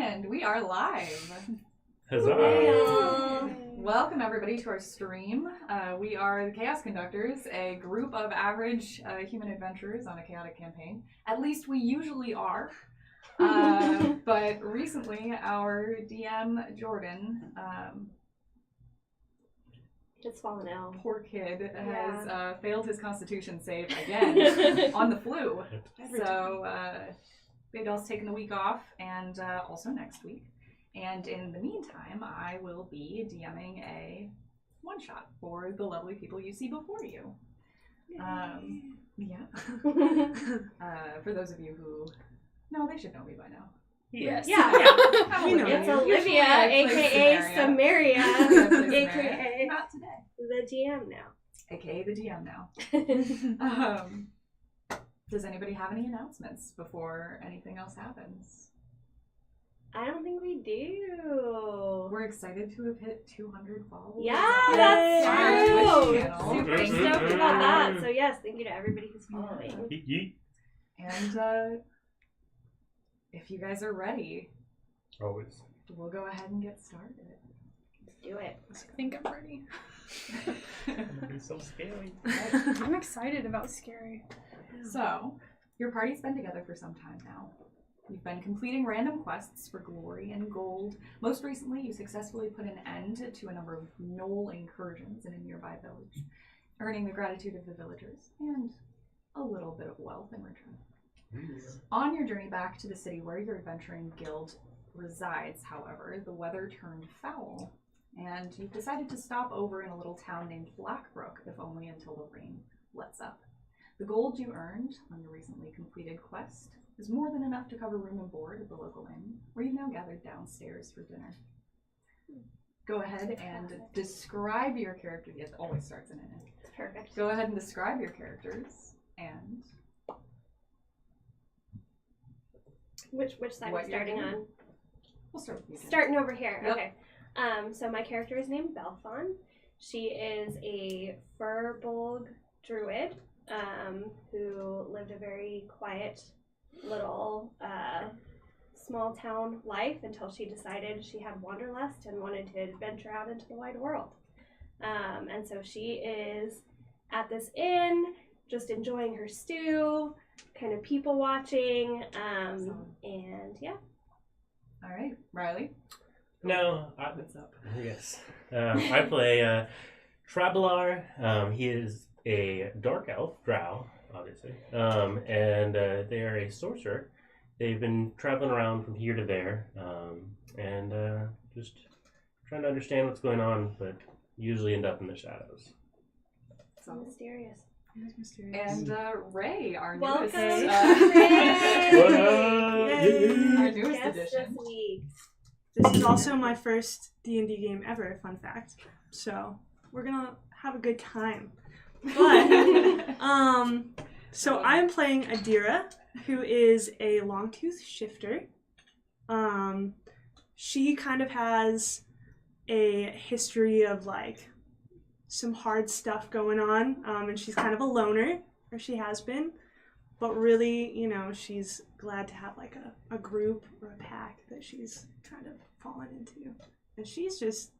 And we are live. Huzzah! Welcome everybody to our stream. We are the Chaos Conductors, a group of average human adventurers on a chaotic campaign. At least we usually are. But recently our DM, Jordan, just fallen ill. poor kid, has failed his constitution save again on the flu. So Badal's taking the week off, and also next week. And in the meantime, I will be DMing a one-shot for the lovely people you see before you. For those of you who... No, they should know me by now. Yes. Yeah. It's Olivia, aka Samaria, aka not today. the GM now. AKA the DM now. Does anybody have any announcements before anything else happens? I don't think we do. We're excited to have hit 200 followers. Yeah, that's true. Twitch channel. Super stoked about that. So yes, thank you to everybody who's following. And if you guys are ready, Always. we'll go ahead and get started. Let's do it. I think I'm ready. It's so scary. I'm excited about scary. So, your party's been together for some time now. You've been completing random quests for glory and gold. Most recently, you successfully put an end to a number of gnoll incursions in a nearby village, earning the gratitude of the villagers and a little bit of wealth in return. On your journey back to the city where your adventuring guild resides, however, the weather turned foul, and you've decided to stop over in a little town named Blackbrook, if only until the rain lets up. The gold you earned on your recently completed quest is more than enough to cover room and board at the local inn, where you've now gathered downstairs for dinner. Go ahead and describe your character. It always starts in an inn. Perfect. Go ahead and describe your characters and Which side are we starting on? We'll start with you. Starting over here. Yep. Okay. So my character is named Belfon. She is a Furbolg druid who lived a very quiet little small town life until she decided she had wanderlust and wanted to venture out into the wide world. And so she is at this inn, just enjoying her stew, kind of people watching, and yeah. All right, Riley. No, What's up? yes. I play Trabelar. He is a dark elf, drow, obviously, and they are a sorcerer. They've been traveling around from here to there, and just trying to understand what's going on, but usually end up in the shadows. So mysterious. And Ray, our Welcome, newest, our newest Guest addition. this week. This is also my first D&D game ever, fun fact. So we're gonna have a good time. But so I'm playing Adira, who is a long-tooth shifter. She kind of has a history of like some hard stuff going on, and she's kind of a loner, or she has been. But really, you know, she's glad to have like a group or a pack that she's kind of fallen into. And she's just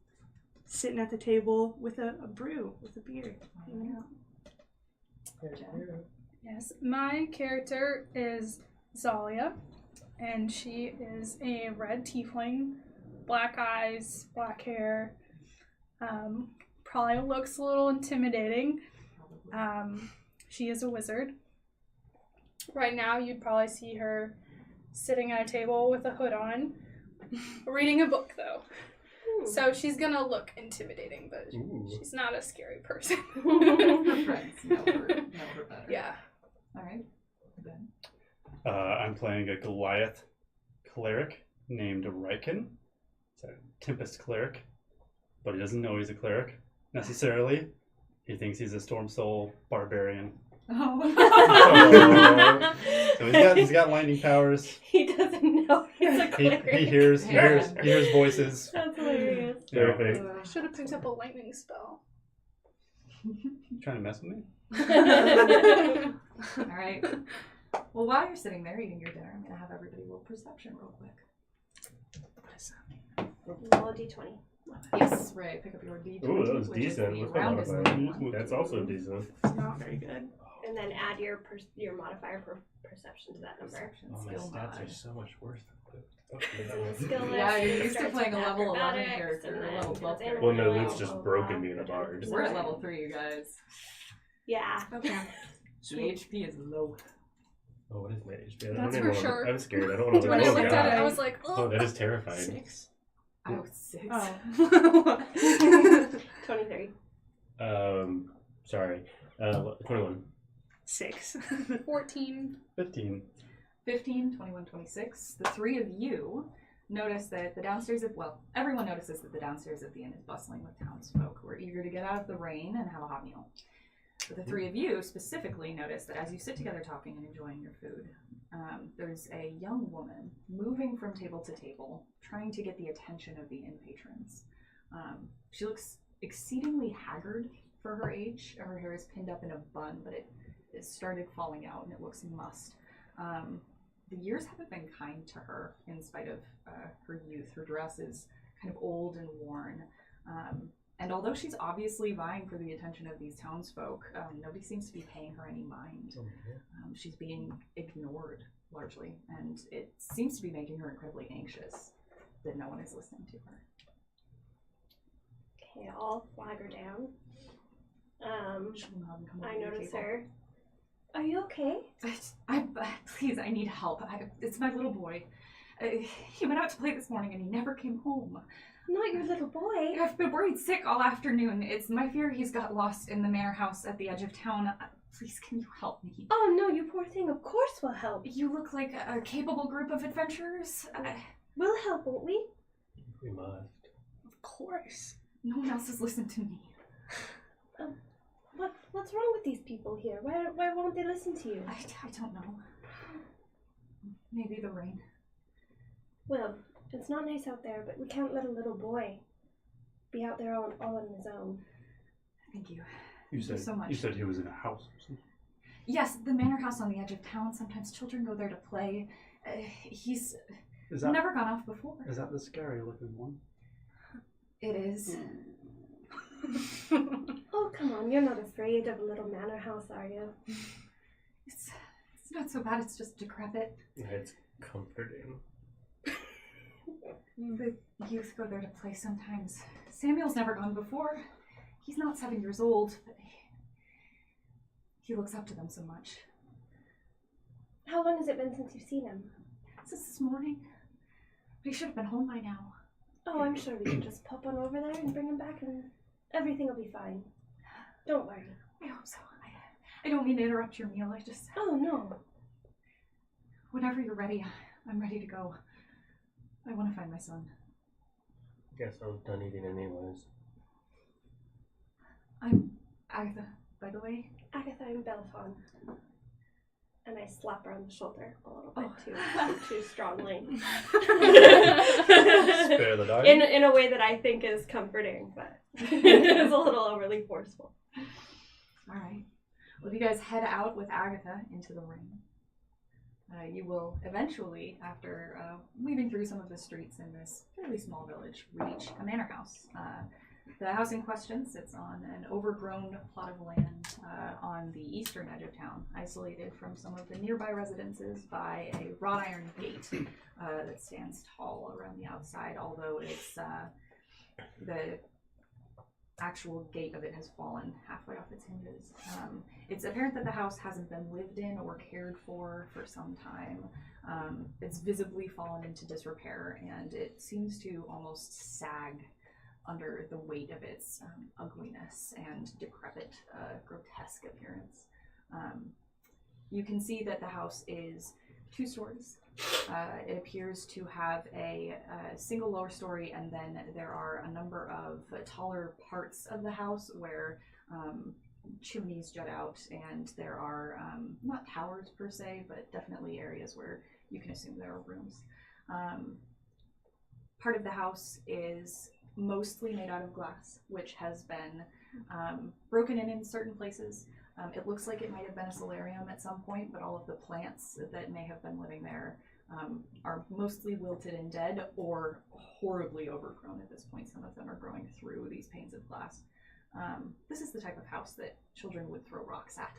sitting at the table with a brew, with a beer, hanging out. Yes, my character is Zalia, and she is a red tiefling, black eyes, black hair. Probably looks a little intimidating. She is a wizard. Right now, you'd probably see her sitting at a table with a hood on, reading a book, though. So she's gonna look intimidating, but she's not a scary person. Her friends know her better. Yeah. All right. Ben. I'm playing a Goliath cleric named Riken. It's a Tempest cleric, but he doesn't know he's a cleric necessarily. He thinks he's a Storm Soul barbarian. Oh. So he's got lightning powers. He doesn't know he's a He cleric. hears voices. That's hilarious. Perfect. I should have picked up a lightning spell. You trying to mess with me? All right. Well, while you're sitting there eating your dinner, I'm going to have everybody roll perception real quick. Roll a d20. Yes, Ray, pick up your D20. Ooh, that was which is decent. the What's my roundest modifier? one. That's also decent. It's not very good. And then add your modifier for perception to that number. Perception, Oh, my skill stats mod. are so much worse. It's in the skill list. Yeah, you're it used to starts playing with a level 11 acrobatics, character, and or then level goes 12 in character. Well, no, below, Luke's just above, broken being a bard. We're at level 3, you guys. Yeah. Okay. The HP is low. Oh, what is my HP? I That's don't even for wanna- sure. I'm scared. I don't want to When I look. looked Oh, at it, God. I was like, Oh, oh. that is terrifying. 6. I was 6. Oh. 23. Sorry. 21. 6. 14. 15. 15, 21, 26. The three of you notice that the downstairs of, well, everyone notices that the downstairs of the inn is bustling with townsfolk who are eager to get out of the rain and have a hot meal. But the three of you specifically notice that as you sit together talking and enjoying your food, there's a young woman moving from table to table, trying to get the attention of the inn patrons. She looks exceedingly haggard for her age. Her hair is pinned up in a bun, but it started falling out and it looks mussed. The years haven't been kind to her in spite of her youth. Her dress is kind of old and worn. And although she's obviously vying for the attention of these townsfolk, nobody seems to be paying her any mind. She's being ignored, largely, and it seems to be making her incredibly anxious that no one is listening to her. Okay, I'll flag her down. She will not come over I to your notice table. her. Are you okay? Please, I need help. It's my little boy. He went out to play this morning and he never came home. Not your little boy. I've been worried sick all afternoon. It's my fear he's got lost in the manor house at the edge of town. Please, can you help me? Oh no, you poor thing. Of course we'll help. You look like a capable group of adventurers. We'll help, won't we? We must. Of course. No one else has listened to me. What's wrong with these people here? Why won't they listen to you? I don't know. Maybe the rain. Well, it's not nice out there, but we can't let a little boy be out there all on his own. Thank you. You Thank you so much. You said he was in a house or something. Yes, the manor house on the edge of town. Sometimes children go there to play. He's Is that never gone off before. is that the scary looking one? It is. Oh, come on, you're not afraid of a little manor house, are you? It's not so bad. It's just decrepit. It's comforting. The youth go there to play sometimes. Samuel's never gone before. He's not 7 years old, but he looks up to them so much. How long has it been since you've seen him? Since this morning. But he should have been home by now. Oh, I'm sure we can just pop on over there and bring him back and everything will be fine. Don't worry. I hope so. I don't mean to interrupt your meal. Oh, no. Whenever you're ready, I'm ready to go. I want to find my son. Guess I was done eating anyways. I'm Agatha, by the way. Agatha and Belfon. And I slap her on the shoulder a little bit Oh. too strongly. Spare the dying. In a way that I think is comforting, but it's a little overly forceful. All right. Well, if you guys head out with Agatha into the rain, you will eventually, after weaving through some of the streets in this fairly small village, reach a manor house. The house in question sits on an overgrown plot of land on the eastern edge of town, isolated from some of the nearby residences by a wrought iron gate that stands tall around the outside, although it's the actual gate of it has fallen halfway off its hinges. It's apparent that the house hasn't been lived in or cared for some time. It's visibly fallen into disrepair, and it seems to almost sag under the weight of its ugliness and decrepit, grotesque appearance. You can see that the house is 2 stories. It appears to have a single lower story, and then there are a number of taller parts of the house where chimneys jut out, and there are not towers per se, but definitely areas where you can assume there are rooms. Part of the house is mostly made out of glass, which has been broken in certain places. It looks like it might have been a solarium at some point, but all of the plants that may have been living there are mostly wilted and dead or horribly overgrown at this point. Some of them are growing through these panes of glass. This is the type of house that children would throw rocks at.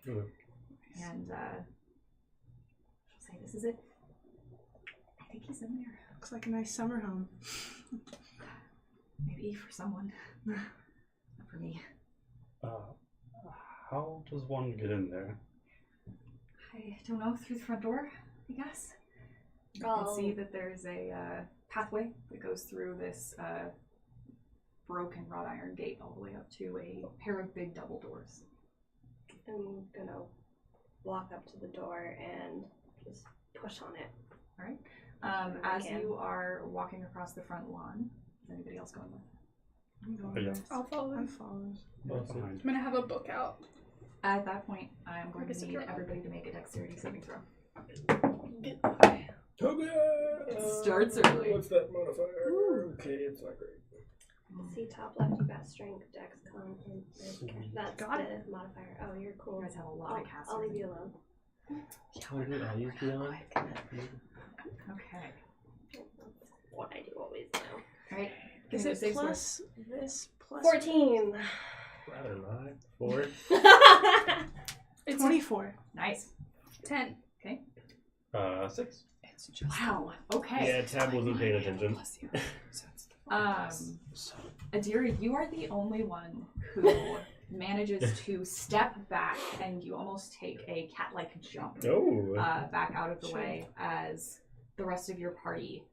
And she'll say, this is it. I think he's in there. Looks like a nice summer home. Maybe for someone. Not for me. How does one get in there? I don't know, through the front door, I guess. You can see that there's a pathway that goes through this broken wrought iron gate all the way up to a pair of big double doors. I'm gonna walk up to the door and just push on it. All right. As you are walking across the front lawn, is anybody else going with? I'm going Yeah. with. I'll follow. I'm following. Behind. I'm gonna have a book out. At that point, I am going Like a to need secret everybody to make a dexterity saving throw. It starts early. What's that modifier? Okay, it's not great. See top left, you got strength, dex, con, and that's Got the modifier. Oh, you're cool. You guys have a lot of casters. I'll leave you alone. What did I use beyond? Okay. What I do always do. All right. Is Give me it the save plus this plus 14. Rather not. 4. It's 24? Nice. 10. 6. It's just Wow. Okay. Yeah, Tab wasn't paying attention. Adira, you are the only one who manages to step back, and you almost take a cat-like jump Oh. back out of the way as the rest of your party,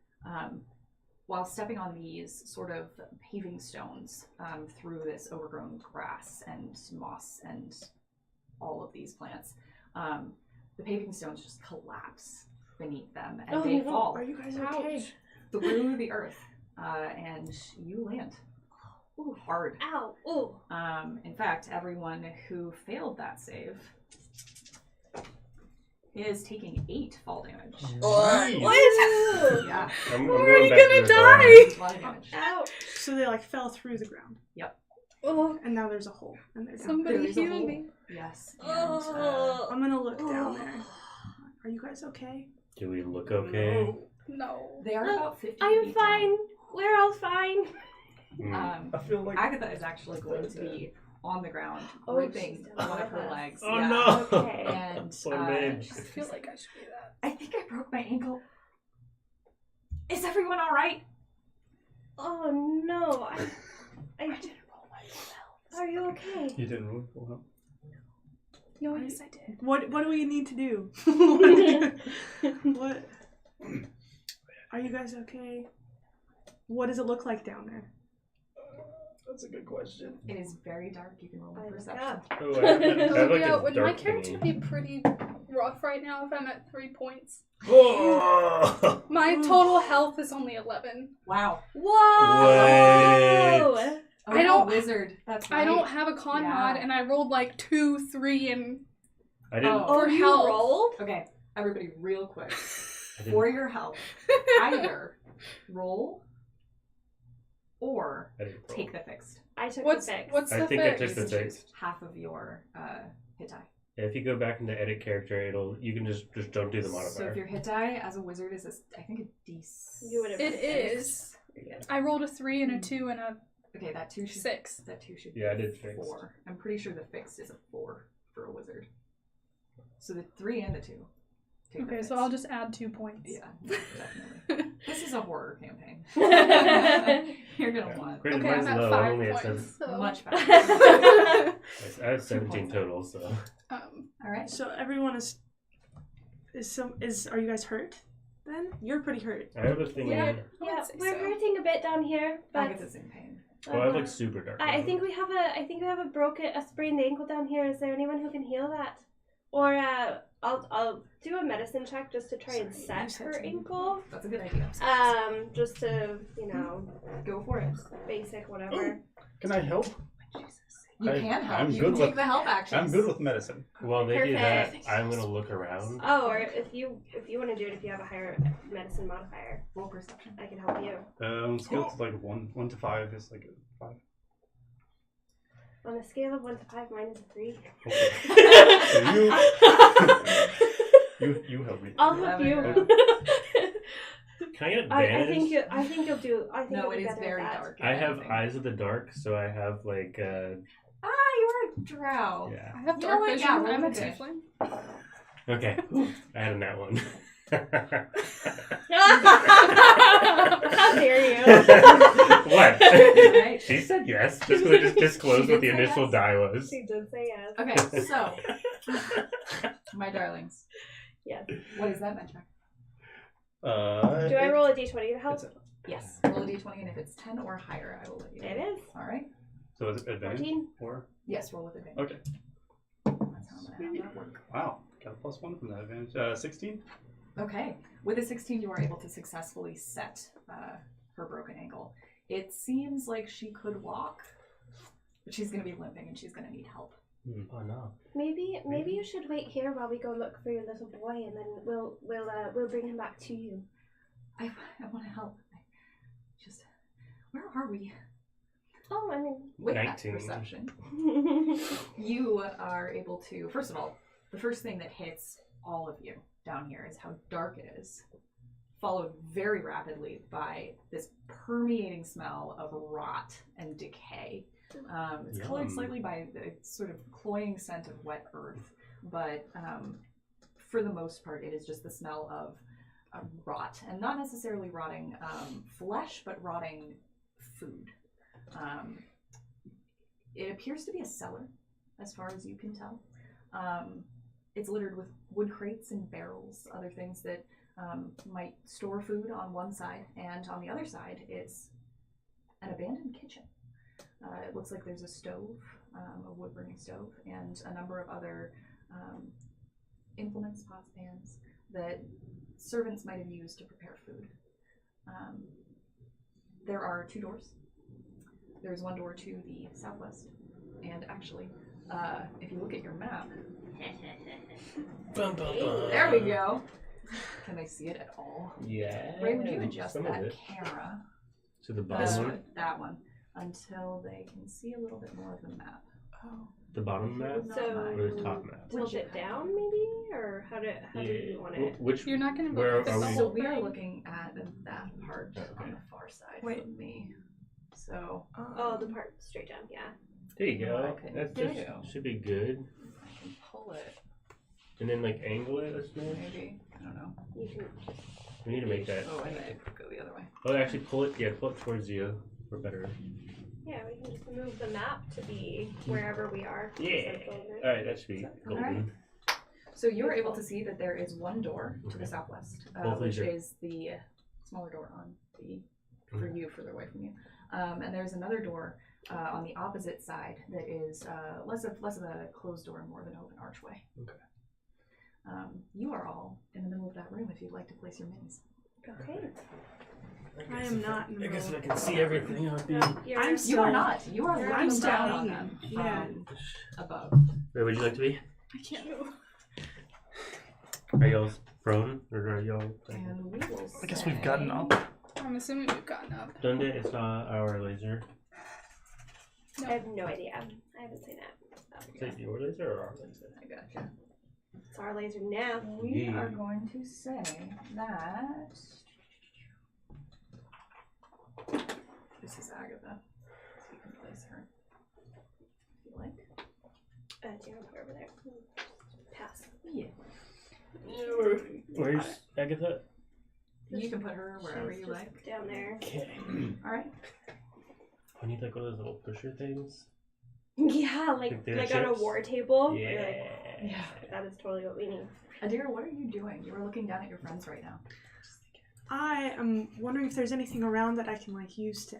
while stepping on these sort of paving stones through this overgrown grass and moss and all of these plants, the paving stones just collapse beneath them, and they fall Are you guys okay? through the earth, and you land. Ooh, hard. Ow. Ooh. In fact, everyone who failed that save is taking 8 fall damage. Nice. What? Yeah, I'm Where are going you back to gonna the die? it's a lot of damage. Ow. So they like fell through the ground, Oh, and now there's a hole, and they're down. somebody There is a heal hole. me. Yes, and I'm gonna look down there. Are you guys okay? Do we look okay? No. they are about 50 I am feet fine. We're all fine. down. I feel like Agatha is actually going to be on the ground, Oh, ripping she's down one of her with us. legs. Oh yeah. no! Okay. And So bad. she's I feel like I should be that. I think I broke my ankle. Is everyone all right? Oh no. I didn't roll my spell. Are you okay? you didn't really pull up. No, yes, I did. What do we need to do? What? Are you guys okay? What does it look like down there? That's a good question. It is very dark. You can roll my I look perception. up. Oh, I have like Olivia, a would my dark character thingy. be pretty rough right now if I'm at 3 points? Oh! My total health is only 11. Wow. Whoa! Wait. Oh, I don't- wizard. That's right. I don't have a con Yeah. mod, and I rolled like 2, 3, and I didn't. Oh, For you health. rolled? Okay, everybody, real quick. I didn't. For your health, either roll or I didn't roll. take the fixed. I took what's the fix. what's I the think I fix? took the fix. Half of your hit die. If you go back into edit character, you can just don't do the So modifier. if your hit die as a wizard is, I think a D6. You would have It is. I rolled a 3 and a 2 and a Okay, that 2 should 6. That 2 should Yeah, I be did fixed. 4. I'm pretty sure the fixed is a 4 for a wizard. So the 3 and the 2. Take the Okay, so fixed. I'll just add 2 points. Yeah, definitely. This is a horror campaign. You're gonna want Granted, Okay, I'm mine's at low. 5 I'm only at 7. points. So. much better. I have 17 points. total, so. All right. So everyone are you guys hurt? Then you're pretty hurt. I have a thing. Yeah. Yeah, would say we're so. hurting a bit down here, but Agatha's in pain. Oh, I have like super dark. I think we have a sprained ankle down here. Is there anyone who can heal that? Or I'll do a medicine check just to try and Sorry, set you said her something. ankle. That's a good idea. Just to Go for it. basic whatever. Can I help? You I- can help. I'm You good can take with- the help actions. I'm good with medicine. While they do that, Perfect. I'm gonna look around. Oh, or if you want to do it, if you have a higher medicine modifier, Roll perception. I can help you. Skills like 1 to 5 is like a 5. On a scale of 1 to 5, mine is a 3. So you You help me. I'll help you. Okay. Can I get I advantage? think you'll do. I think No, you'll it be is better very at that. dark. I have think. eyes of the dark, so I have like You're a drow. yeah. I have You know dark what? vision. Yeah, roll I'm a with it. tiefling. Okay. I had a nat one. How dare you? What? Right. She said yes, just because I just disclosed She what did the say initial yes. die was. She did say yes. Okay, so my darlings, Yes. what is that metric? Do I roll a d20 to help? It's Yes, roll a d20, and if it's 10 or higher, I will let you. It is. All right. So is it advantage 14. or? Yes, roll with advantage. Okay. That's how I'm gonna have that work. Wow. Got a +1 from that advantage. 16. Okay, with a 16, you are able to successfully set her broken ankle. It seems like she could walk, but she's gonna be limping and she's gonna need help. Oh no. Maybe you should wait here while we go look for your little boy, and then we'll bring him back to you. I want to help. Just, where are we? Oh, I mean. With that 19. perception, you are able to. First of all, the first thing that hits all of you down here is how dark it is, followed very rapidly by this permeating smell of rot and decay. It's colored Yum. slightly by the sort of cloying scent of wet earth, but for the most part, it is just the smell of rot, and not necessarily rotting flesh, but rotting food. It appears to be a cellar, as far as you can tell. It's littered with wood crates and barrels, other things that might store food on one side, and on the other side is an abandoned kitchen. It looks like there's a stove, a wood-burning stove, and a number of other implements, pots, pans, that servants might have used to prepare food. There are 2 doors. There's one door to the southwest, and actually, if you look at your map, Bum, bum, bum. there we go. Can I see it at all? Yeah. Ray, would you adjust some of that it. camera? To the This bottom. one, that one, until they can see a little bit more of the map. Oh, The bottom map not So- mine. or the top map? Tilt it down, maybe, or how do you want it? Which? You're not going to Where fix are the we? So whole we are thing. looking at that part Okay. on the far side Wait. from me. So Oh, the part straight down. Yeah. There you No, I go. couldn't That do. should be good. I can pull it, And then like angle it a smidge. maybe. I don't know. You can. We need to make that. Oh, I need to go the other way. Oh, actually pull it. Yeah, pull it towards you for better. Yeah, we can just move the map to be wherever we are. Yeah. Central of it. All right, that should be All right. golden. So you're able to see that there is one door to the Okay. southwest, Both of which these are- is the smaller door on the for you further away from you, and there's another door on the opposite side that is less of a closed door and more of an open archway. Okay. You are all in the middle of that room if you'd like to place your minis. Okay. I am not in the I guess if I middle. can see everything, I would be. You're, I'm You still. are not. You are You're looking I'm still down on hanging. them Yeah. from above. Where would you like to be? I can't move. Are y'all prone or are y'all? And we will I guess we've gotten say- up. I'm assuming we've gotten up. Donde it's our laser. I have no idea. I haven't seen it. Is it your laser or our laser? I gotcha. It's our laser now. We Yeah. are going to say that this is Agatha. So you can place her if you like. Do you want to put her over there? Pass. Yeah. Where's Agatha? You can put her wherever She's you just like. down there. Okay. All right. I need like one of those little pusher things. Yeah, like Potato like on a chips? war table. Yeah. You're like, Yeah. that is totally what we need. Adira, what are you doing? You are looking down at your friends right now. I am wondering if there's anything around that I can like use to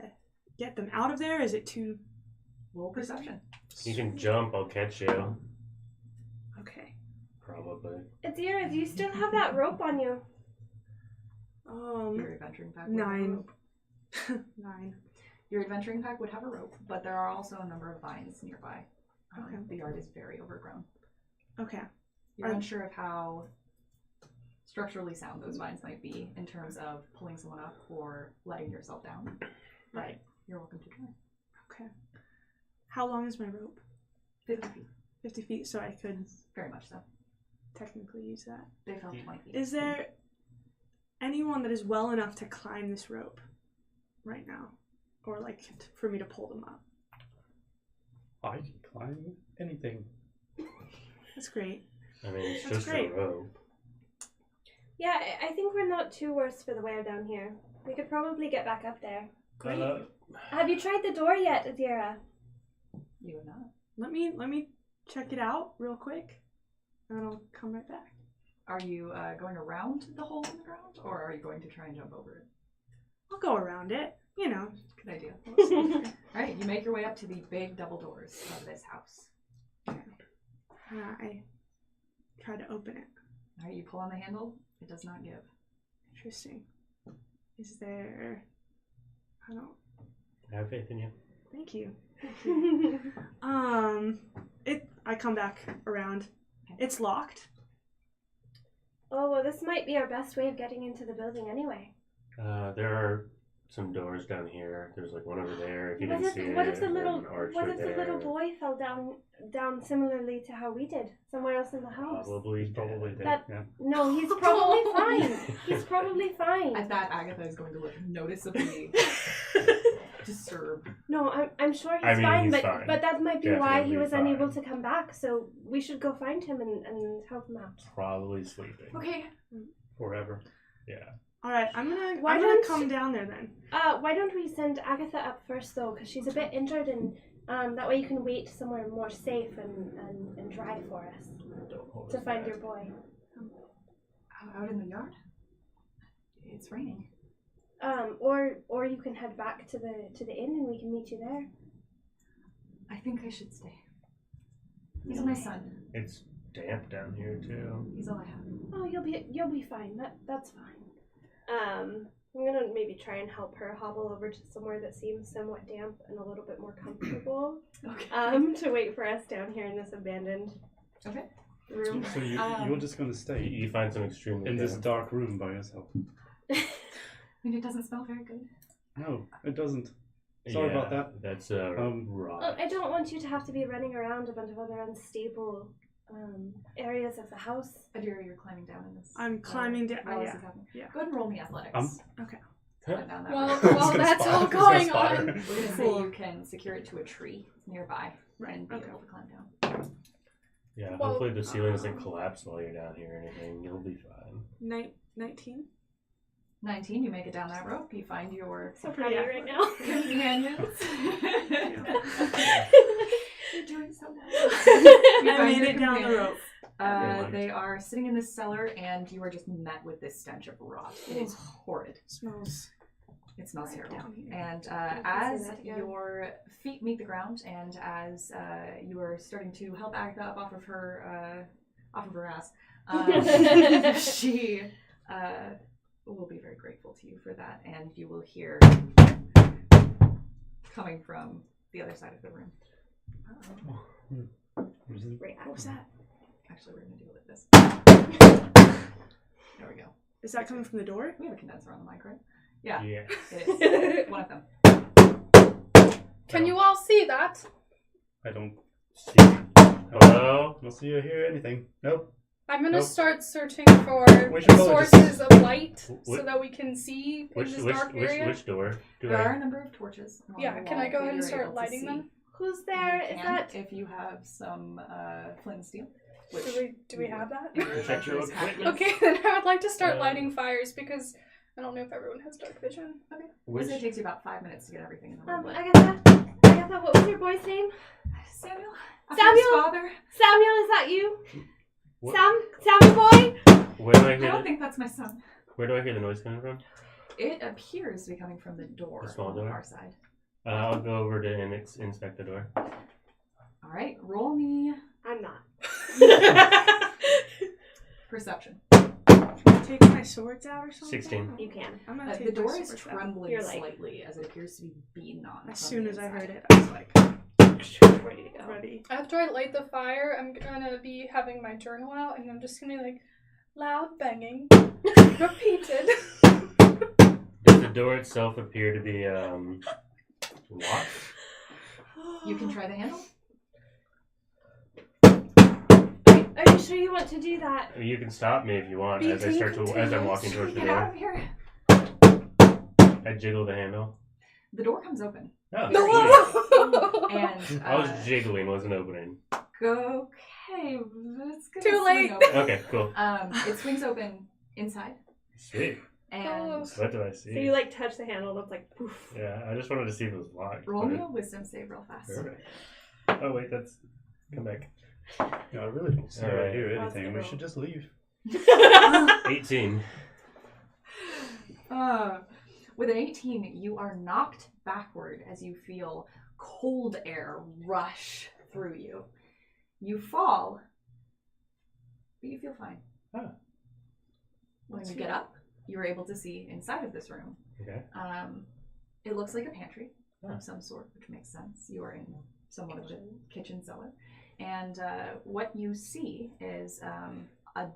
get them out of there. Is it too? Roll perception. You can jump. I'll catch you. Okay. Probably. Adira, do you still have that rope on you? Your adventuring pack. Would have a 9. rope. 9. Your adventuring pack would have a rope, but there are also a number of vines nearby. Okay. The yard is very overgrown. Okay. You're Are- unsure of how structurally sound those vines might be in terms of pulling someone up or letting yourself down. Right. You're welcome to try. Okay. How long is my rope? 50 feet. 50 feet, so I could. Very much so. technically use that. They fell 20 feet. Is there anyone that is well enough to climb this rope right now? Or, like, for me to pull them up? I can climb anything. That's great. I mean, it's That's just great. a rope. Yeah, I think we're not too worse for the wear down here. We could probably get back up there. Great. Have you tried the door yet, Adira? You have not. Let me check it out real quick, and then I'll come right back. Are you going around the hole in the ground, or are you going to try and jump over it? I'll go around it, you know. Good idea. All right, you make your way up to the big double doors of this house. I try to open it. All right, you pull on the handle. It does not give. Interesting. Is there... I don't... I have faith in you. Thank you. I come back around. It's locked. Oh, well, this might be our best way of getting into the building anyway. There are some doors down here. There's like one over there. If you What didn't if, see what it, if the little and an arch what right if the little there. boy fell down similarly to how we did somewhere else in the house? Probably He's probably dead. That- Yeah. No, he's probably fine. He's probably fine. At that, Agatha is going to look noticeably disturbed. No, I'm sure he's I mean, fine, he's but fine. but that might be why he Definitely was unable fine. to come back. So we should go find him and help him out. Probably sleeping. Okay. Forever. Yeah. All right, I'm gonna Why I'm gonna don't- come down there then. Why don't we send Agatha up first though? Because she's a bit injured, and that way you can wait somewhere more safe and dry for us Don't hold to us find back. your boy. Out in the yard? It's raining. Or you can head back to the inn and we can meet you there. I think I should stay. He's my son. It's damp down here too. He's all I have. Oh, you'll be fine. That's fine. I'm gonna maybe try and help her hobble over to somewhere that seems somewhat damp and a little bit more comfortable. Okay. To wait for us down here in this abandoned Okay. room. So you're just gonna stay You find some extremely in this damp. dark room by yourself? I mean, it doesn't smell very good. No, it doesn't. Sorry about that. That's Oh, rot. I don't want you to have to be running around a bunch of other unstable areas of the house. Adira, you're climbing down in this. I'm climbing down. While this Yeah. is happening. Yeah. Go ahead and roll me athletics. Okay. Climb down that Well, rope. while that's all going on, We're gonna say you can secure it to a tree nearby and be Okay. able to climb down. Yeah, Well, hopefully the ceiling doesn't collapse while you're down here or anything. You'll be fine. 19. 19, you make it down that rope. You find your So proud of you right now. companions. You're doing so well. I find made your it down the companions. rope. They are sitting in this cellar, and you are just met with this stench of rot. It is horrid. Smells. It smells terrible. down here. And can as say that again. your feet meet the ground, and as you are starting to help Agatha up off of her ass, she will be very grateful to you for that, and you will hear coming from the other side of the room. Right, What was that? Actually, we're going to do it like this. There we go. Is that coming from the door? We have a condenser on the mic, right? Yeah, Yeah. it is. One of them. can you all see that? I don't See. Hello? don't see or hear anything. Nope. I'm gonna Nope. start searching for We should probably sources of light so Wh- that we can see in Which this dark area. which door? Do There I? are a number of torches. along Yeah, the can wall I go that ahead and you're start able to lighting see. them? Who's there? You Is can, that if you have some flint and steel? Which Do we have that? your Check your adventurers have. equipment. Okay, then I would like to start Yeah. lighting fires because I don't know if everyone has dark vision. Which? It takes you about 5 minutes to get everything in the room. Agatha, what was your boy's name? Samuel? Samuel? Father? Samuel, is that you? What? Sammy boy? Where do I I hear? don't think that's my son. Where do I hear the noise coming from? It appears to be coming from the door The small on the door? far side. I'll go over to inspect the door. All right, roll me I'm not. perception. Take my swords out or something? 16. You can. I'm gonna take The door my is swords out. trembling You're like- slightly as it appears to be beaten on. As from soon the as I inside. heard it, I was like, Ready to go. ready. After I light the fire, I'm gonna be having my journal out and I'm just gonna be like, loud banging, repeated. Does the door itself appear to be locked? You can try the handle. Are you sure you want to do that? You can stop me if you want Be as I'm walking towards the Get out door. of here. I jiggle the handle. The door comes open. Oh, sweet. And I was jiggling, wasn't opening. okay, it's gonna Too late. swing open. Okay, cool. It swings open inside, Sweet. and What do I see? So you like touch the handle, it's like poof. Yeah, I just wanted to see if it was locked. roll me a wisdom save real fast. Perfect. Oh wait, that's come back. I really don't see how to Alright. do That's anything. the We roll. should just leave. 18. With an 18, you are knocked backward as you feel cold air rush through you. You fall, but you feel fine. Huh. When you get up, you're able to see inside of this room. Okay. It looks like a pantry Huh. of some sort, which makes sense. You are in somewhat of a kitchen cellar. And what you see is a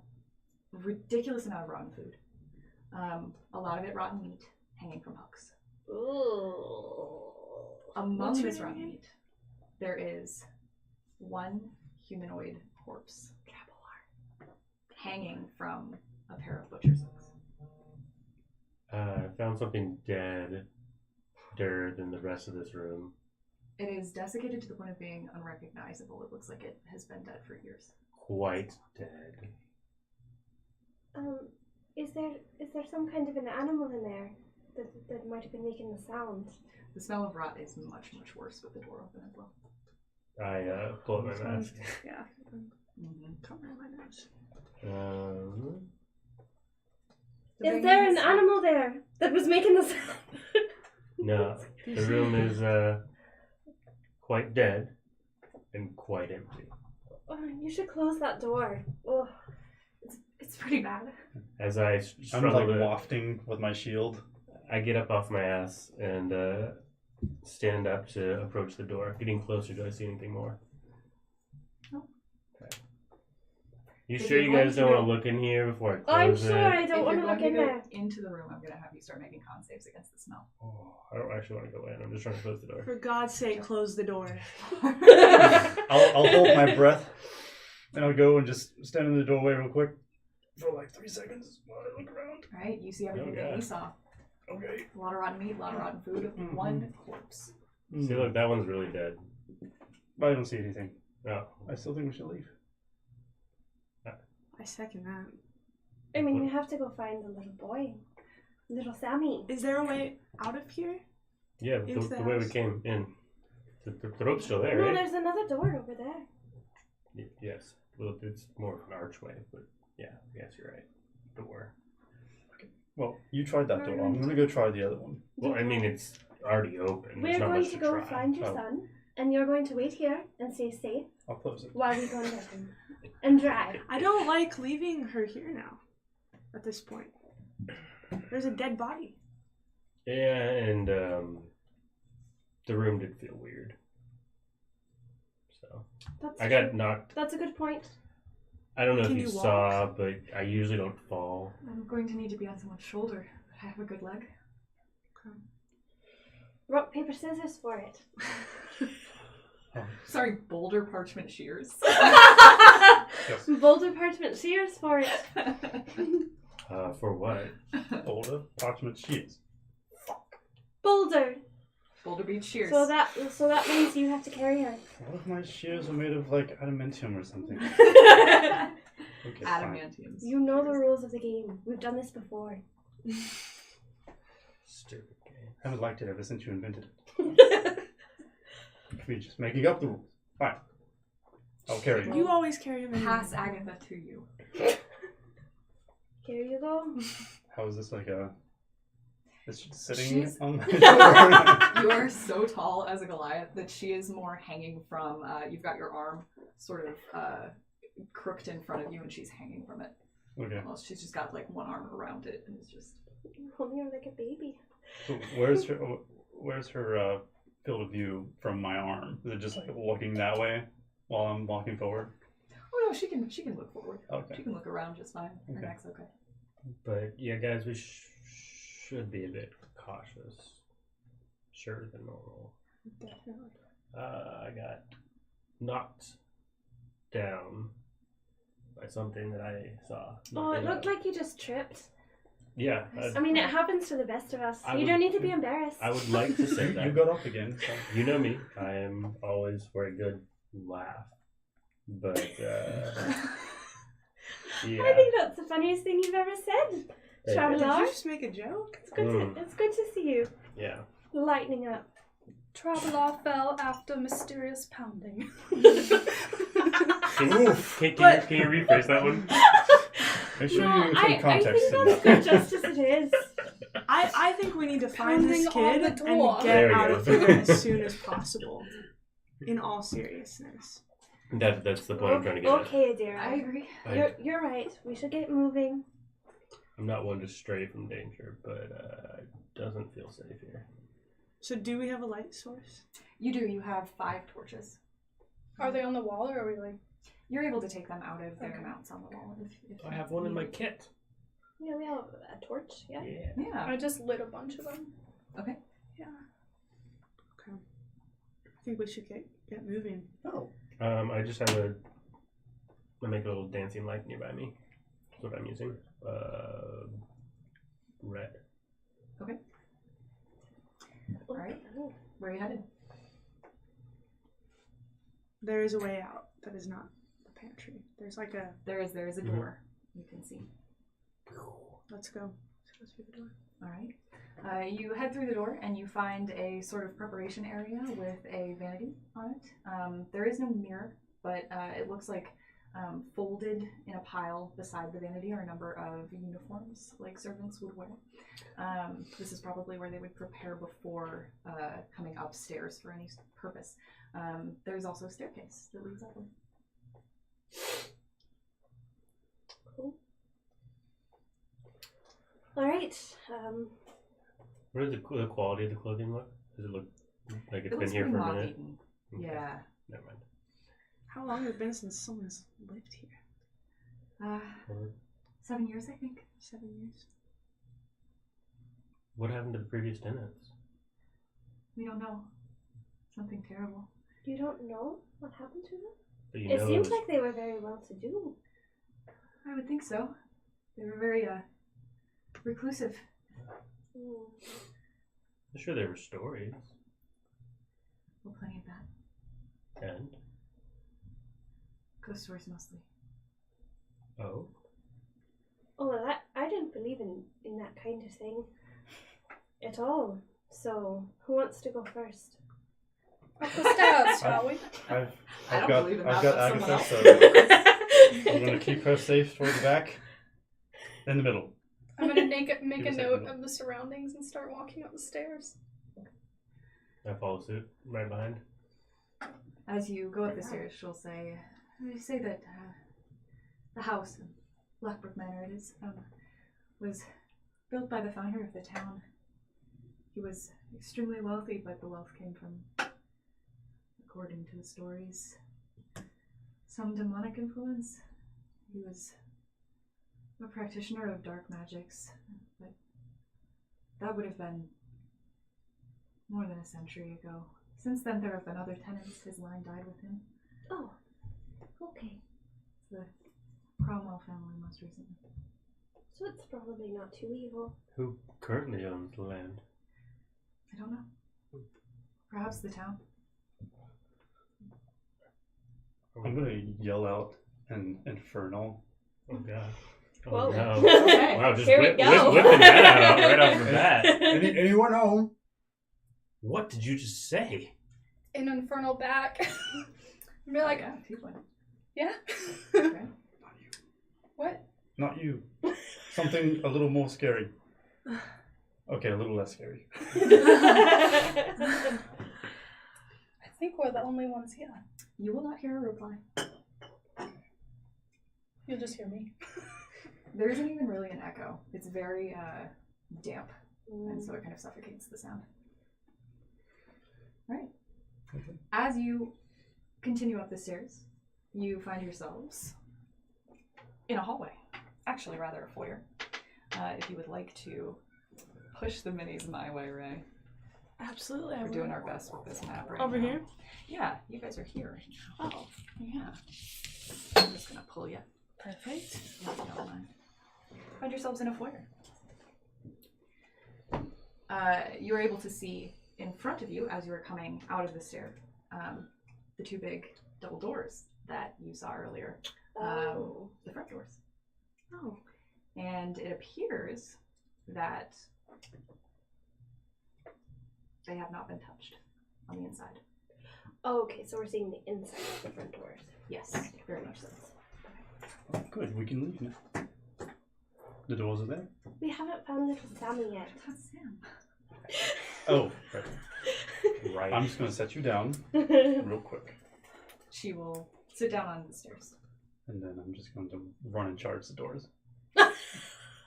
ridiculous amount of rotten food. A lot of it rotten meat hanging from hooks. Ooh. Among What's her this name rotten again? meat, there is one humanoid corpse hanging from a pair of butcher's hooks. I found something deader than the rest of this room. It is desiccated to the point of being unrecognizable. It looks like it has been dead for years. Quite dead. Is there some kind of an animal in there that might have been making the sound? The smell of rot is much, much worse with the door open as well. I pull up my mask. Yeah. Mm-hmm. Come on, my nose. Is there an animal there that was making the sound? No, the room is quite dead and quite empty. Oh, you should close that door. Oh. It's pretty bad. As I I'm struggle like to, wafting with my shield. I get up off my ass and stand up to approach the door. Getting closer, do I see anything more? No. Okay. You If sure you're you going guys to don't want go- to look in here before I I'm close sure it? I don't If want you're to look going in to go there. into the room, I'm going to have you start making con saves against the smell. Oh, I don't actually want to go in. I'm just trying to close the door. For God's sake, close the door. I'll hold my breath, and I'll go and just stand in the doorway real quick for like 3 seconds while I look around. Alright, you see everything that yeah. he saw. Okay. A lot of rotten meat, a lot of rotten food, Mhm. one corpse. See, look, that one's really dead. But I don't see anything. Oh, I still think we should leave. I second that. I mean, we have to go find the little boy. Little Sammy. Is there a way out of here? yeah, Into the the way we house. came in. The rope's still there, No, right? there's another door over there. Yes. Well, it's more of an archway, but yeah, I guess you're right. Door. Well, you tried that door. I'm gonna go try the other one. Well, I mean, it's already open. We're There's not going much to go try. find your Oh. son, and you're going to wait here and stay safe I'll close it. while we go and get him. And drive. I don't like leaving her here now. At this point, there's a dead body. Yeah, and the room did feel weird. So That's I got true. knocked. That's a good point. I don't know Can if you you walk? saw, but I usually don't fall. I'm going to need to be on someone's shoulder. I have a good leg. Rock, paper, scissors for it. Sorry, boulder parchment shears. Yes. Boulder parchment shears for it. For what? Older parchment sheets. Boulder. Boulder beach shears. So that means you have to carry her. What if my shears are made of like adamantium or something? Okay, fine. Adamantium. You know the rules of the game. We've done this before. Stupid game. I haven't liked it ever since you invented it. We're just making up the rules. Fine. I'll carry you. You always carry him in. Pass Agatha to you. Here you go. How is this like a... Is she sitting She's- on my shoulder? You are so tall as a Goliath that she is more hanging from, you've got your arm sort of crooked in front of you and she's hanging from it. Okay. Almost. She's just got like one arm around it and it's just... Holding her like a baby. So where's her field of view from my arm? Is it just like looking that way while I'm walking forward? Oh no, she can look forward. Okay. She can look around just fine. Her Okay. neck's okay. But yeah, guys, we should be a bit cautious. Sure than normal. Definitely. I got knocked down by something that I saw. Oh, it looked like you just tripped. Yeah. I mean, it happens to the best of us. I You would- don't need to be embarrassed. I would like to say You that. got up again. So. You know me. I am always for a good laugh. But, yeah. I think that's the funniest thing you've ever said, Hey, Did you Traveler. just make a joke? It's good. It's good to see you Yeah. lightening up. Traveler fell after mysterious pounding. Can you rephrase that one? Make sure No, you I put context think in that's that. good just as it is. I think we need to find this Pounding on kid the and door. get There we out go. of here as soon as possible. In all seriousness. That's the point I'm trying to get at. Okay, dear. I agree. You're right. We should get moving. I'm not one to stray from danger, but it doesn't feel safe here. So do we have a light source? You do. You have 5 torches. Are they on the wall or are we like... You're able to take them out of their Okay. mounts on the wall. If I have one in my kit. Yeah, we have a torch. Yeah. Yeah. I just lit a bunch of them. Okay. Yeah. Okay. I think we should get moving. Oh. I just have I make a little dancing light nearby me. That's what I'm using. Red. All right. Where are you headed? There is a way out that is not the pantry. There's like a... There is a door. You can see. Let's go. Let's go through the door. All right. You head through the door and you find a sort of preparation area with a vanity on it. There is no mirror, but it looks like folded in a pile beside the vanity are a number of uniforms like servants would wear. This is probably where they would prepare before coming upstairs for any purpose. There's also a staircase that leads upward. Cool. All right. What does the quality of the clothing look? Does it look like it's It been looks here pretty for a minute? moth-eaten. Okay. Yeah. Never mind. How long has it been since someone's lived here? 7 years, I think. 7 years. What happened to the previous tenants? We don't know. Something terrible. You don't know what happened to them? But you It know seems was- like they were very well to do. I would think so. They were very reclusive. I'm sure there were stories. Well, plenty of that. And? Ghost stories mostly. Oh? Oh, I didn't believe in that kind of thing at all. So, who wants to go first? Up the stairs, shall we? I I've don't got believe in I've that, got but someone Agatha, else. so I'm gonna keep her safe toward the back, in the middle. I'm gonna make a Give us a note second. of the surroundings and start walking up the stairs. I follow suit right behind. As you go up the stairs, she'll say, "You say that the house in Blackbrook Manor, it is, was built by the founder of the town. He was extremely wealthy, but the wealth came from, according to the stories, some demonic influence. He was a practitioner of dark magics, but that would have been more than a century ago. Since then, there have been other tenants. His line died with him. Oh, okay. The Cromwell family most recently. So it's probably not too evil. Who currently owns the land? I don't know. Perhaps the town. I'm gonna yell out an infernal. Oh god. Oh Whoa. no. Okay. Wow, just Here we go. whipping that out right off the bat. Anyone home? What did you just say? An infernal back. Be like, yeah, tiefling. yeah? Okay. What? Not you. Something a little more scary. Okay, a little less scary. I think we're the only ones here. You will not hear a reply. You'll just hear me. There isn't even really an echo. It's very damp, and so it kind of suffocates the sound. All right. Okay. As you continue up the stairs, you find yourselves in a hallway. Actually, rather a foyer. If you would like to push the minis my way, Ray. Absolutely. We're doing our best with this map right Over now. here? Yeah, you guys are here right now. Oh. Yeah. I'm just gonna pull you. Perfect. If you don't mind. Find yourselves in a foyer. You're able to see in front of you as you were coming out of the stair the two big double doors that you saw earlier. The front doors. Oh. And it appears that they have not been touched on the inside. Oh, okay, so we're seeing the inside of the front doors. Yes, very much so. Oh, good, we can leave now. The doors are there? We haven't found little Sammy yet. That's Sam. Oh, right. Right. I'm just going to set you down real quick. She will sit down on the stairs. And then I'm just going to run and charge the doors.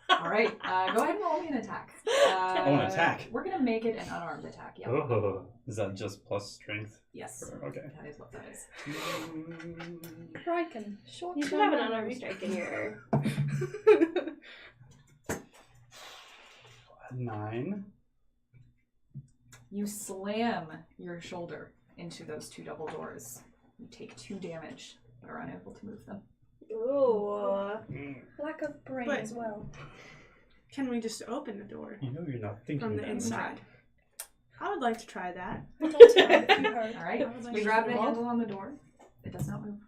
All right, go ahead and roll me an attack. An attack? We're going to make it an unarmed attack. Yep. Oh. Is that just plus strength? Yes. Okay. That is what that is. Riken, short You should have an unarmed strike in your... 9. You slam your shoulder into those two double doors. You take 2 damage, but are unable to move them. Ooh. Lack of brain But- as well. Can we just open the door You know you're not thinking from the that. inside? I would like to try that. All right, you grab the handle on the door. It does not move.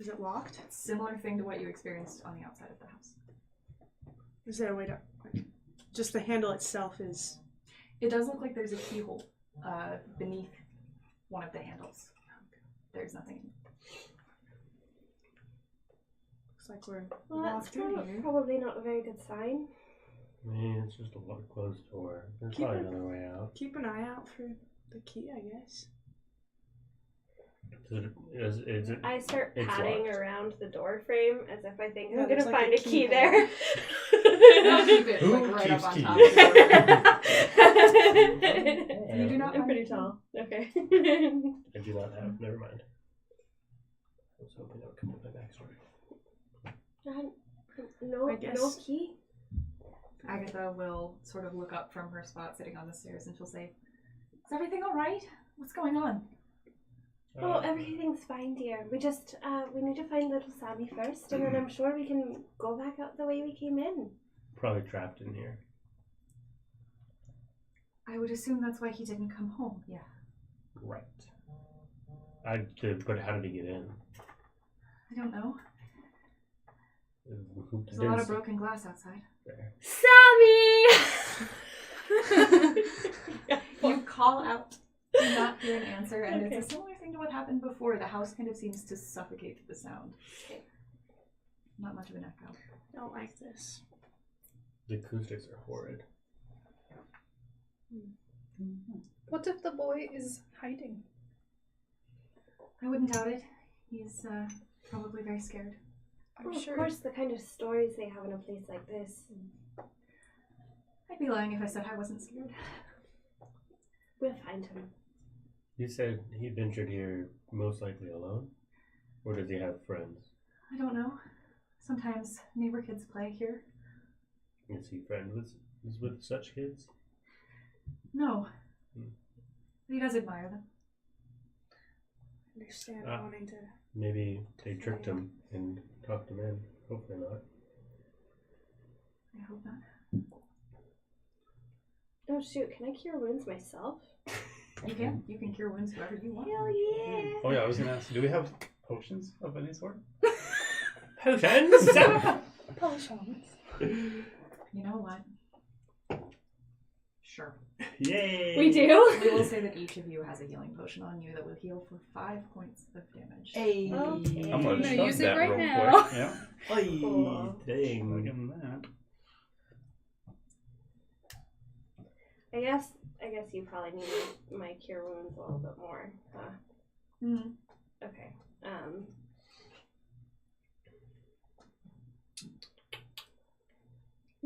Is it locked? Similar thing to what you experienced on the outside of the house. Is there a way to... Just the handle itself is... It does look like there's a keyhole beneath one of the handles. There's nothing. Looks like we're Well, that's locked in here. probably not a very good sign. I mean, it's just a closed door. There's Keep probably it- another way out. Keep an eye out for the key, I guess. Is it I start It's patting locked. around the door frame as if I think Yeah, I'm gonna there's like find a a key keyhole. there. I'll keep it Who like, right keeps up on keys? top of the door. You do not I'm find pretty the key? tall. Okay. I do not have. Never mind. I was hoping that would come to my backstory. No, I guess- no key. Agatha will sort of look up from her spot sitting on the stairs and she'll say, "Is everything all right? What's going on?" Oh, everything's fine, dear. We just, we need to find little Sammy first, and then I'm sure we can go back out the way we came in. Probably trapped in here. I would assume that's why he didn't come home. Yeah. Right. But how did he get in? I don't know. There's There's a lot of broken glass outside. Sammy! You call out, do not hear an answer, and Okay. it's a similar thing to what happened before. The house kind of seems to suffocate the sound. Okay. Not much of an echo. Don't like this. The acoustics are horrid. What if the boy is hiding? I wouldn't doubt it. He's probably very scared. I'm Well, sure. of course, the kind of stories they have in a place like this. I'd be lying if I said I wasn't scared. We'll find him. You said he ventured here most likely alone? Or does he have friends? I don't know. Sometimes neighbor kids play here. Is he friends with such kids? No. But he does admire them. Understand Ah. wanting to... Maybe they tricked him and talked him in. Hopefully not. I hope not. Oh shoot, can I cure wounds myself? You can. You can cure wounds whoever you want. Hell yeah! Oh yeah, I was gonna ask, do we have potions of any sort? Potions! Potions. You know what? Sure. Yay! We do? We will say that each of you has a healing potion on you that will heal for 5 points of damage. Okay. I'm gonna gonna chug use it that right real now. quick. Yeah. Oy, Cool. Look dang. at that. I guess you probably need my cure wounds a little bit more. Huh? Mm-hmm. Okay.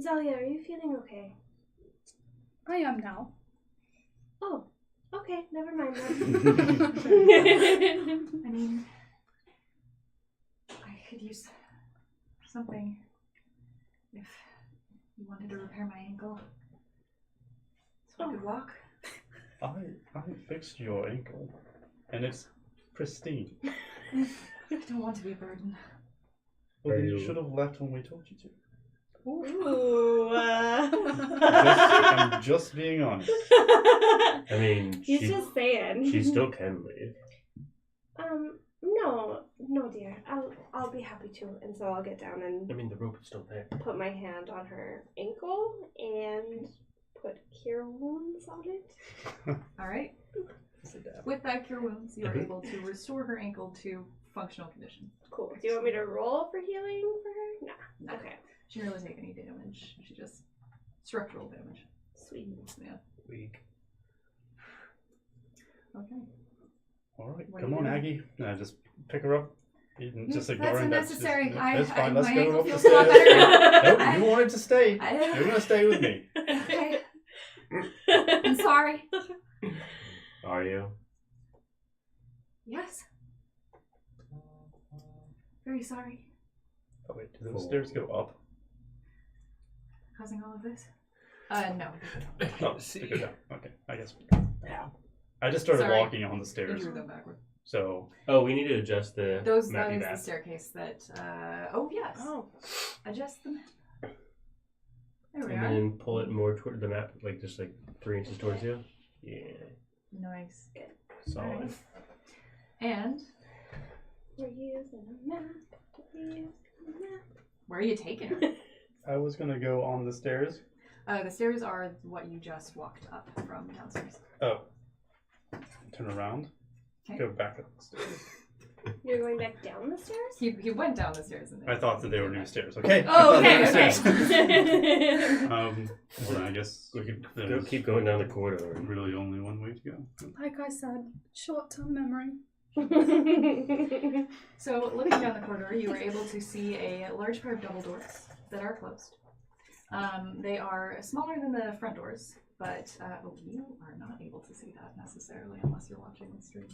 Zalia, are you feeling okay? I am now. Oh, okay. Never mind then. I mean, I could use something if you wanted to repair my ankle. So I could walk. I fixed your ankle, and it's pristine. I don't want to be a burden. Well, then you should have left when we told you to. Ooh. I'm just being honest. I mean, He's just saying. she still can leave. No, dear. I'll be happy to. And so I'll get down and I mean, the rope is still there. put my hand on her ankle and put cure wounds on it. All right. With that cure wounds, you are able to restore her ankle to functional condition. Cool. Do you want me to roll for healing for her? Nah. No. Okay. She didn't really take any damage. She just structural damage. Sweet. Yeah. Weak. Okay. All right, What come do you on, do? Aggie. Just pick her up. Just ignoring That's that. unnecessary. That's fine. Let's my go ankle up the feels a lot stairs. better now. Nope, you wanted to stay. You're gonna stay with me. Okay. I'm sorry. Are you? Yes. Very sorry. Oh wait, do those stairs go up? Causing all of this? No. Oh, they go down. Okay, I guess. I just started Sorry. walking on the You stairs, drew them backward. so Oh, we need to adjust the That is mapping the map. staircase that, oh yes. Oh. Adjust the map. There we And are. then pull it more toward the map, like just like 3 inches towards you. Yeah. Nice. Solid. Alright. And We're using a map. We're using a map. where are you taking her? I was gonna go on the stairs. The stairs are what you just walked up from downstairs. Oh, turn around, Okay. go back up the stairs. You're going back down the stairs? He went down the stairs and then I thought that they were new stairs. Okay. Oh, I thought they okay, were stairs. okay. Well, then I guess We could there's keep going down the corridor. really only one way to go. Like I said, short-term memory. So, looking down the corridor, you were able to see a large pair of double doors that are closed. They are smaller than the front doors, but you are not able to see that necessarily unless you're watching the stream.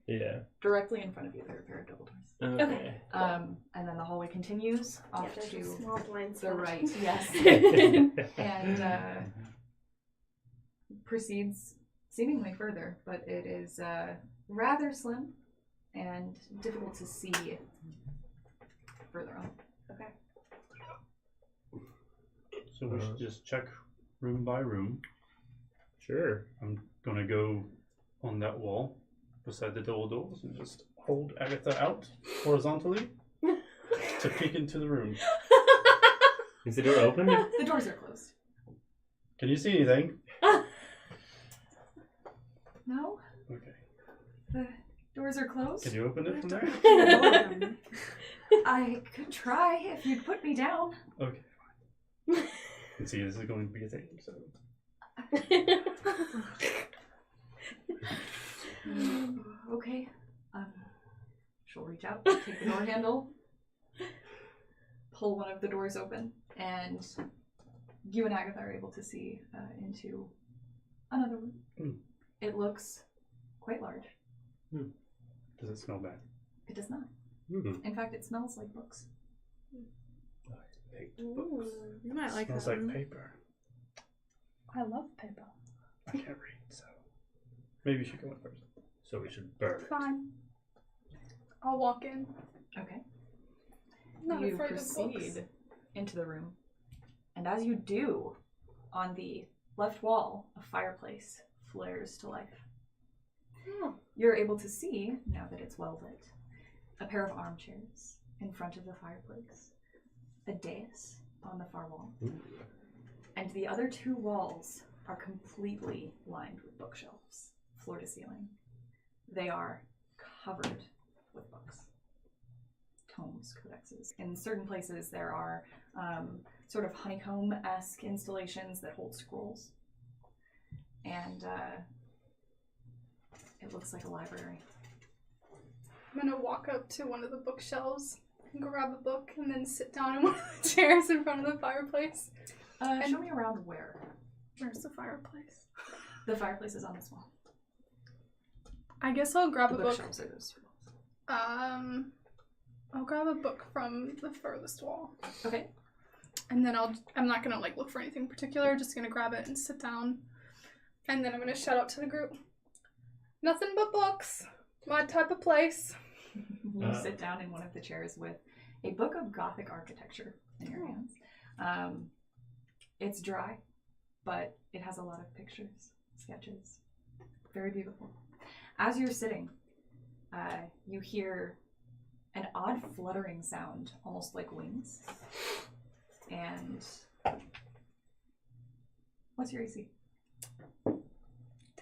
Yeah. Directly in front of you, there are a pair of double doors. Okay. And then the hallway continues off Yeah, there's a to small blind the spot. right, yes, and proceeds seemingly further, but it is rather slim and difficult to see further on. Okay. So we should just check room by room. Sure. I'm gonna go on that wall beside the double doors and just hold Agatha out horizontally to peek into the room. Is the door open? The doors are closed. Can you see anything? No, Okay. the doors are closed. Can you open it from there? I could try if you'd put me down. Okay. Fine. And see, this is going to be a thing. So Okay. She'll reach out, take the door handle, pull one of the doors open, and you and Agatha are able to see into another room. Mm. It looks quite large. does it smell bad? It does not. Mm-hmm. In fact, it smells like books. Ooh. You might like Smells that. like paper. I love paper. I can't read, so maybe you should go in first. So we should burn it. Fine. I'll walk in. Okay. Not You afraid of books. proceed into the room, and as you do, on the left wall, a fireplace flares to life. Oh. You're able to see, now that it's well lit, a pair of armchairs in front of the fireplace, a dais on the far wall, and the other two walls are completely lined with bookshelves, floor to ceiling. They are covered with books, tomes, codexes. In certain places, there are sort of honeycomb-esque installations that hold scrolls, and it looks like a library. I'm gonna walk up to one of the bookshelves and grab a book and then sit down in one of the chairs in front of the fireplace. Show me around where. Where's the fireplace? The fireplace is on this wall. I guess I'll grab The a book. bookshelves are those two walls. I'll grab a book from the furthest wall. Okay. And then I'm not gonna like look for anything particular, just gonna grab it and sit down. And then I'm gonna shout out to the group. Nothing but books. My type of place. You sit down in one of the chairs with a book of Gothic architecture in your hands. It's dry, but it has a lot of pictures, sketches. Very beautiful. As you're sitting, you hear an odd fluttering sound, almost like wings. And what's your AC?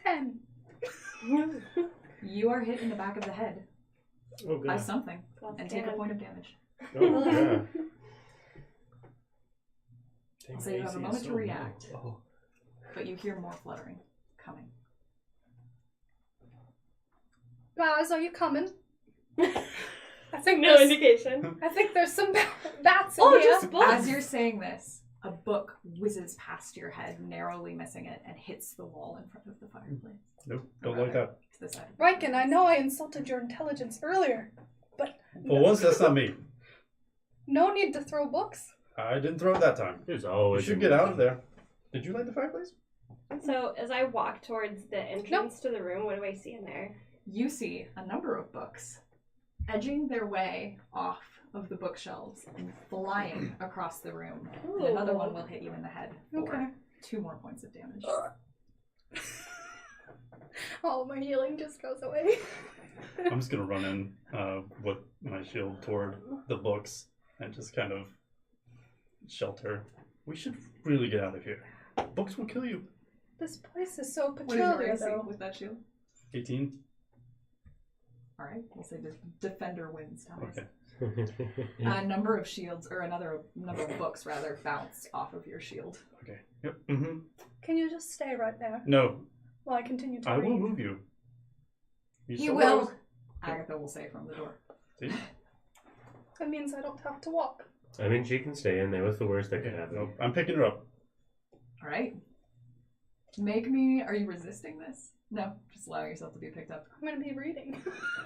10. You are hit in the back of the head Oh, by good. something and take a point of damage. Oh, yeah. So you have a moment to react. Oh. But you hear more fluttering coming. Guys, are you coming? I think No there's, indication. I think there's some bats in Oh, here. just books. As you're saying this, a book whizzes past your head, narrowly missing it, and hits the wall in front of the fireplace. Nope, don't like that. To the side of the Riken, I fireplace. know I insulted your intelligence earlier, but For once, that's not me. no need to throw books. I didn't throw it that time. There's You always. should get out of there. Did you light the fireplace? So as I walk towards the entrance to the room, what do I see in there? You see a number of books edging their way off of the bookshelves and flying across the room. And another one will hit you in the head for Okay. 2 more points of damage. All my healing just goes away. I'm just gonna run in with my shield toward the books and just kind of shelter. We should really get out of here. Books will kill you. This place is so What is your peculiar, AC though. with that shield? 18. Alright, we'll say defender wins, Thomas. Okay. A number of shields, or number of books rather, bounce off of your shield. Okay. Yep. Mm-hmm. Can you just stay right there No, while I continue to I read? will move you. You saw will, those? Agatha will say from the door. See? That means I don't have to walk. I mean, she can stay in there. What's the worst that could happen? Nope. I'm picking her up. Alright. Make me, are you resisting this? No, just allow yourself to be picked up. I'm gonna be reading.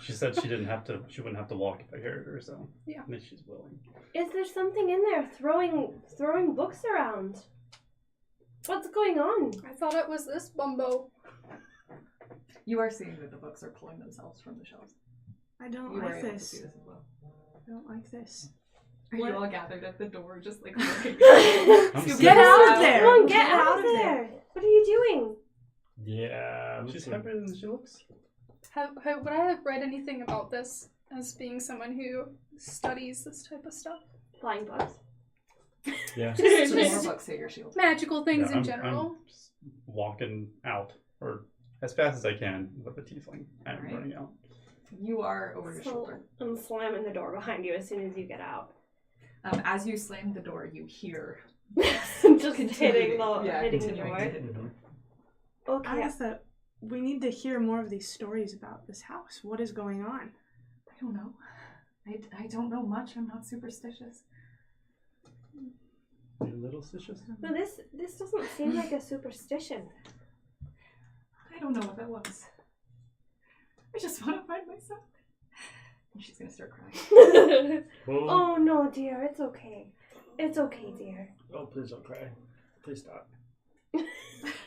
She said she didn't have to. She wouldn't have to walk if I carried her. So Yeah. I think she's willing. Is there something in there throwing books around? What's going on? I thought it was this bumbo. You are seeing that the books are pulling themselves from the shelves. I don't You are like able to this. see this as well. I don't like this. Are What? you all gathered at the door, just like looking? I'm Scooby-Doo Get out of style? there! Come on, Get get out out of of there! What are you doing? Yeah. She's happier than she looks. Would I have read anything about this as being someone who studies this type of stuff? Flying books. Yeah. Just more books hit your shield. Magical things Yeah, in I'm general. just walking out, or as fast as I can with the tiefling. I'm Alright. running out. You are over your So shoulder. I'm slamming the door behind you as soon as you get out. As you slam the door, you hear Just hitting the continuing door. to hit the door. Okay. Agatha, we need to hear more of these stories about this house. What is going on? I don't know. I don't know much. I'm not superstitious. You little stitches. No, this doesn't seem like a superstition. I don't know what that was. I just want to find myself. And she's gonna start crying. Well, Oh no, dear, it's okay. It's okay, dear. oh, please don't cry. Please stop.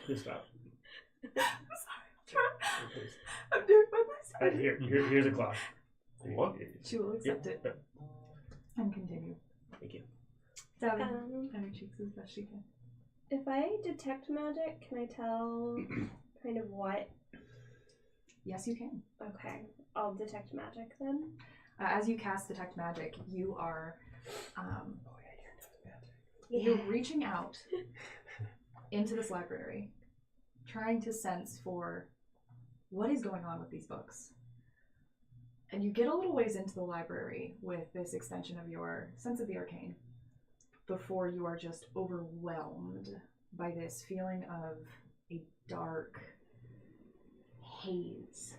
Please stop. I'm sorry. Please. I'm doing my best. Here's a cloth. What? She will accept it Yep. and continue. Thank you. Dabbing Um, at her cheeks as best she can. If I detect magic, can I tell kind of what? Yes, you can. Okay, I'll detect magic then. As you cast Detect Magic, you are Yeah. you're reaching out into this library, trying to sense for what is going on with these books. And you get a little ways into the library with this extension of your sense of the arcane before you are just overwhelmed by this feeling of a dark haze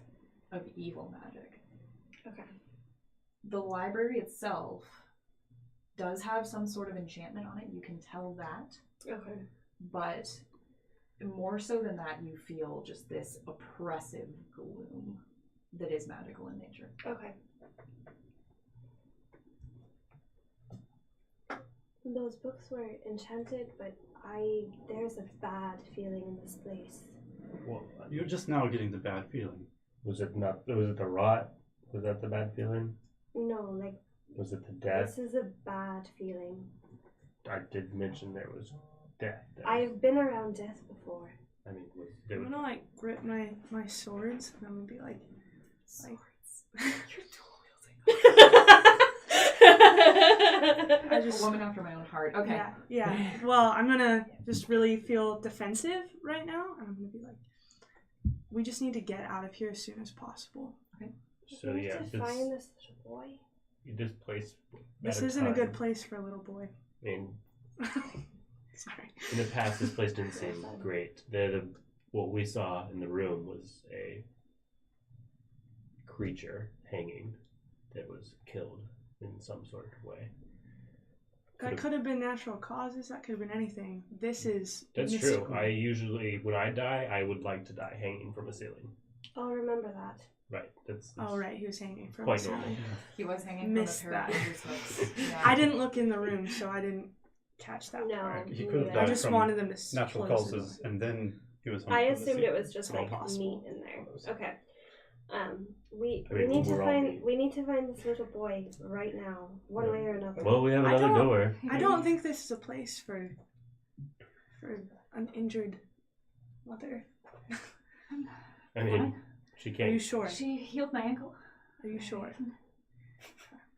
of evil magic. Okay. The library itself does have some sort of enchantment on it, you can tell that, Okay. but more so than that, you feel just this oppressive gloom that is magical in nature. Okay. Those books were enchanted, but there's a bad feeling in this place. Well, you're just now getting the bad feeling. Was it not? Was it the rot? Was that the bad feeling? No, like Was it the death? This is a bad feeling. I did mention there was death. I've been around death before. I mean, was there? I'm gonna like grip my swords and I'm gonna be like Swords. I just A woman after my own heart. Okay. Yeah. Well, I'm gonna just really feel defensive right now. I'm gonna be like, we just need to get out of here as soon as possible. So We need yeah, to find this little boy. this place. This at a isn't a good time- place for a little boy. I mean, Sorry. in the past, this place didn't seem great. What we saw in the room was a creature hanging that was killed in some sort of way. That could have been natural causes. That could have been anything. This is That's mystical. true. I usually, when I die, I would like to die hanging from a ceiling. I'll remember that. Right. That's Oh right, he was hanging from quite a ceiling. normal. He was hanging Missed from a pair of that. dangerous hooks. Yeah. I didn't look in the room, so I didn't catch that No. part. He could have I died I just from wanted them to natural close causes, the and then he was. I hung from the assumed it ceiling. was just It's all like possible. meat in there. Okay. We I mean, need to we're all find meat. we need to find this little boy right now, one Yeah. way or another. Well, we have I another don't- door. I don't think this is a place for an injured mother. I mean, she Are you can't. sure? She healed my ankle. Are you sure?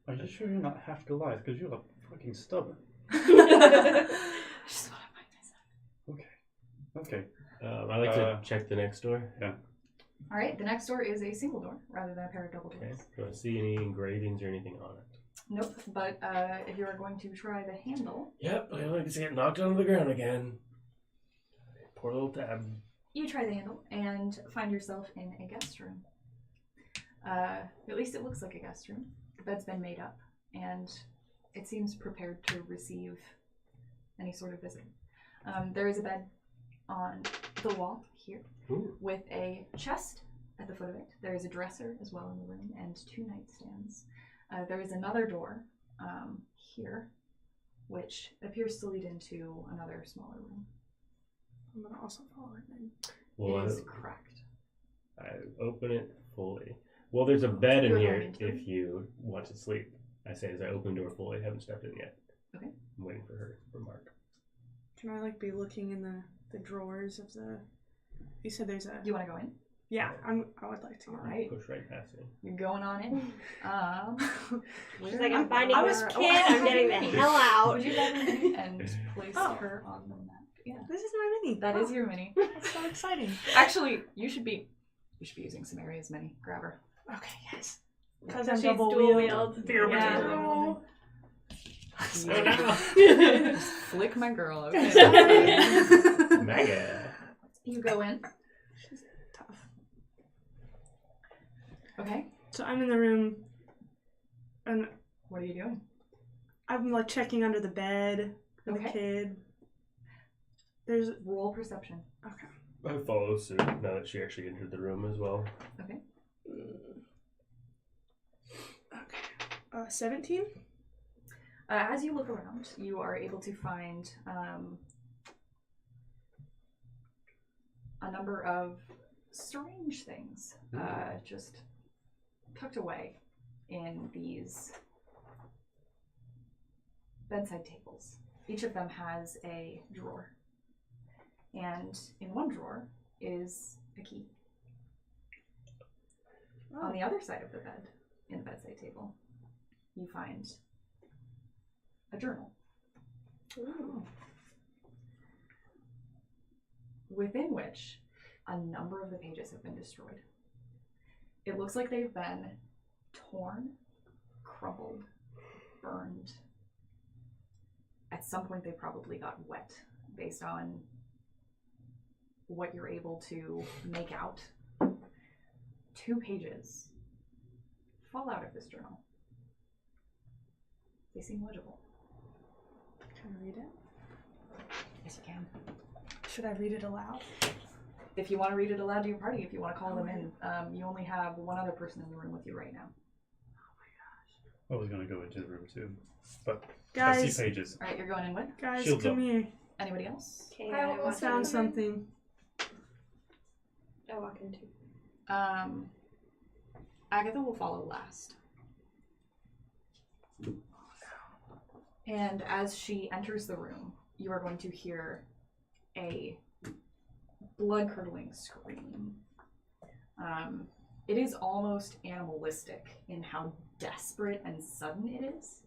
Are you sure you're not half Goliath? Because you're fucking stubborn. I just want to find myself. Okay. I like to check the next door. All right. The next door is a single door rather than a pair of double Okay. doors. Do I see any engravings or anything on it? Nope. But if you are going to try the handle, Yep. I like to see it knocked onto the ground again. Poor little tab. you try the handle and find yourself in a guest room. At least it looks like a guest room. The bed's been made up, and it seems prepared to receive any sort of visit. There is a bed on the wall here Ooh. with a chest at the foot of it. There is a dresser as well in the room and 2 nightstands. There is another door here, which appears to lead into another smaller room. I'm gonna also follow it then. Well, It is cracked. I open it fully. Well, there's a bed in You're here going into it? if you want to sleep. I say as I open the door fully. I haven't stepped in yet. Okay. I'm waiting for her remark. Can I like be looking in the drawers of the? You said there's a. Do you want to go in? Yeah, I would like to. All right. Push right past me. You're going on in. She's like, I'm finding I this was- kid. I'm getting the hell out. Would you grab her mini and place Oh. her on the map? Yeah, This is my mini. that is your mini. That's so exciting. Actually, you should be using Samaria's mini. Grab her. Okay, yes. Because I'm She's double dual wheeled. wield. Yeah. No. Just flick my girl. Okay. Mega. You go in. She's tough. Okay. So I'm in the room, and What are you doing? I'm like checking under the bed for the Okay. kid. There's Roll perception. okay. I follow suit now that she actually entered the room as well. Okay. Okay. 17. As you look around, you are able to find a number of strange things just tucked away in these bedside tables. Each of them has a drawer. And in one drawer is a key. On the other side of the bed, in the bedside table, you find a journal. Within which a number of the pages have been destroyed. It looks like they've been torn, crumpled, burned. At some point they probably got wet based on what you're able to make out. 2 pages fall out of this journal. They seem legible. Can I read it? Yes, you can. Should I read it aloud? If you want to read it aloud to your party, if you want to call them in, you only have one other person in the room with you right now. I was gonna go into the room too, but I Guys, see pages. All right, you're going in with? guys, Shields come up. here. Anybody else? Okay, I I walk found in. something. I walk into. Agatha will follow last. And as she enters the room, you are going to hear a blood-curdling scream. It is almost animalistic in how desperate and sudden it is.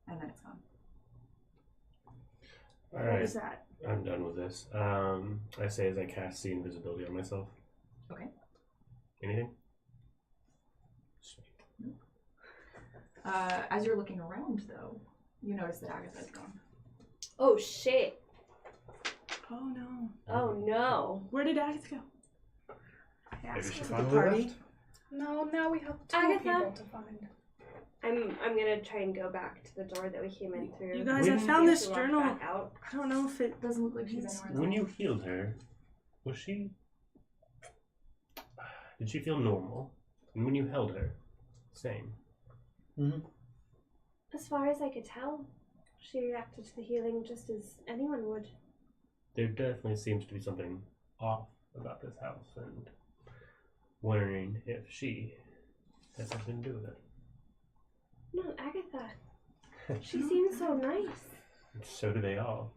And then it's gone. All What right, was that? I'm done with this. I say as I cast see invisibility on myself. Okay. Anything? As you're looking around, though, you notice that Agatha's gone. Oh shit. Oh no. Oh no. Where did Agatha go? I Maybe asked she the finally party. left. No, now we have two Agatha? people to find. I'm gonna try and go back to the door that we came in through. You guys, I When- found See if this she walked journal. back out. I don't know if it Doesn't look like she's anywhere When else. you healed her, was she... Did she feel normal? And when you held her, same? As far as I could tell, she reacted to the healing just as anyone would. There definitely seems to be something off about this house, and wondering if she has something to do with it. Not Agatha. She seems so nice. So do they all.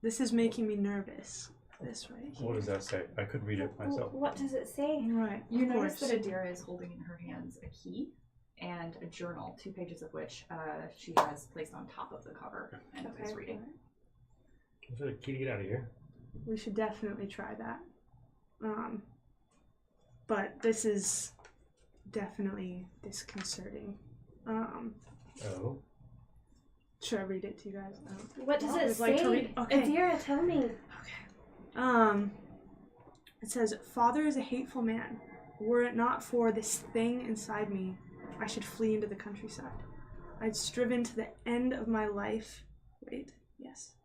This is making me nervous. This right here. What does that say? I could read it myself. What does it say? Right. You of notice course. that Adira is holding in her hands a key and a journal, 2 pages of which she has placed on top of the cover and Okay. is reading. Is there a key to get out of here? We should definitely try that. But this is definitely disconcerting. Oh. Should I read it to you guys? What does I it would say? like to read- okay. Adira, tell me. It says, "Father is a hateful man. Were it not for this thing inside me, I should flee into the countryside. I'd striven to the end of my life. Yes.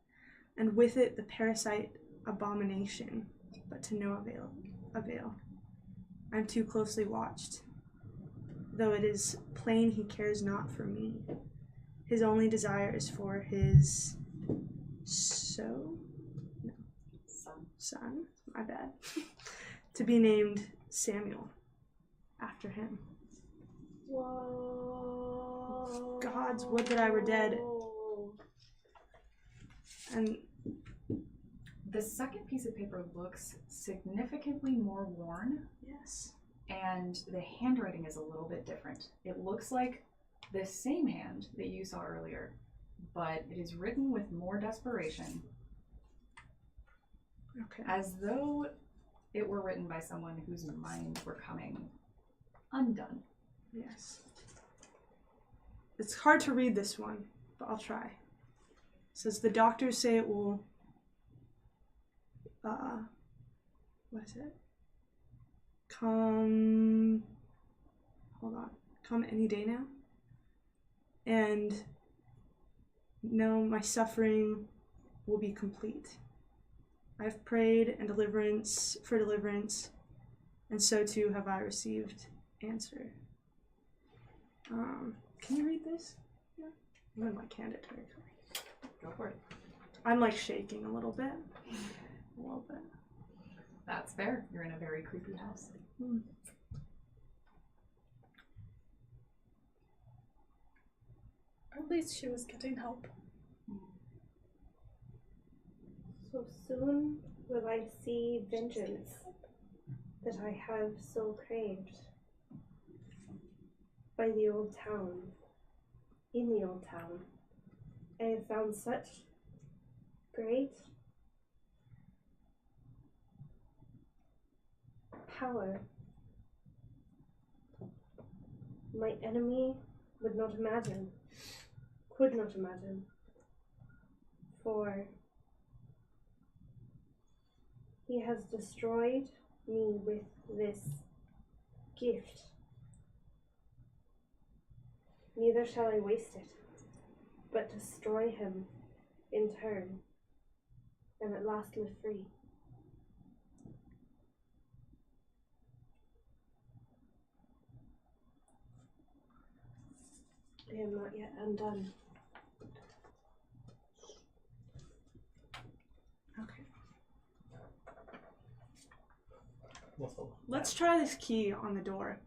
And with it the parasite abomination, but to no avail. I'm too closely watched. Though it is plain he cares not for me. His only desire is for his son, my bad, to be named Samuel after him. Whoa. Gods, would that I were dead." And The second piece of paper looks significantly more worn, yes, and the handwriting is a little bit different. It looks like the same hand that you saw earlier, but it is written with more desperation, okay. as though it were written by someone whose mind were coming undone. Yes. It's hard to read this one, but I'll try. It says, "The doctors say it will, what is it? Come any day now. And no, my suffering will be complete. I have prayed and for deliverance, and so too have I received answer." Can you read this? Yeah. I'm in my candid territory. Go for it. I'm like shaking a little bit. A little bit. That's fair. You're in a very creepy house. At least she was getting help. So soon will I see vengeance that I have so craved. By the old town. In the old town. I have found such great power. My enemy would not imagine, could not imagine, for he has destroyed me with this gift. Neither shall I waste it, but destroy him in turn, and at last live free. I am not yet undone. Okay. Whoa. Let's try this key on the door.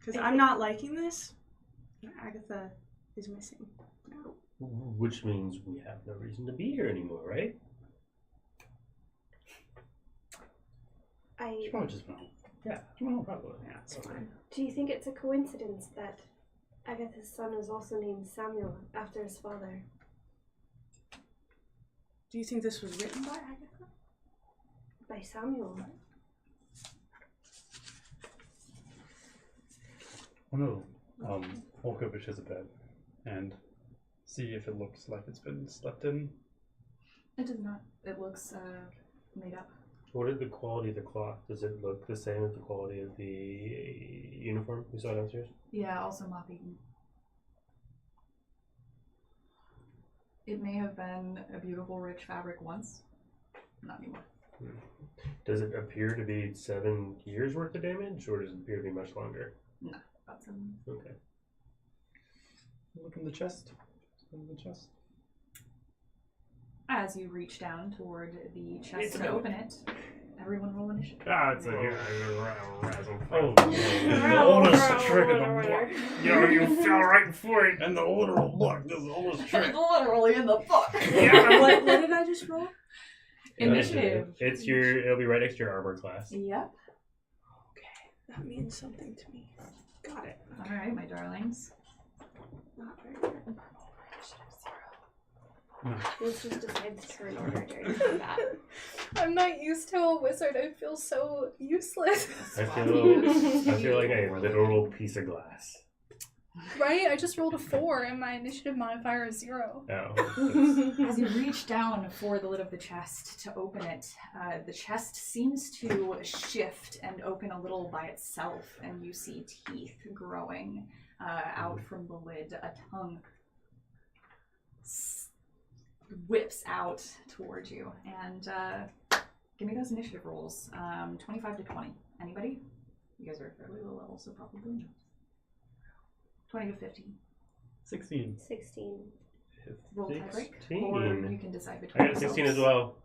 Because I'm not liking this. Agatha is missing. No. Which means we have no reason to be here anymore, right? She probably just went home. Yeah, well, probably. Yeah, it's fine. Do you think it's a coincidence that Agatha's son is also named Samuel after his father? Do you think this was written by Agatha? By Samuel. Oh no. Walk over to the bed and see if it looks like it's been slept in. It does not. It looks made up. What is the quality of the cloth? Does it look the same as the quality of the uniform we saw downstairs? Yeah, also moth-eaten. It may have been a beautiful, rich fabric once. Not anymore. Does it appear to be 7 years worth of damage, or does it appear to be much longer? No, about 7. Okay. Look in the chest. In the chest. As you reach down toward the chest to open it, everyone roll initiative. Ah, it's a Oh, The oldest trick in the book. Yo, you fell right for it. And the literal book is the oldest trick. Literally in the book. What did I just roll? Initiative. It'll be right next to your armor class. Yep. That means something to me. Got it. All right, my darlings. Not very good. This just decides turn order during combat. I'm not used to a wizard. I feel so useless. I feel like a literal piece of glass. Right? I just rolled a 4 and my initiative modifier is 0. Oh. As you reach down for the lid of the chest to open it, the chest seems to shift and open a little by itself, and you see teeth growing out from the lid. A tongue whips out towards you. And give me those initiative rolls. 25 to 20. Anybody? You guys are fairly low level, so probably not. 20 to 15. 16. 16. Roll tiebreak, 16. or you can decide between I got a 16 as well.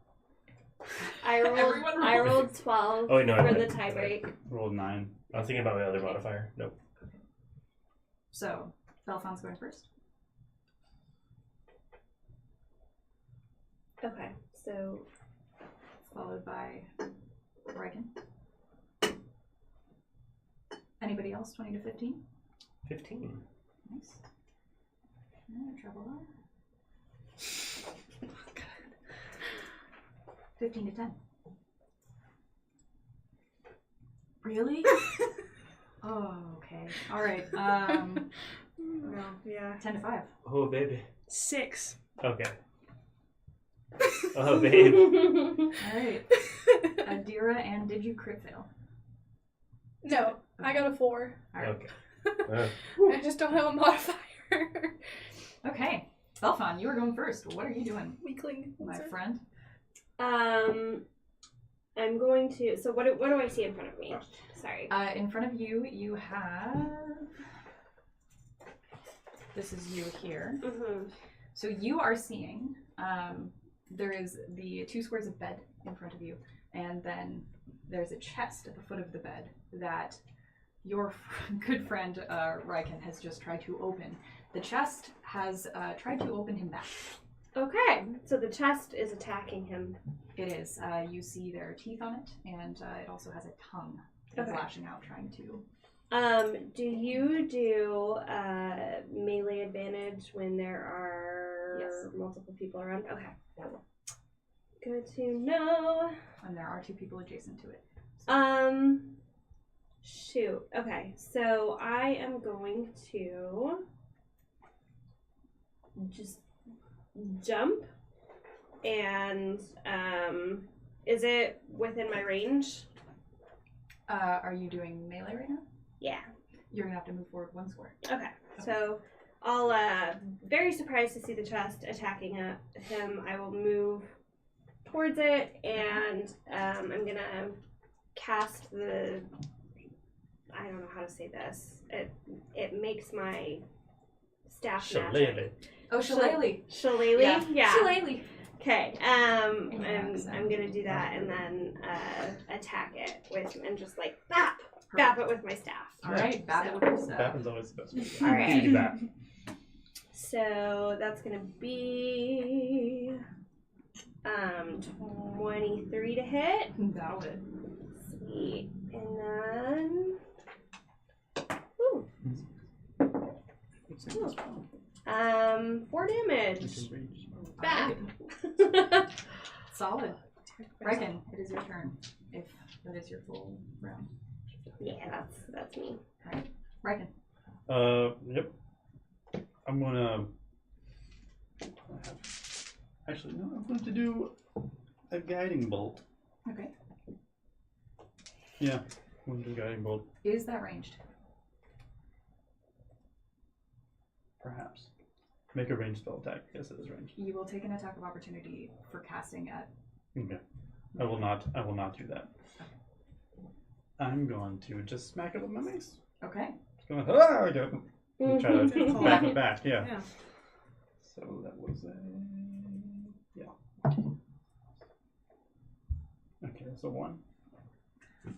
Everyone I rolled rolled 12 Oh, wait, no, I for didn't. the tiebreak. Rolled 9. I was thinking about my other modifier. Nope. So, Belfon's going first. Okay, so Followed by Reagan. Anybody else? 20 to 15? 15. Nice. Treble R. 15 to 10. Really? Oh, okay. All right. No, yeah. 10 to 5. Oh, baby. 6. Okay. Oh, babe. All right. Adira, and did you crit fail? No, I got a 4. All right. Okay. I just don't have a modifier. Okay. Belfon, you are going first. What are you doing, Weakling. my friend? I'm going to. So what do I see in front of me? Sorry. In front of you, you have. This is you here. Mm-hmm. So you are seeing. There is the 2 squares of bed in front of you, and then there's a chest at the foot of the bed that your good friend Ryken has just tried to open. The chest has tried to open him back. Okay, so the chest is attacking him. It is. You see there are teeth on it, and it also has a tongue that's lashing out, trying to. Do you do melee advantage when there are multiple people around? Okay. Good to know. And there are 2 people adjacent to it. Shoot. Okay, so I am going to just jump, and is it within my range? Are you doing melee right now? Yeah. You're gonna have to move forward 1 square. Okay, so I'll very surprised to see the chest attacking him. I will move towards it, and I'm gonna cast the. I don't know how to say this. It makes my staff magic. Oh, Shillelagh. Shillelagh? Yeah. Shillelagh. Okay. Yeah, I'm gonna do that and then attack it with and just like bap Bap it with my staff. All right, bap it with your staff. Bapping's always the best way. All right. Easy bap. So that's gonna be 23 to hit. That'll hit. Sweet. And then 4 damage. Bap. Solid. Reckon, it is your turn. If that is your full round. Yeah, that's me. Alright. Reckon. Yep. I'm gonna. Actually, no. I'm going to do a guiding bolt. Okay. Yeah, I'm going to do a guiding bolt. Is that ranged? Perhaps. Make a ranged spell attack. Yes, it is ranged. You will take an attack of opportunity for casting at. Okay. I will not do that. I'm going to just smack it with my mace. Okay. And try to back it back. Yeah. So that was a Okay, so 1.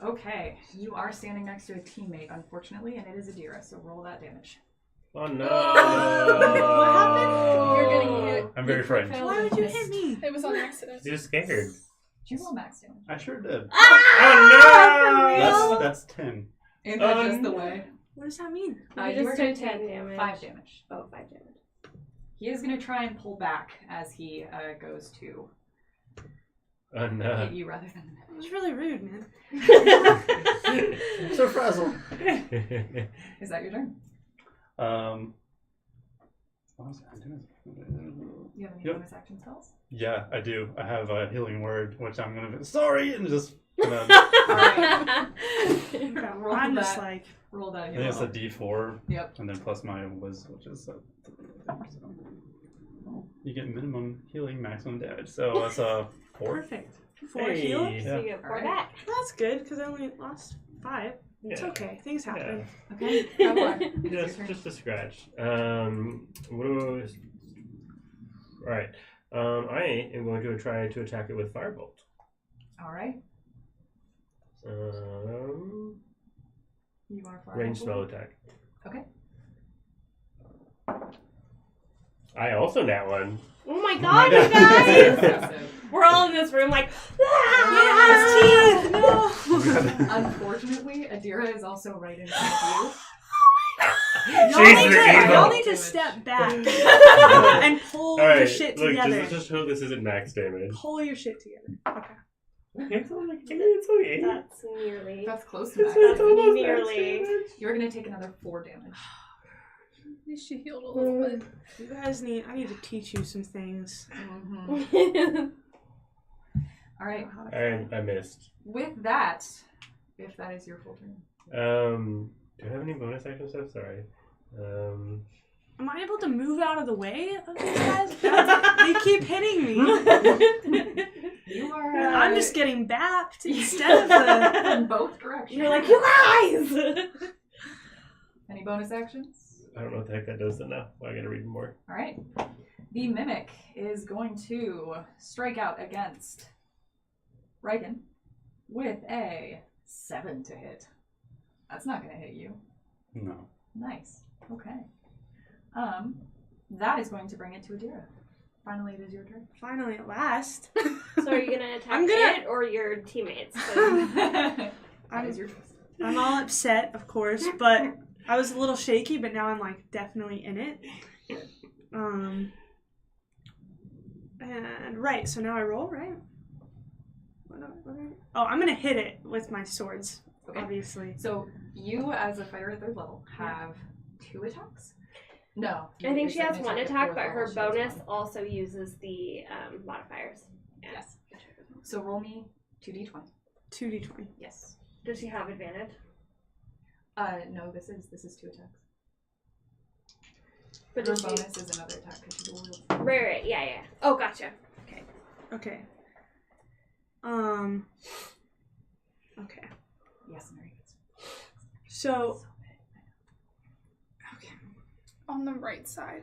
Okay. You are standing next to a teammate, unfortunately, and it is Adira, so roll that damage. Oh no! What happened? You're getting hit. I'm very frightened. Why would you hit me? It was on accident. You're scared. Did you roll max damage? I sure did. Oh That's 10. Ain't that just the way? What does that mean? You You are just going did to 10 take damage. 5 damage. Oh, 5 damage. He is going to try and pull back as he goes to Oh no! hit you rather than. It was really rude, man. So frazzled. Is that your turn? What was I doing? You have any Yep. bonus action spells? Yeah, I do. I have a healing word, which I'm gonna be sorry and just. Gonna, Roll I'm that. just like, Roll that. I think it's a D4, Yep. and then plus my whiz, which is a 3, I think. So. You get minimum healing, maximum damage. So that's a 4. perfect. 4 Hey. heal? So you get 4 Alright. back. That's good, because I only lost 5. It's Yeah. okay. Things happen. Okay. Go for it. Just a scratch. What was? All right. I am going to try to attack it with firebolt. All right. You want to fire? Range spell attack. Okay. I also nat one. Oh my god, you guys! We're all in this room like, Yes, no. Unfortunately, Adira is also right in front of you. Y'all need to step back and pull your shit look, together. just hope this isn't max damage. Pull your shit together. Okay. It's okay. that's nearly. That's close to max. It's almost max nearly. damage. You're going to take another 4 damage. At least she healed a little bit. You guys I need to teach you some things. All right. I missed. With that, if that is your full turn. Do I have any bonus action stuff? Sorry. Am I able to move out of the way of these guys? They keep hitting me. You are. I'm just getting bapped instead of the. in both directions. You're like, you guys! Any bonus actions? I don't know what the heck that does then now. I gotta read more. All right. The mimic is going to strike out against Reagan with a 7 to hit. That's not going to hit you. No. Nice. Okay. That is going to bring it to Adira. Finally, it is your turn. Finally, at last. So are you gonna attack I'm gonna- it or your teammates? That is your choice. I'm all upset, of course, but I was a little shaky, but now I'm like definitely in it. And right, so now I roll, right? Oh, I'm gonna hit it with my swords, Okay. obviously. So you, as a fighter at 3rd level, have 2 attacks? No. I think you she has said 1 at attack, 4th but her level, she has bonus 1. also uses the modifiers. Yeah. Yes. So roll me 2d20. 2d20. Yes. Does she have advantage? No, this is 2 attacks. But Her does she... bonus is another attack because she rolled. Right, yeah. Oh, gotcha. Okay. Okay. Yes, Mary. So, On the right side.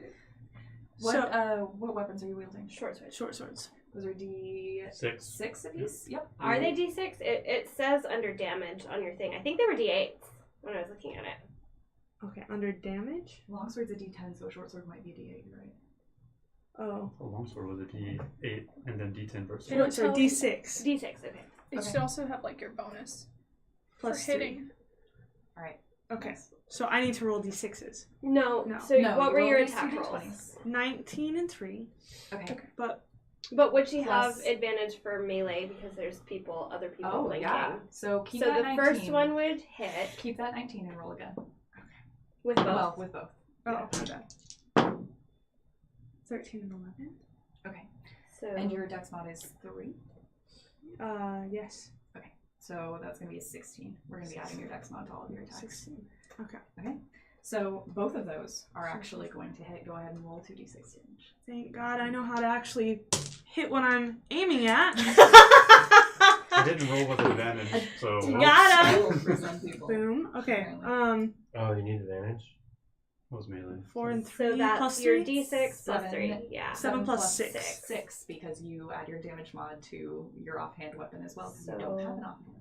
What weapons are you wielding? Short sword. short swords. Those are D6 6. apiece? Yep. Are they D6? It says under damage on your thing. I think they were D8s when I was looking at it. Okay, under damage? Longsword's a D10, so a short sword might be a D8, you're right? Oh. A longsword was a D8 and then D10 versus. It'll So tell- D6 D6, okay. It Okay. should also have like your bonus plus for hitting. Alright. Okay, so I need to roll D6s. No. No. So No, what you were roll your these attack 2d20s. rolls? 19 and 3, Okay. but But would she have Plus- advantage for melee because there's other people Oh, linking? yeah. So keep So that the 19. first one would hit Keep that 19 and roll again. with both. Well, with both. oh, my bad. 13 and 11. Okay. So And your dex mod is 3. Yes. So that's going to be a 16. We're going to be adding your dex mod to all of your attacks. 16. Okay. So both of those are actually going to hit. Go ahead and roll 2d6 damage. Thank God I know how to actually hit what I'm aiming at. I didn't roll with advantage, so. You got him. For some people. Boom. Okay. Oh, you need advantage? What was melee? 4 and 3 So that's plus your 3? D6 plus 7. 3. Yeah. 7 plus 6. 6 because you add your damage mod to your offhand weapon as well because you So- don't have an offhand.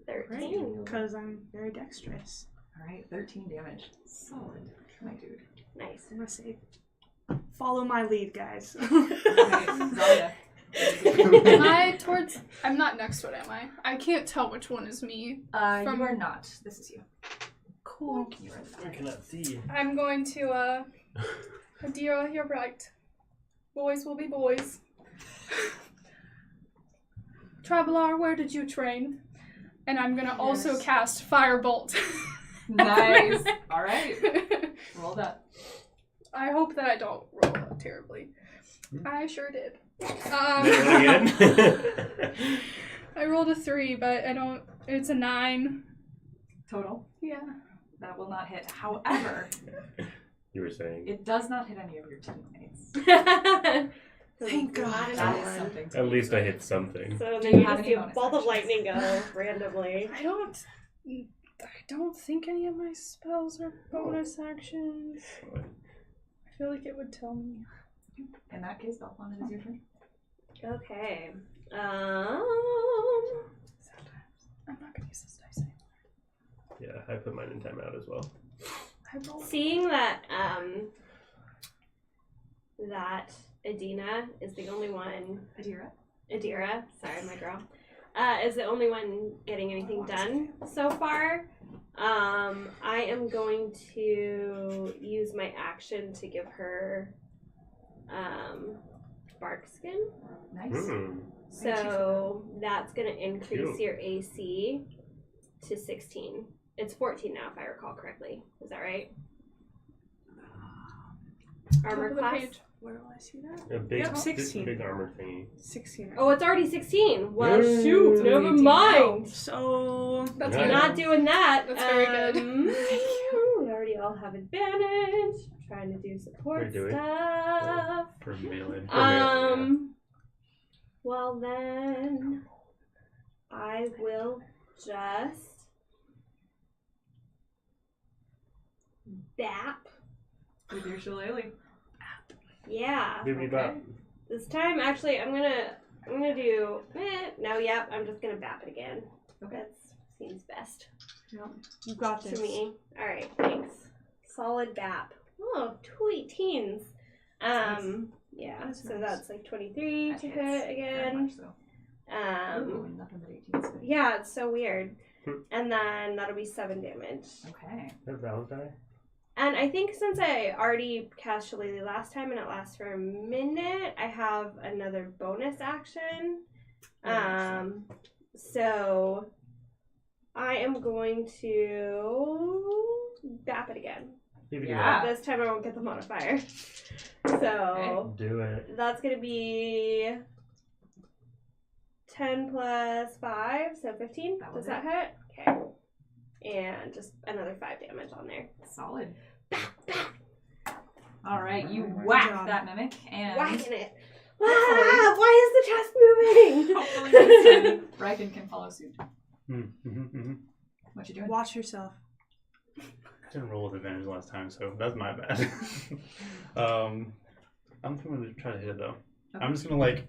13. Because I'm very dexterous. Alright, 13 damage. Solid, my dude. Nice. I'm gonna say, follow my lead, guys. Okay, Zalia. Am I towards? I'm not next to it, am I? I can't tell which one is me. You are not. This is you. Cool. You are I not. cannot see. I'm going to, Adira, you're right. Boys will be boys. Traveler, where did you train? And I'm gonna also Yes. cast Firebolt. Nice. Alright. Roll that. I hope that I don't roll that terribly. I sure did. Again? I rolled a 3, but I don't. It's a 9. Total. Yeah. That will not hit. However, You were saying. it does not hit any of your teammates. Thank God. That is something to At be least I said. hit something. So Do then you you have just any see a bonus bolt of actions? lightning go randomly. I don't think any of my spells are bonus actions. I feel like it would tell me. In that case, Belfon, it is your turn. Okay. I'm not gonna use this dice anymore. Yeah, I put mine in timeout as well. I rolled. Seeing that that Adina is the only one. Adira, sorry, my girl, is the only one getting anything done so far. I am going to use my action to give her bark skin. Nice. Mm. So that's going to increase Cute. your AC to 16. It's 14 now, if I recall correctly. Is that right? Armor Top of the class? page. Where do I see that? A big, Yep, 16. big armor thingy. 16. Oh, it's already 16. Well, Yay. shoot, never 18. mind. So, That's Yeah. good. Not doing that. That's very good. We already all have advantage. Trying to do support Wait, do we? stuff. For melee. Well then, I will just bap. With your shillelagh. Yeah. Bibbidi bop. This time, actually, I'm gonna do. Yep. I'm just gonna bap it again. Okay. That seems best. you got To this. me. Alright, thanks. Solid BAP. Oh, 2 18s. Yeah, That's so nice. that's like 23 That to hits. hit Very again. much so. Ooh, nothing but 18s. Yeah, it's so weird. And then that'll be 7 damage. Okay. That Val's die? And I think since I already cast Shillelagh last time and it lasts for a minute, I have another bonus action. So I am going to BAP it again. Bibbidi Yeah. This time I won't get the modifier. So Do it. that's going to be 10 plus 5, so 15. That will Does that hit? Okay. And just another 5 damage on there. Solid. All right, you Good whack job. that mimic and Whacking it. Hopefully. Ah, why is the chest moving? hopefully this time Riken can follow suit. What you doing? Watch yourself. I didn't roll with advantage last time, so that's my bad. I'm going to try to hit it though. Okay. I'm just going to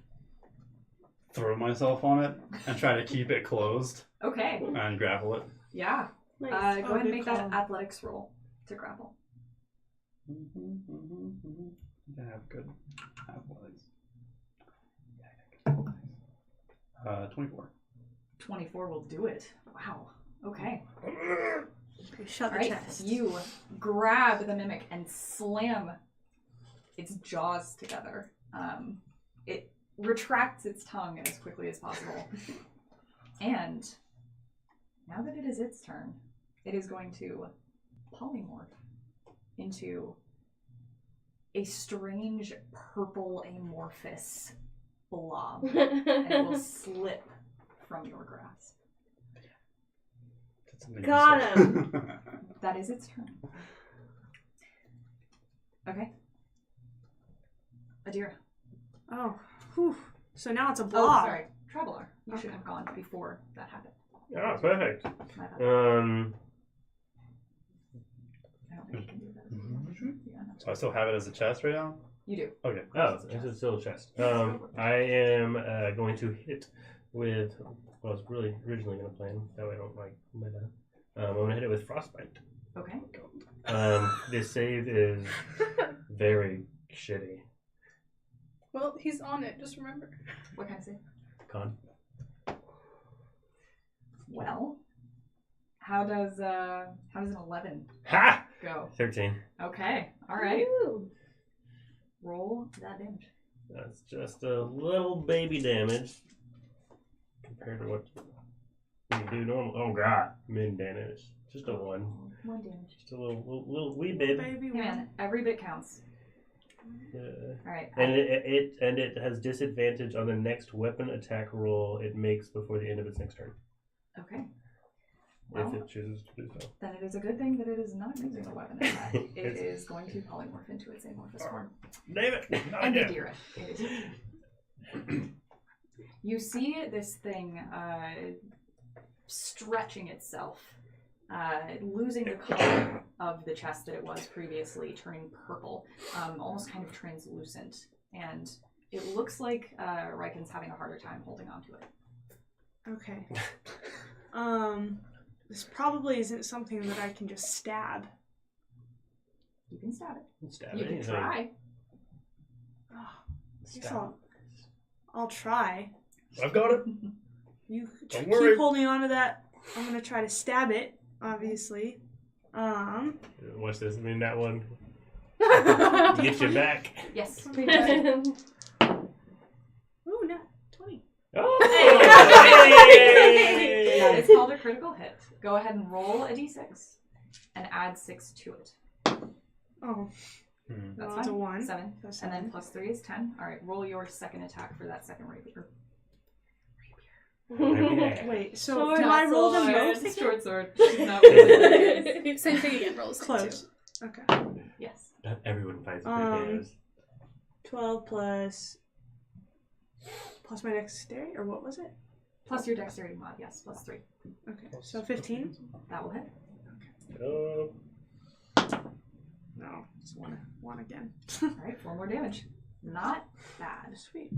throw myself on it and try to keep it closed Okay. and grapple it. Yeah. Nice. Go ahead good and make that call. athletics roll to grapple. I have good athletics. 24. 24 will do it. Wow. Okay. Shut All the right. chest. You grab the mimic and slam its jaws together. It retracts its tongue as quickly as possible. And now that it is its turn, it is going to polymorph into a strange purple amorphous blob. And it will slip from your grasp. That's something Got you him. said. That is its turn. Okay. Adira. Oh, whew. So now it's a Oh, blob. sorry. Traveler. You should Okay. have gone before that happened. Oh, perfect. My bad. I don't think you can do that. Yeah, no. So I still have it as a chest right now? You do. Okay. Oh, this is still a chest. I am going to hit with what I was really originally going to plan. That way I don't like meta. I'm going to hit it with frostbite. Okay. This save is very shitty. Well, he's on it. Just remember. What kind of save? Con. Well, how does an 11 Ha! go? 13. Okay. All right. Woo. Roll that damage. That's just a little baby damage compared to what we do normal. Oh god, min damage. Just a 1. 1 damage. Just a little wee bit. Baby Hey man, every bit counts. All right. And it has disadvantage on the next weapon attack roll it makes before the end of its next turn, Okay. if Well, it chooses to do so. then it is a good thing that it is not using a weapon attack. It is going to polymorph into its amorphous form. Damn it! Not And again. Adira, it is. You see this thing stretching itself, losing the color of the chest that it was previously, turning purple, almost kind of translucent. And it looks like Riken's having a harder time holding on to it. Okay. This probably isn't something that I can just stab. You can stab it. Stab You can anything. try. Oh, I guess Stab. I'll try. I've got it. You Don't keep worry. holding on to that. I'm gonna try to stab it, obviously. Watch this. I mean, that one. Get you back. Yes. Ooh, no, 20. Oh! Yeah, it's called a critical hit. Go ahead and roll a d6 and add 6 to it. Oh, Hmm. That's well, it's a fine. 1. 7. So And then 7. plus 3 is 10. Alright, roll your second attack for that second rapier. Wait, so Short do I roll them sword. both again? Short sword. She's not really Same thing again. Roll the same Close. too. Okay. Yes. Not everyone finds it pretty good. 12 plus my dexterity, or what was it? Plus your dexterity mod, yes, plus 3. Okay, so 15. That will hit. Oh. No, just one again. Alright, 4 more damage. Not bad. Sweet.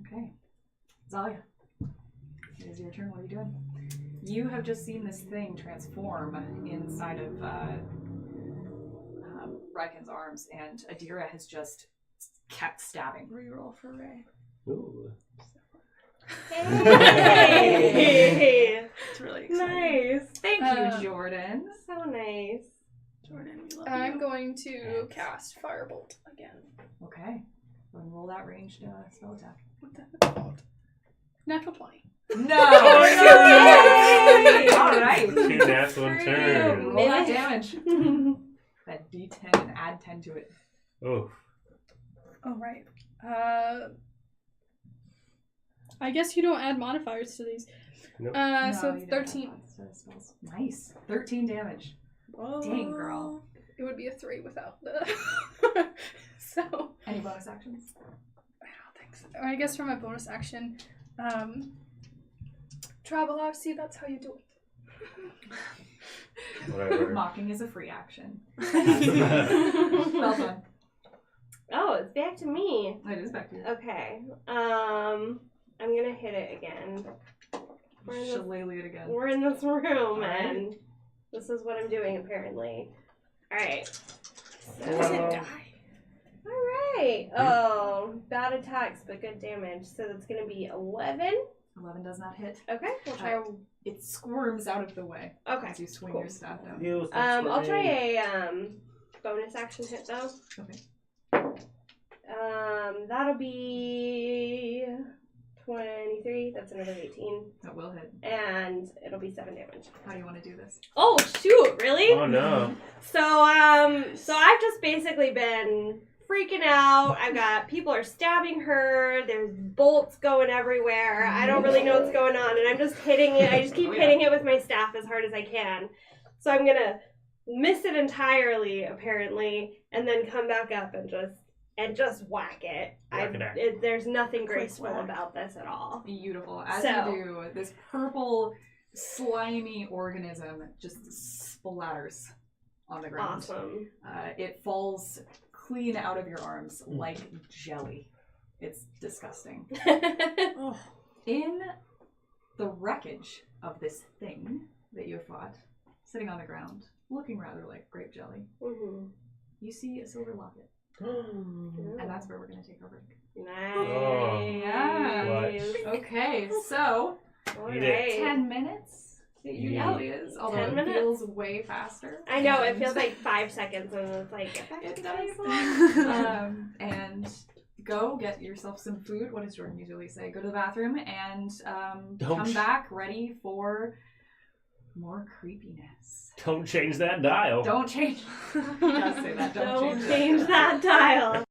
Okay. Zalia. It is your turn. What are you doing? You have just seen this thing transform inside of Riken's arms, and Adira has just kept stabbing. Reroll for Ray. Ooh. Hey! It's really exciting. Nice. Thank you, Jordan. So nice. Jordan, we love I'm you. going to cast Firebolt again. Okay. Go and roll that ranged spell attack. Natural 20. No! Yay! Alright. 2 nats, 1 turn. Roll that damage. That d10 and add 10 to it. Oh. Oh, right. I guess you don't add modifiers to these. Nope. So No, you don't have 13. mods to spells. Nice. 13 damage. Whoa. Dang, girl. It would be a 3 without the. So. Any bonus actions? I don't think so. I guess for my bonus action, travel out. See, that's how you do it. Whatever. Mocking is a free action. Well done. Oh, it's back to me. It is back to you. Okay. I'm gonna hit it again. Shillelagh it again. We're in this room, Alright. and this is what I'm doing apparently. Alright. Does it die? Alright. Oh, bad attacks, but good damage. So that's gonna be 11. 11 does not hit. Okay, we'll try. It squirms out of the way Okay. as you swing Cool. your staff down. I'll try a bonus action hit though. Okay. That'll be 23. That's another 18, That will hit. and it'll be 7 damage. How do you want to do this? Oh shoot! Really? Oh no. So I've just basically been freaking out. I've got people are stabbing her. There's bolts going everywhere. I don't really know what's going on, and I'm just hitting it. I just keep hitting it with my staff as hard as I can. So I'm gonna miss it entirely, apparently, and then come back up and just whack it. There's nothing graceful about this at all. Beautiful. As So- you do, this purple, slimy organism just splatters on the ground. Awesome. It falls clean out of your arms like jelly. It's disgusting. Oh. In the wreckage of this thing that you have fought, sitting on the ground, looking rather like grape jelly, Mm-hmm. you see a silver locket. And that's where we're going to take our break. Nice. Okay, so All Eat it. right. 10 minutes. It usually is, although 10 it minutes? feels way faster. I know, it And feels like 5 seconds, and it's like, get back it to the does. table. And go get yourself some food. What does Jordan usually say? Go to the bathroom and come back ready for more creepiness. Don't change that dial. Don't change. Just say that. Don't change that dial.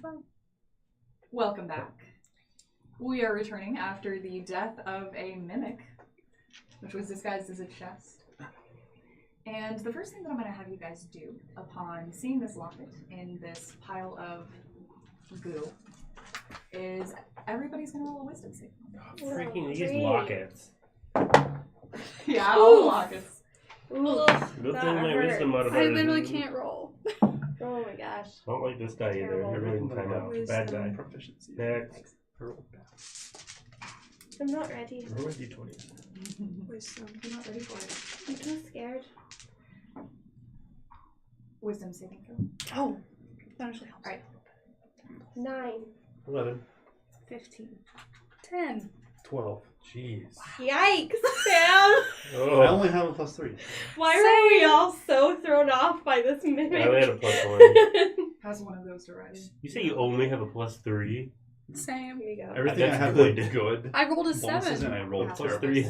confirm. Welcome back. We are returning after the death of a mimic, which was disguised as a chest. And the first thing that I'm going to have you guys do upon seeing this locket in this pile of goo is everybody's going to roll a wisdom save. Freaking these Great. lockets. Yeah, all the lockets. Ooh, Good that thing my hurts. wisdom modifier I is- literally can't roll. Oh my gosh. I don't like this guy either. Terrible. You're really kind of bad guy. Proficiency. Next. I'm not ready. Roll a d20. Wisdom. You're not ready for it. I'm too scared. Wisdom saving throw. Oh, that actually helps. Alright. 9. 11. 15. 10. 12. Jeez. Yikes, Sam! Oh. I only have a +3. Why were we all so thrown off by this mimic? I only had a +1. How's one of those derided? You say you only have a +3? Same. Here you go. Everything I That's have good. like good. I rolled a Bonuses 7. and I rolled Plus terrible. 3.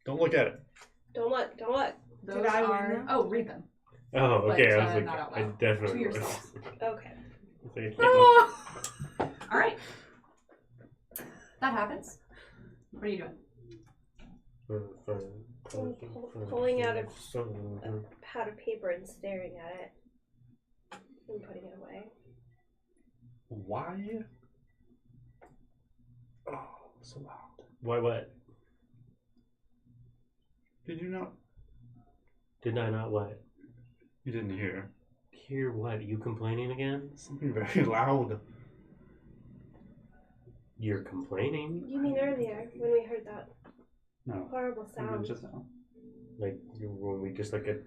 Don't look at it. Don't look, don't look. Those Did I win are. them? Oh, read them. Oh, okay. But, I was like, not out I loud. definitely To was. yourself. Okay. It's like, I can't Oh. Alright. That happens. What are you doing? look. Pulling out a pad of paper and staring at it. And putting it away. Why? Oh, so loud. Why what? Did you not? Did I not what? You didn't hear. Hear what? You complaining again? Something very loud. You're complaining? You mean earlier when we heard that No. horrible I mean, sound? just now. Like when we just like a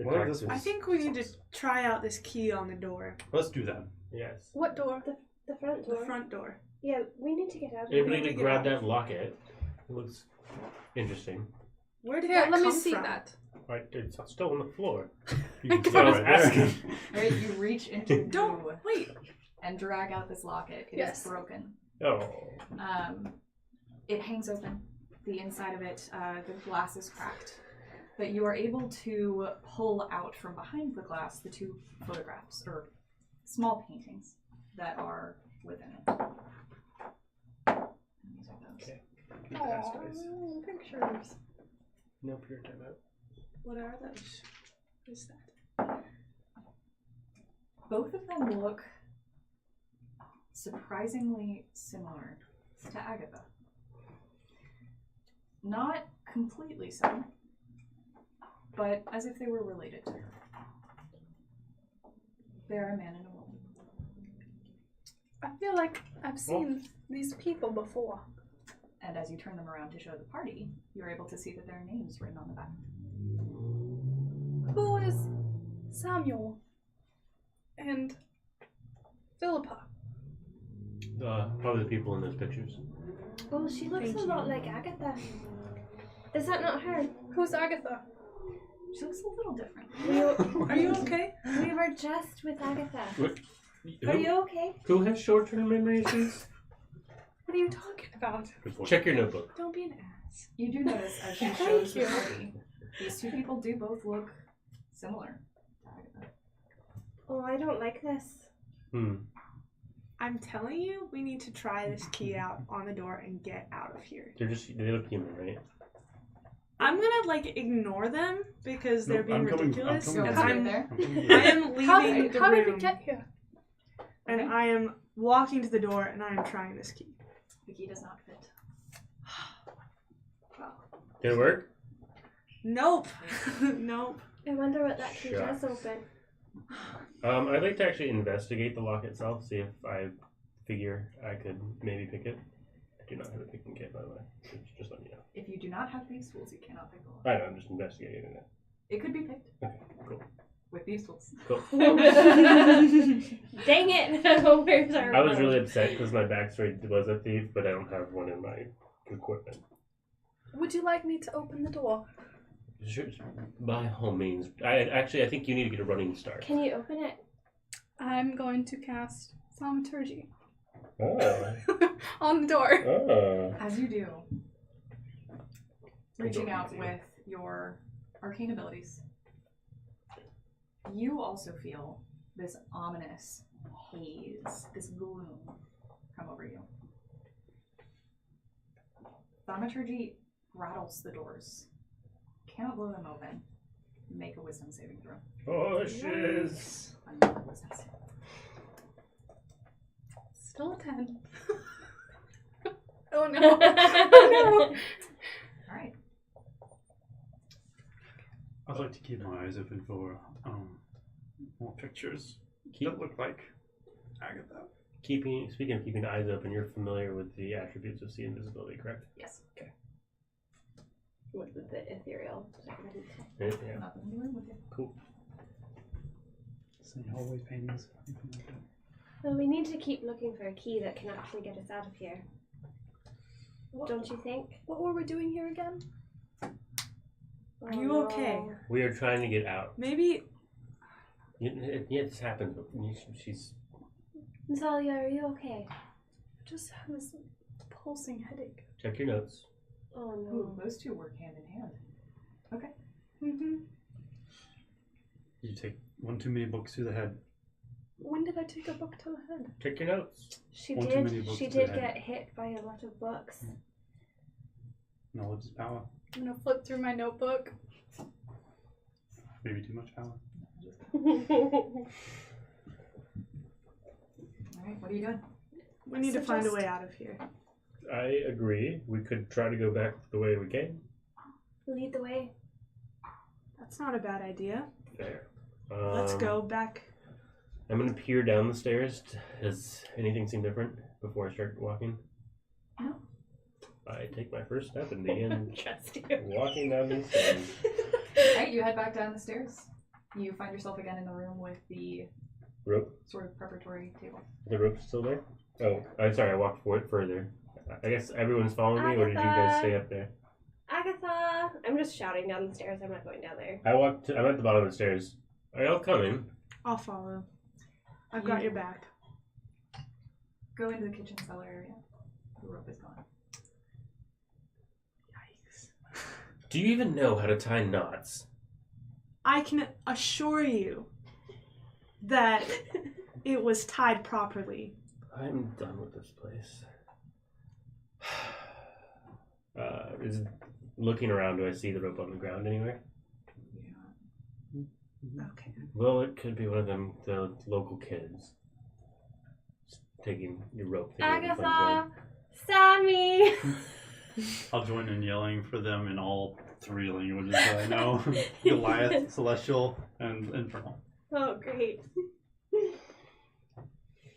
What if this I think we need to try out this key on the door. Let's do that. Yes. What door? The front door. The front door. Yeah, we need to get out of Anybody here. to grab that locket? It looks interesting. Where did Here, that let me come see from? that. Right, it's still on the floor. You can So start I was right there. asking. Alright, you reach into the Don't goo wait. and drag out this locket. It is Yes. broken. Oh. It hangs open. The inside of it, the glass is cracked. But you are able to pull out from behind the glass the two photographs, or small paintings, that are within it. And these are those. Okay. Oh, pictures. No pure timeout. What are those? What is that? Both of them look surprisingly similar to Agatha. Not completely so, but as if they were related to her. They are a man and a woman. I feel like I've seen these people before. And as you turn them around to show the party, you're able to see that there are names written on the back. Who is Samuel and Philippa? Probably the people in those pictures. Oh, she looks Thank a lot like Agatha. Is that not her? Who's Agatha? She looks a little different. Are you okay? We were just with Agatha. What? Are you okay? Who has short-term memory issues? What are you talking about? Check your notebook. Don't be an ass. You do notice as she Thank shows the you. party, these two people do both look similar to Agatha. Oh, I don't like this. I'm telling you, we need to try this key out on the door and get out of here. They look human, right? I'm gonna ignore them because they're Nope, being I'm coming- ridiculous. I'm coming and Go with in I'm, there. I am leaving the How room did we get here? and I am walking to the door and I am trying this key. The key does not fit. Did it work? Nope. Nope. I wonder what that key does Shucks. open. I'd like to actually investigate the lock itself, see if I figure I could maybe pick it. I do not have a picking kit, by the way. Just let me know. If you do not have these tools, you cannot pick the lock. I know, I'm just investigating it. It could be picked Okay, cool. with these tools. Cool. Dang it! Where's our I was road? really upset because my backstory was a thief, but I don't have one in my equipment. Would you like me to open the door? Sure, by all means. I think you need to get a running start. Can you open it? I'm going to cast Thaumaturgy Oh. on the door. Oh. As you do, reaching Don't out easy. with your arcane abilities, you also feel this ominous haze, this gloom come over you. Thaumaturgy rattles the doors. Cannot blow them open. Make a wisdom saving throw. Oh, shiz. Another wisdom saving. Still a 10. Oh no. Oh no. Alright. I'd like to keep my eyes open for more pictures that look like Agatha. Speaking of keeping eyes open, you're familiar with the attributes of see invisibility, correct? Yes. Okay. With the ethereal. Yeah. Nothing doing with you. Cool. Any hallway paintings? Anything like that? Well, we need to keep looking for a key that can actually get us out of here. Don't you think? What were we doing here again? Are you okay? We are trying to get out. Maybe. Yeah, this happens. But she's. Zalia, are you okay? I just have this pulsing headache. Check your notes. Oh no. Ooh, those two work hand in hand. Okay. Mm-hmm. You take one too many books to the head. When did I take a book to the head? Check your notes. She One too many did. books She to the did head. get hit by a lot of books. Knowledge is power. I'm gonna flip through my notebook. Maybe too much power. Alright, what are you doing? We need to find a way out of here. I agree. We could try to go back the way we came. Lead the way. That's not a bad idea. Fair. Let's go back. I'm gonna peer down the stairs. Does anything seem different before I start walking? No. I take my first step and begin Trust you. walking down these stairs. Alright, you head back down the stairs. You find yourself again in the room with the Rope? sort of preparatory table. The rope's still there? Oh, I'm sorry. I walked for it further. I guess everyone's following me, or did you guys Agatha! stay up there? Agatha! I'm just shouting down the stairs. I'm not going down there. I'm at the bottom of the stairs. Are y'all coming? I'll follow. I've got your back. Go into the kitchen cellar area. The rope is gone. Yikes. Do you even know how to tie knots? I can assure you that it was tied properly. I'm done with this place. Looking around, do I see the rope on the ground anywhere? Okay. Well, it could be one of them, the local kids. Just taking your rope. thinking it'd be fun Agatha! Sammy! I'll join in yelling for them in all three languages that I know. Goliath, Celestial, and Infernal. Oh, great.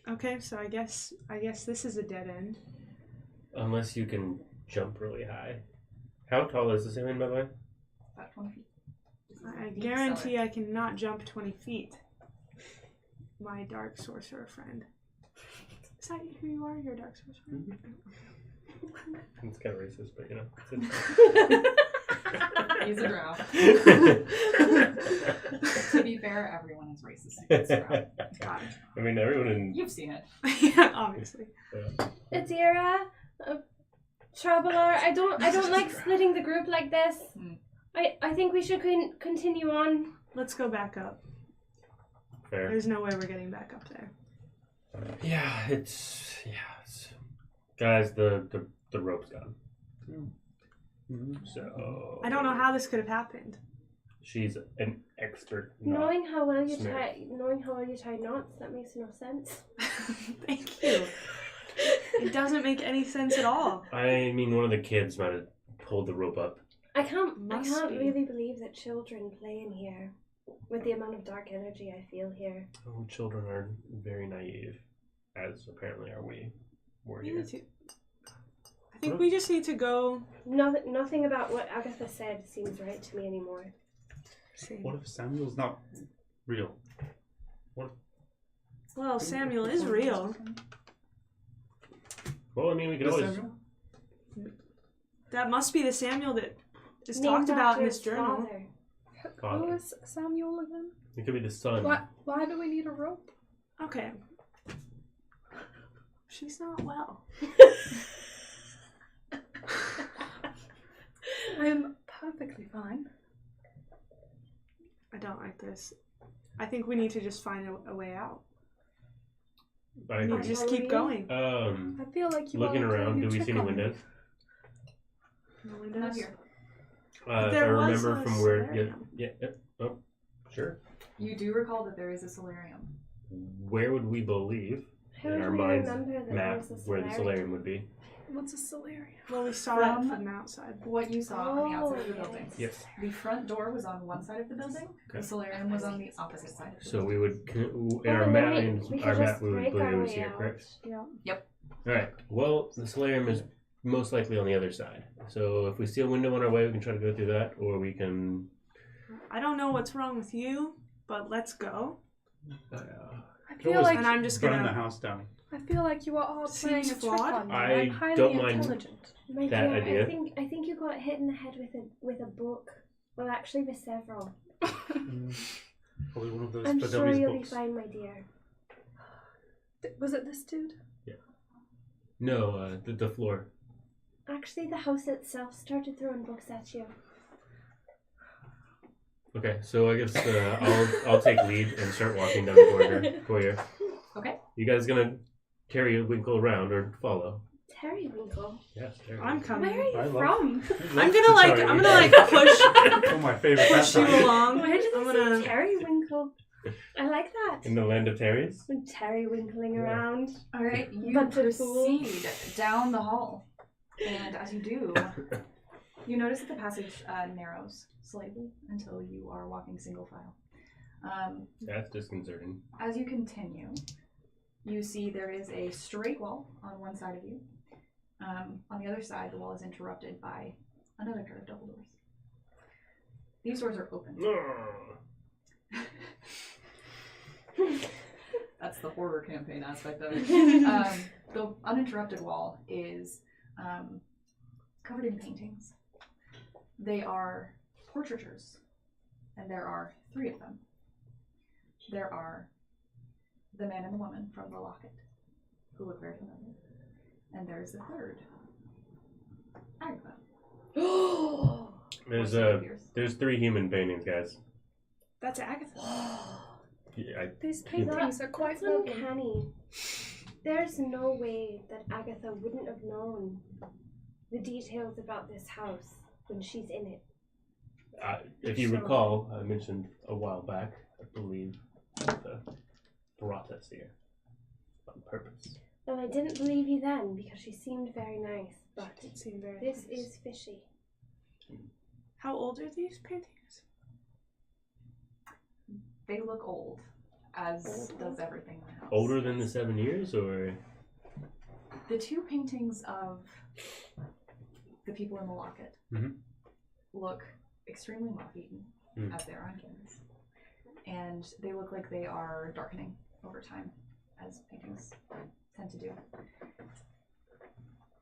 Okay, so I guess this is a dead end. Unless you can jump really high. How tall is the ceiling, by the way? About 20 feet. I guarantee I cannot jump 20 feet. My dark sorcerer friend. Is that who you are? You're a dark sorcerer? It's kind of racist, but you know. He's a drow. To be fair, everyone is racist against drow. Got it. I mean, everyone in. You've seen it. Yeah, obviously. Adira, Troubler, I don't like splitting the group like this. I think we should continue on. Let's go back up. Fair. There's no way we're getting back up there. Yeah, guys, the rope's gone. So I don't know how this could have happened. she's an expert. knot Knowing how well you smith. tie knots, that makes no sense. Thank you. It doesn't make any sense at all. I mean, one of the kids might have pulled the rope up. I can't Must be. really believe that children play in here with the amount of dark energy I feel here. Oh, children are very naive, as apparently are we. We're We here. need to. I think we just need to go. Nothing about what Agatha said seems right to me anymore. See. What if Samuel's not real? Well, Samuel is real. Well, I mean, we could Is always. Samuel? That must be the Samuel that is Named talked about after in this his journal. father. Who Father. is Samuel again? It could be the son. Why do we need a rope? Okay. She's not well. I'm perfectly fine. I don't like this. I think we need to just find a way out. I You agree. just keep going. I feel like you Looking all are around, playing do a we trick see any on me. windows? No Not windows. here. If I There was remember a from where. solarium. Yeah. Oh, sure. You do recall that there is a solarium. Where would we believe How in do our we minds remember that map there's a where the solarium? solarium would be? What's a solarium? Well, we saw From- it from the outside. What you saw on the outside of the yes. building. Yes. The front door was on one side of the building. Okay. The solarium was on the opposite side of the So building. we would in Well, our then map, we could our just map, we would break believe our it was way here, out. correct? Yeah. All right. Well, the solarium is most likely on the other side. So if we see a window on our way, we can try to go through that, or we can. I don't know what's wrong with you, but let's go. I Could feel always like And I'm just Burn the gonna. house down. I feel like you are all playing Seems a trick flawed. on me. I I'm highly don't mind intelligent. My That dear, idea. I think you got hit in the head with a book. Well, actually, with several. Probably one of those I'm for sure dummies you'll books. be fine, my dear. Was it this dude? No, the floor. Actually, the house itself started throwing books at you. Okay, so I guess I'll take lead and start walking down the foyer. Okay. You guys gonna carry Winkle around or follow? Terrywinkle. Yes, Terry. I'm coming. Where are you I love- from? I'm gonna push One of my favorite push you pastimes. along. Where did I'm you gonna. say Terrywinkle? I like that. In the land of Terry's? I'm Terrywinkling Yeah. around. All right, you Bunch of fools. proceed down the hall, and as you do, you notice that the passage narrows slightly until you are walking single file. That's disconcerting. As you continue, you see there is a straight wall on one side of you. On the other side, the wall is interrupted by another pair of double doors. These doors are open. That's the horror campaign aspect of it. The uninterrupted wall is covered in paintings. They are portraitures, and there are 3 of them. There are the man and the woman from the locket, who look very familiar. And there's the third, Agatha. There's 3 human paintings, guys. That's Agatha. Yeah, These paintings are quite That's lovely. uncanny. There's no way that Agatha wouldn't have known the details about this house when she's in it. if you recall, I mentioned a while back, I believe, Agatha brought us here on purpose. Well, I didn't believe you then because she seemed very nice, but It seemed very this nice. is fishy. How old are these paintings? They look old, as does everything in the house. Older than the 7 years, or The 2 paintings of the people in the locket look extremely moth-eaten as they are on canvas. And they look like they are darkening over time, as paintings tend to do.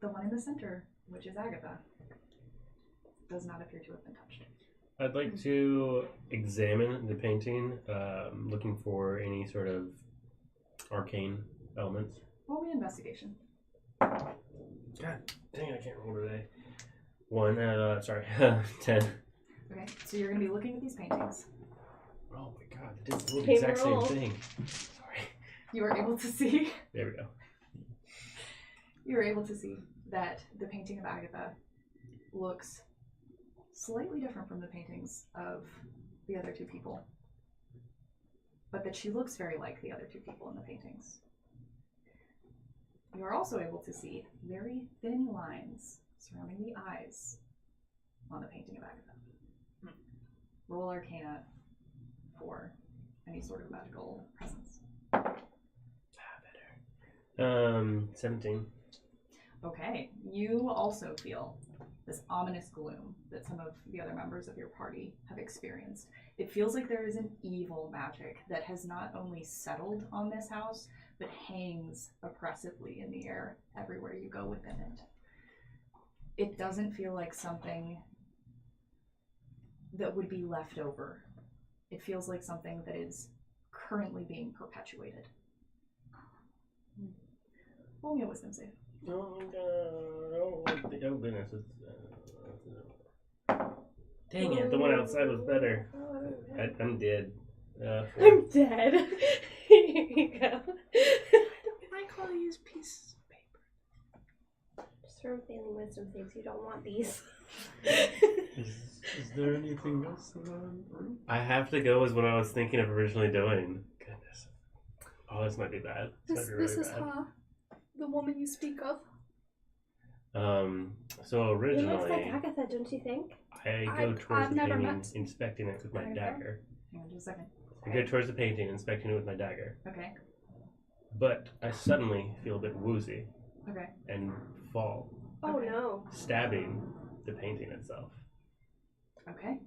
The one in the center, which is Agatha, does not appear to have been touched. I'd like to examine the painting, looking for any sort of arcane elements. Roll me investigation. God dang it, I can't roll today. 10. Okay, so you're going to be looking at these paintings. Oh my god, it did the Same exact same roll. thing. Sorry. You are able to see There we go. you are able to see that the painting of Agatha looks slightly different from the paintings of the other 2 people, but that she looks very like the other 2 people in the paintings. You are also able to see very thin lines surrounding the eyes on the painting of Agatha. Roll Arcana for any sort of magical presence. 17. Okay, you also feel this ominous gloom that some of the other members of your party have experienced. It feels like there is an evil magic that has not only settled on this house, but hangs oppressively in the air everywhere you go within it. It doesn't feel like something that would be left over. It feels like something that is currently being perpetuated. Roll me a wisdom save. Oh goodness. Dang it, the one outside was better. I'm dead. 4. I'm dead. Here you go. I'll use pieces of paper. Just from failing wisdom saves, you don't want these. Is there anything else in the room? I have to go with what I was thinking of originally doing. Goodness. Oh, this might be bad. This might be really is bad. her, the woman you speak of. So It looks like originally, Agatha, don't you think? I go towards I've the never painting, met inspecting it with my Agatha. dagger. Hang on just a second. I go towards the painting, inspecting it with my dagger. Okay. But I suddenly feel a bit woozy Okay. and fall, Oh Okay. no. stabbing the painting itself Okay.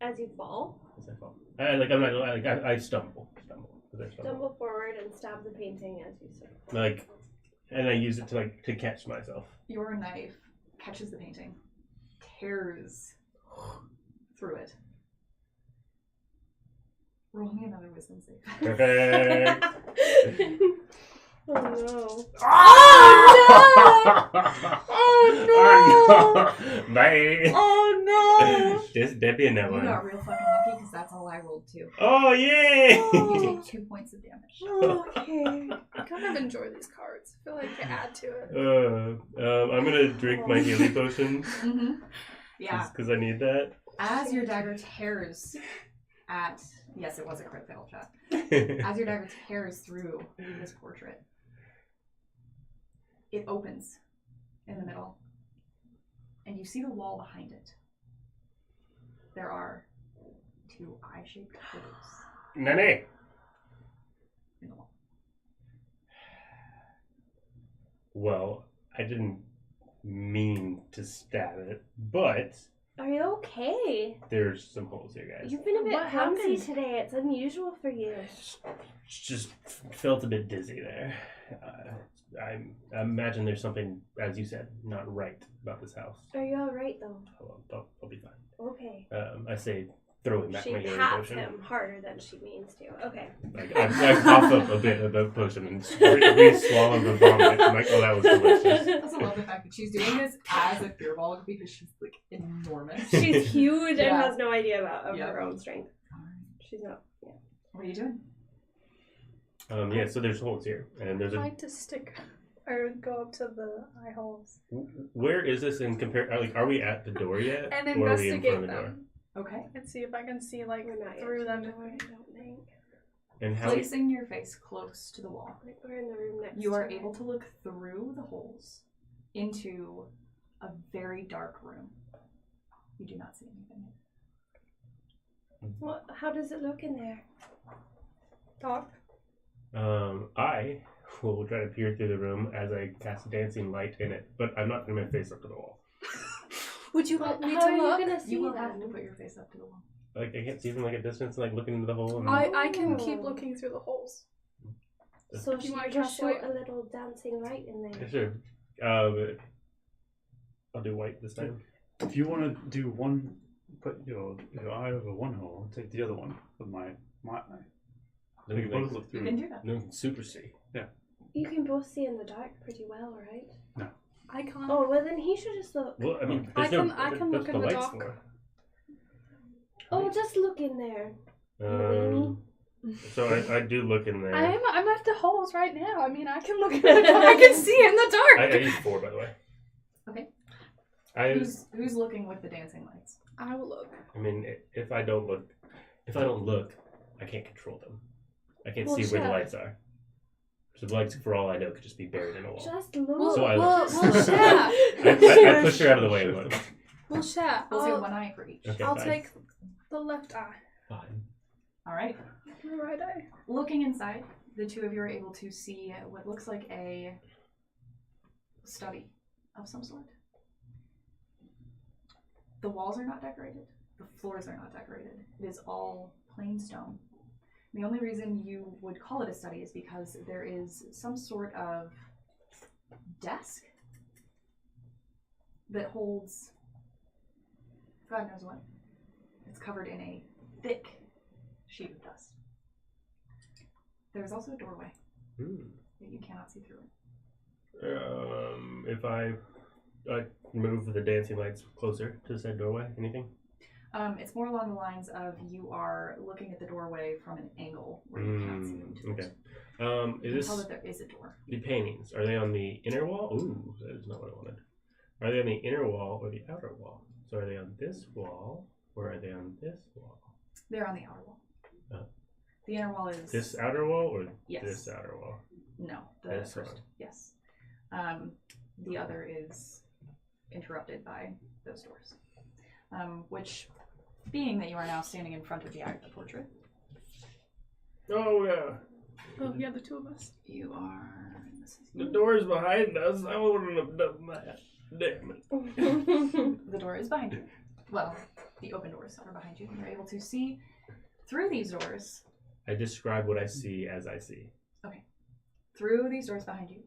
As you fall, as I fall. I stumble. stumble forward and stab the painting as you say. And I use it to catch myself. Your knife catches the painting, tears through it. Roll me another wisdom save. Perfect. Oh no. Oh no! Bye. Oh That'd be a no You one. got real fucking lucky because that's all I rolled too. Oh yay! You take 2 points of damage. no! Okay. I kind of enjoy these cards. I feel like they add to it. I'm gonna drink my healing potion Mm-hmm. Yeah. because I need that. As your dagger tears at... Yes, it was a crit fail, chat. As your dagger tears through this portrait, it opens in the middle, and you see the wall behind it. There are 2 eye-shaped holes Nene. in the wall. Well, I didn't mean to stab it, but Are you okay? there's some holes here, guys. You've been a bit What clumsy happened? today. It's unusual for you. Just felt a bit dizzy there. I imagine there's something, as you said, not right about this house. Are you alright though? I'll be fine. Okay. I say, throwing back She my healing pats potion. him harder than she means to. Okay. I cough up a bit of the potion and re-swallow the vomit. I'm like, oh, that was delicious. I also love the fact that she's doing this as a fear ball because she's like enormous. She's huge and Yeah. has no idea of Yeah. her own strength. Alright. She's not. Yeah. What are you doing? Yeah, so there's holes here, and there's I a. like to stick or go up to the eye holes Where is this in compare? Are we at the door yet, and or are we in investigate front of the door? them Okay. and see if I can see like We're not yet through to them. the door, I don't think. And how? Placing your face close to the wall, Like we're in the room next you are to able it. to look through the holes into a very dark room. You do not see anything. What? How does it look in there? Talk. I will try to peer through the room as I cast a dancing light in it, but I'm not putting my face up to the wall. Would you like me How are to you look? gonna see You will that? have to put your face up to the wall. I can't see from a distance, looking into the hole. And I can Oh. keep looking through the holes. So You she wanna just cast show light? a little dancing light in there. Sure. I'll do white this time. If you want to do one, put your eye over one hole, take the other one with my eye. No, We can both look You through. can do that. No, super C. You can both see in the dark pretty well, right? I can't. Oh, well then he should just look. Well, I mean, I there's can no, look that's in the lights dark. for. Oh, just look in there. So I do look in there. I'm at the holes right now. I mean, I can look in the dark. I can see in the dark. I use 4, by the way. Okay. I Who's looking with the dancing lights? I will look. mean, if I don't look, I can't control them. I can't Well, see where the shit. lights are. So the lights, for all I know, could just be buried in a wall. Just look. We'll, So I we'll, look. we'll share. I push her out of the way. And look. We'll share. We'll do one eye for each. Okay, I'll fine. take the left eye. Fine. All right. The right eye. Looking inside, the two of you are able to see what looks like a study of some sort. The walls are not decorated. The floors are not decorated. It is all plain stone. The only reason you would call it a study is because there is some sort of desk that holds God knows what. It's covered in a thick sheet of dust. There's also a doorway that you cannot see through it. If I move the dancing lights closer to said doorway, anything? It's more along the lines of you are looking at the doorway from an angle where you can't see into Okay. it. You can Is tell this that there is a door. the paintings? Are they on the inner wall? Ooh, that is not what I wanted. Are they on the inner wall or the outer wall? So are they on this wall or are they on this wall? They're on the outer wall. Oh. The inner wall is This outer wall or Yes. this outer wall? no. The This first. one. Yes. The other is interrupted by those doors. Which, being that you are now standing in front of the Agatha portrait, Oh yeah. Oh, yeah, the two of us. you are. This is The door's behind us. I wouldn't have done that. Damn it. The door is behind you. Well, the open doors are behind you. You're able to see through these doors. I describe what I see as I see. Through these doors behind you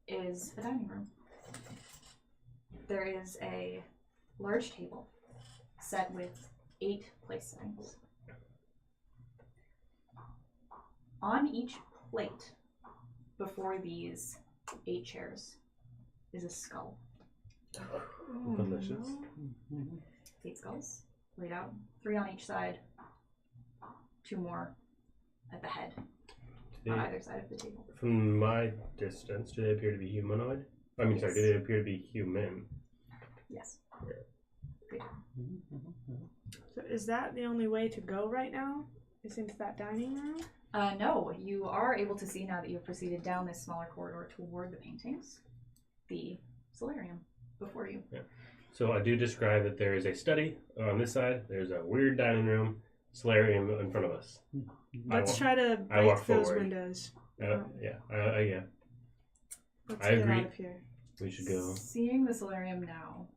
is a dining room. There is a large table set with 8 place settings. On each plate before these 8 chairs is a skull. Delicious. 8 skulls laid out, 3 on each side, 2 more at the head on either side of the table. From my distance, do they appear to be humanoid? I mean, sorry, do they appear to be human? Yes. So is that the only way to go right now? Is into that dining room? No, you are able to see now that you've proceeded down this smaller corridor toward the paintings, the solarium before you. So I do describe that there is a study on this side. There's a weird dining room, solarium in front of us. Let's try to I walk break those forward. windows. Yeah. Yeah. Let's I get agree. out of here. We should go. Seeing the solarium now,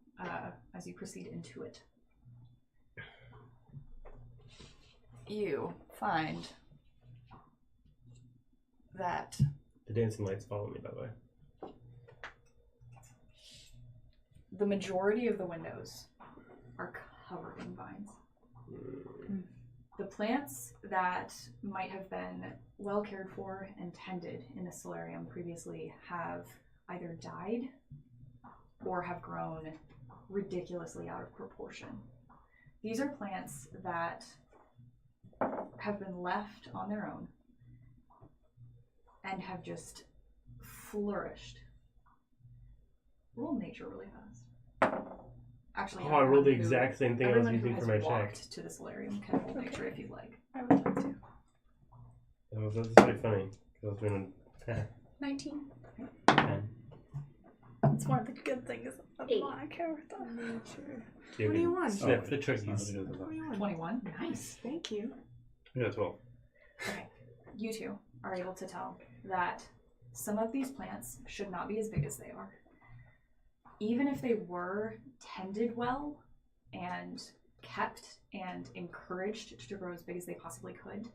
as you proceed into it, you find that The dancing lights follow me, by the way. the majority of the windows are covered in vines. The plants that might have been well cared for and tended in the solarium previously have either died or have grown ridiculously out of proportion. These are plants that have been left on their own and have just flourished. Roll nature really fast. Actually, Oh, I rolled the everyone who- exact same thing I was everyone who using has for my check. walked to the solarium can roll nature if you'd like. I would like to. That's pretty funny. 'Cause I was doing 19. 10. It's one of the good things of 8. my character. Nature. You can 21. Sniff the It's not trees. as good as that. 21. 21. Nice. Thank you. Yeah, 12. Okay. You two are able to tell that some of these plants should not be as big as they are. Even if they were tended well and kept and encouraged to grow as big as they possibly could,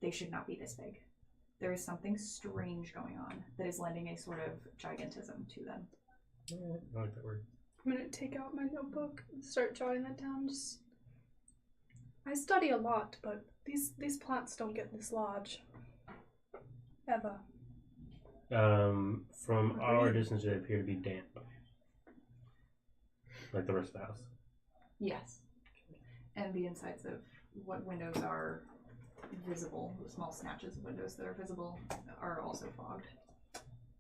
they should not be this big. There is something strange going on that is lending a sort of gigantism to them. I like that word. I'm gonna take out my notebook and start jotting that down. I study a lot, but these plants don't get this large. Ever. From our distance, they appear to be damp. Like the rest of the house. Yes. And the insides of what windows are visible, the small snatches of windows that are visible, are also fogged.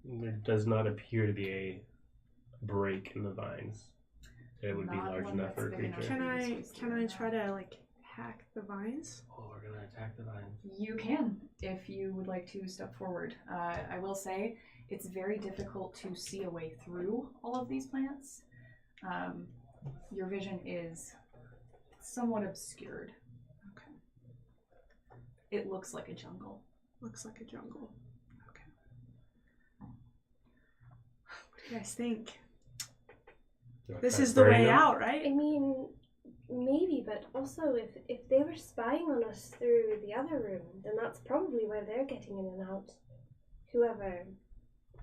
There does not appear to be a break in the vines. It would be Not large one enough for a that's big enough. creature. Can I try to like hack the vines? Oh, we're gonna attack the vines. You can, if you would like to step forward. I will say it's very difficult to see a way through all of these plants. Your vision is somewhat obscured. Okay. It looks like a jungle. Looks like a jungle. Okay. What do you guys think? Do I This try is the burning way them? out, I right? mean, maybe, but also if they were spying on us through the other room, then that's probably where they're getting in and out. Whoever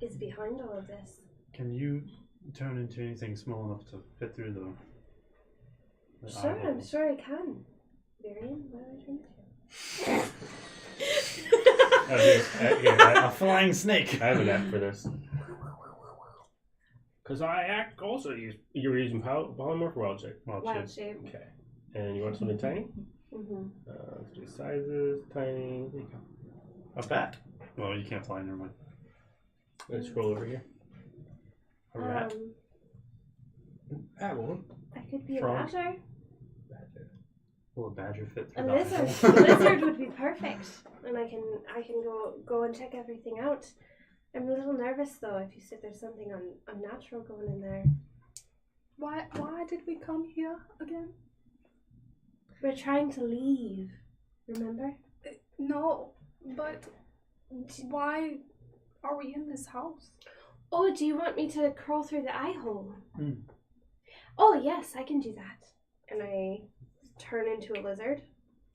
is behind all of this. Can you turn into anything small enough to fit through the Sure, I'm eyeballs? sure I can. Varian, what do I turn into? A flying snake. I have an app for this. Because I act also use. You're using polymorph or wild shape? Wild Wild shape. shape. Okay. And you want something tiny? Mm-hmm. Let's do sizes, tiny. There you go. A bat. Well, you can't fly, never mind. Let's scroll over here. A rat. That one. I could be a Frog. badger. Will a badger fit A through lizard. the A lizard would be perfect, and I can go and check everything out. I'm a little nervous though. If you said there's something unnatural going in there. Why did we come here again? We're trying to leave. Remember? No, but why are we in this house? Oh, do you want me to crawl through the eye hole? Hmm. Oh yes, I can do that. And I turn into a lizard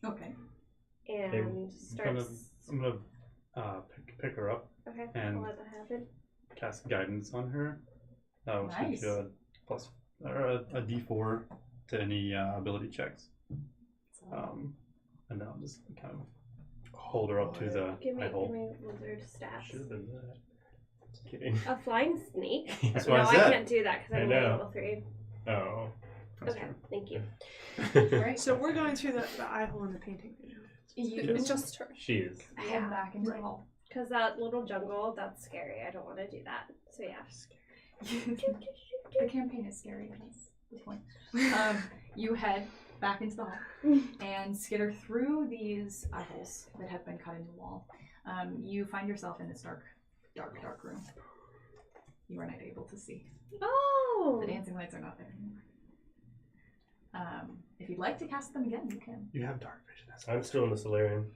Okay. and start. I'm gonna pick her up, Okay, and- I'll let that happen. cast guidance on her. Which Nice. gives you a plus or a D4 to any ability checks. And then I'll just kind of hold her up to the Give eye hole. me lizard stats. Should have been that. Just kidding. A flying snake? That's No, why I I said. can't do that because I I'm know. level 3. Oh. That's Okay, true. thank you. Right. So we're going through the eye hole in the painting. You It's just her. She is. head back into the hall. Because that little jungle, that's scary. I don't want to do that. So yeah. The campaign is scary. That's the point. You head back into the hall and skitter through these eye holes that have been cut in the wall. You find yourself in this dark room. You are not able to see. Oh! The dancing lights are not there anymore. If you'd like to cast them again, you can. You have dark vision. That's I'm still in the solarium.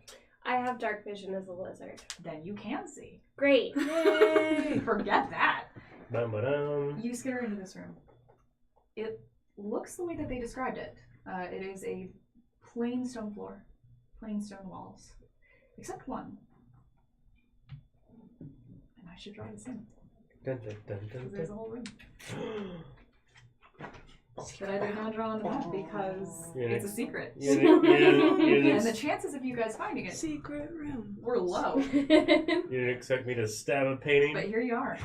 I have dark vision as a lizard. Then you can see. Great. Yay! Forget that. Bum-ba-dum. You skitter into this room. It looks the way that they described it. It is a plain stone floor, plain stone walls, except one. And I should draw this in, Dun, dun, dun, because dun, there's a dun. whole room. But I did not draw on the map because Yeah. it's a secret. Yeah, And the chances of you guys finding it Secret room. were low. You didn't expect me to stab a painting? But here you are.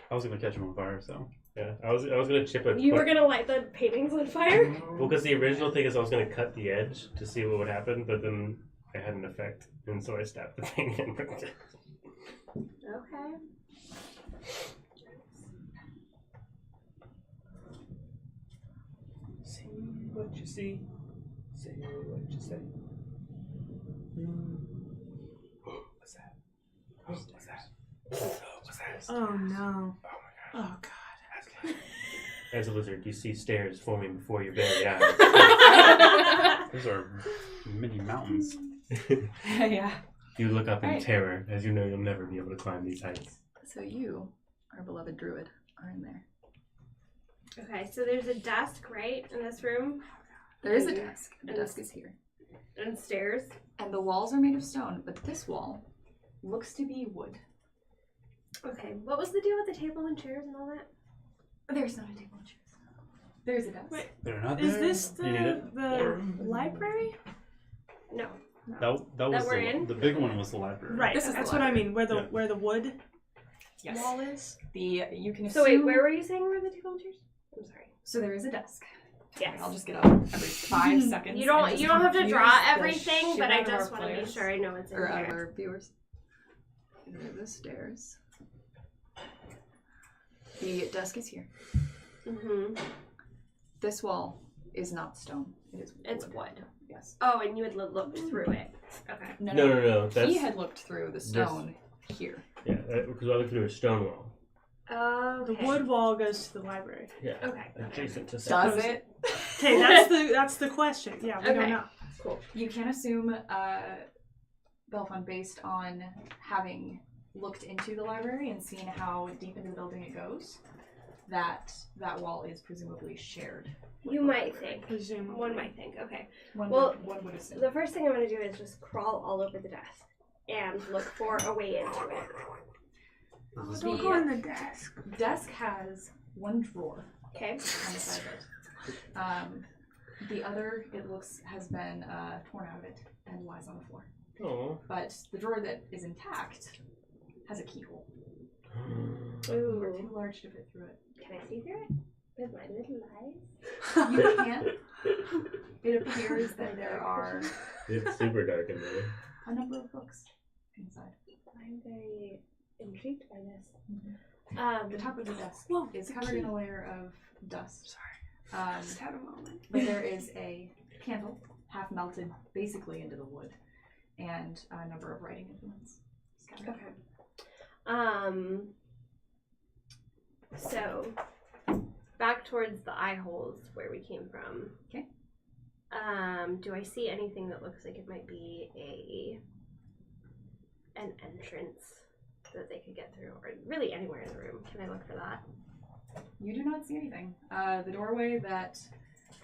I was gonna catch him on fire, so Yeah, I was gonna chip a. You were going to light the paintings on fire? Well, because the original thing is I was gonna cut the edge to see what would happen, but then I had an effect, and so I stabbed the thing in. Okay. See what you see. Say what you say. What's that? What's that? What's that? Oh no. Oh my gosh. Oh god. As a lizard, you see stairs forming before your very eyes. those are mini mountains. Yeah. You look up in Right. terror, as you know you'll never be able to climb these heights. So you, our beloved druid, are in there. Okay, so there's a desk, right, in this room? There is a desk. The desk is here. And stairs. And the walls are made of stone, but this wall looks to be wood. Okay, what was the deal with the table and chairs and all that? There's not a table and chairs. There's a desk. Wait, They're not is there. this You need it? the library? No. That was we're in? the big one was the library. Right. This is That's the what I library. mean. Where the Yeah. where the wood Yes. wall is. You can assume. So wait, where were you saying were the table and chairs? I'm sorry. So there is a desk. Yes. I'll just get up every 5 seconds. You and don't just have to confuse draw the everything, shit but I out of just our want to be players. sure I know what's in Or out of there. our viewers. There are the stairs. The desk is here. Mm-hmm. This wall is not stone. It is wood. It's wood. Yes. Oh, and you had looked through it. Okay. No. That's He had looked through the stone here. yeah, because I looked through a stone wall. Okay. The wood wall goes to the library. Yeah, Okay. adjacent to. Does it? Okay, that's the question. Yeah, we Okay. don't know. Cool. You can assume, Belfon, based on having looked into the library and seen how deep into the building it goes, that that wall is presumably shared. with You the might library. think. Presumably. One might think. Okay. One Well, would assume. The first thing I'm going to do is just crawl all over the desk and look for a way into it. Oh, The- don't go in the desk. Desk has one drawer Okay. on the side of it. The other, it looks, has been torn out of it and lies on the floor. Oh. But the drawer that is intact has a keyhole. Or Ooh. too large to fit through it. Can I see through it? With my little eyes. You can't. It appears that there are It's super dark in there. a number of books inside. I'm very intrigued by this. The top of the desk Whoa, is the covered key. in a layer of dust. Sorry. Just had a moment. But there is a candle, half melted basically into the wood, and a number of writing implements scattered. Okay. So back towards the eye holes where we came from. Okay. Do I see anything that looks like it might be an entrance that they could get through, or really anywhere in the room? Can I look for that? You do not see anything. The doorway that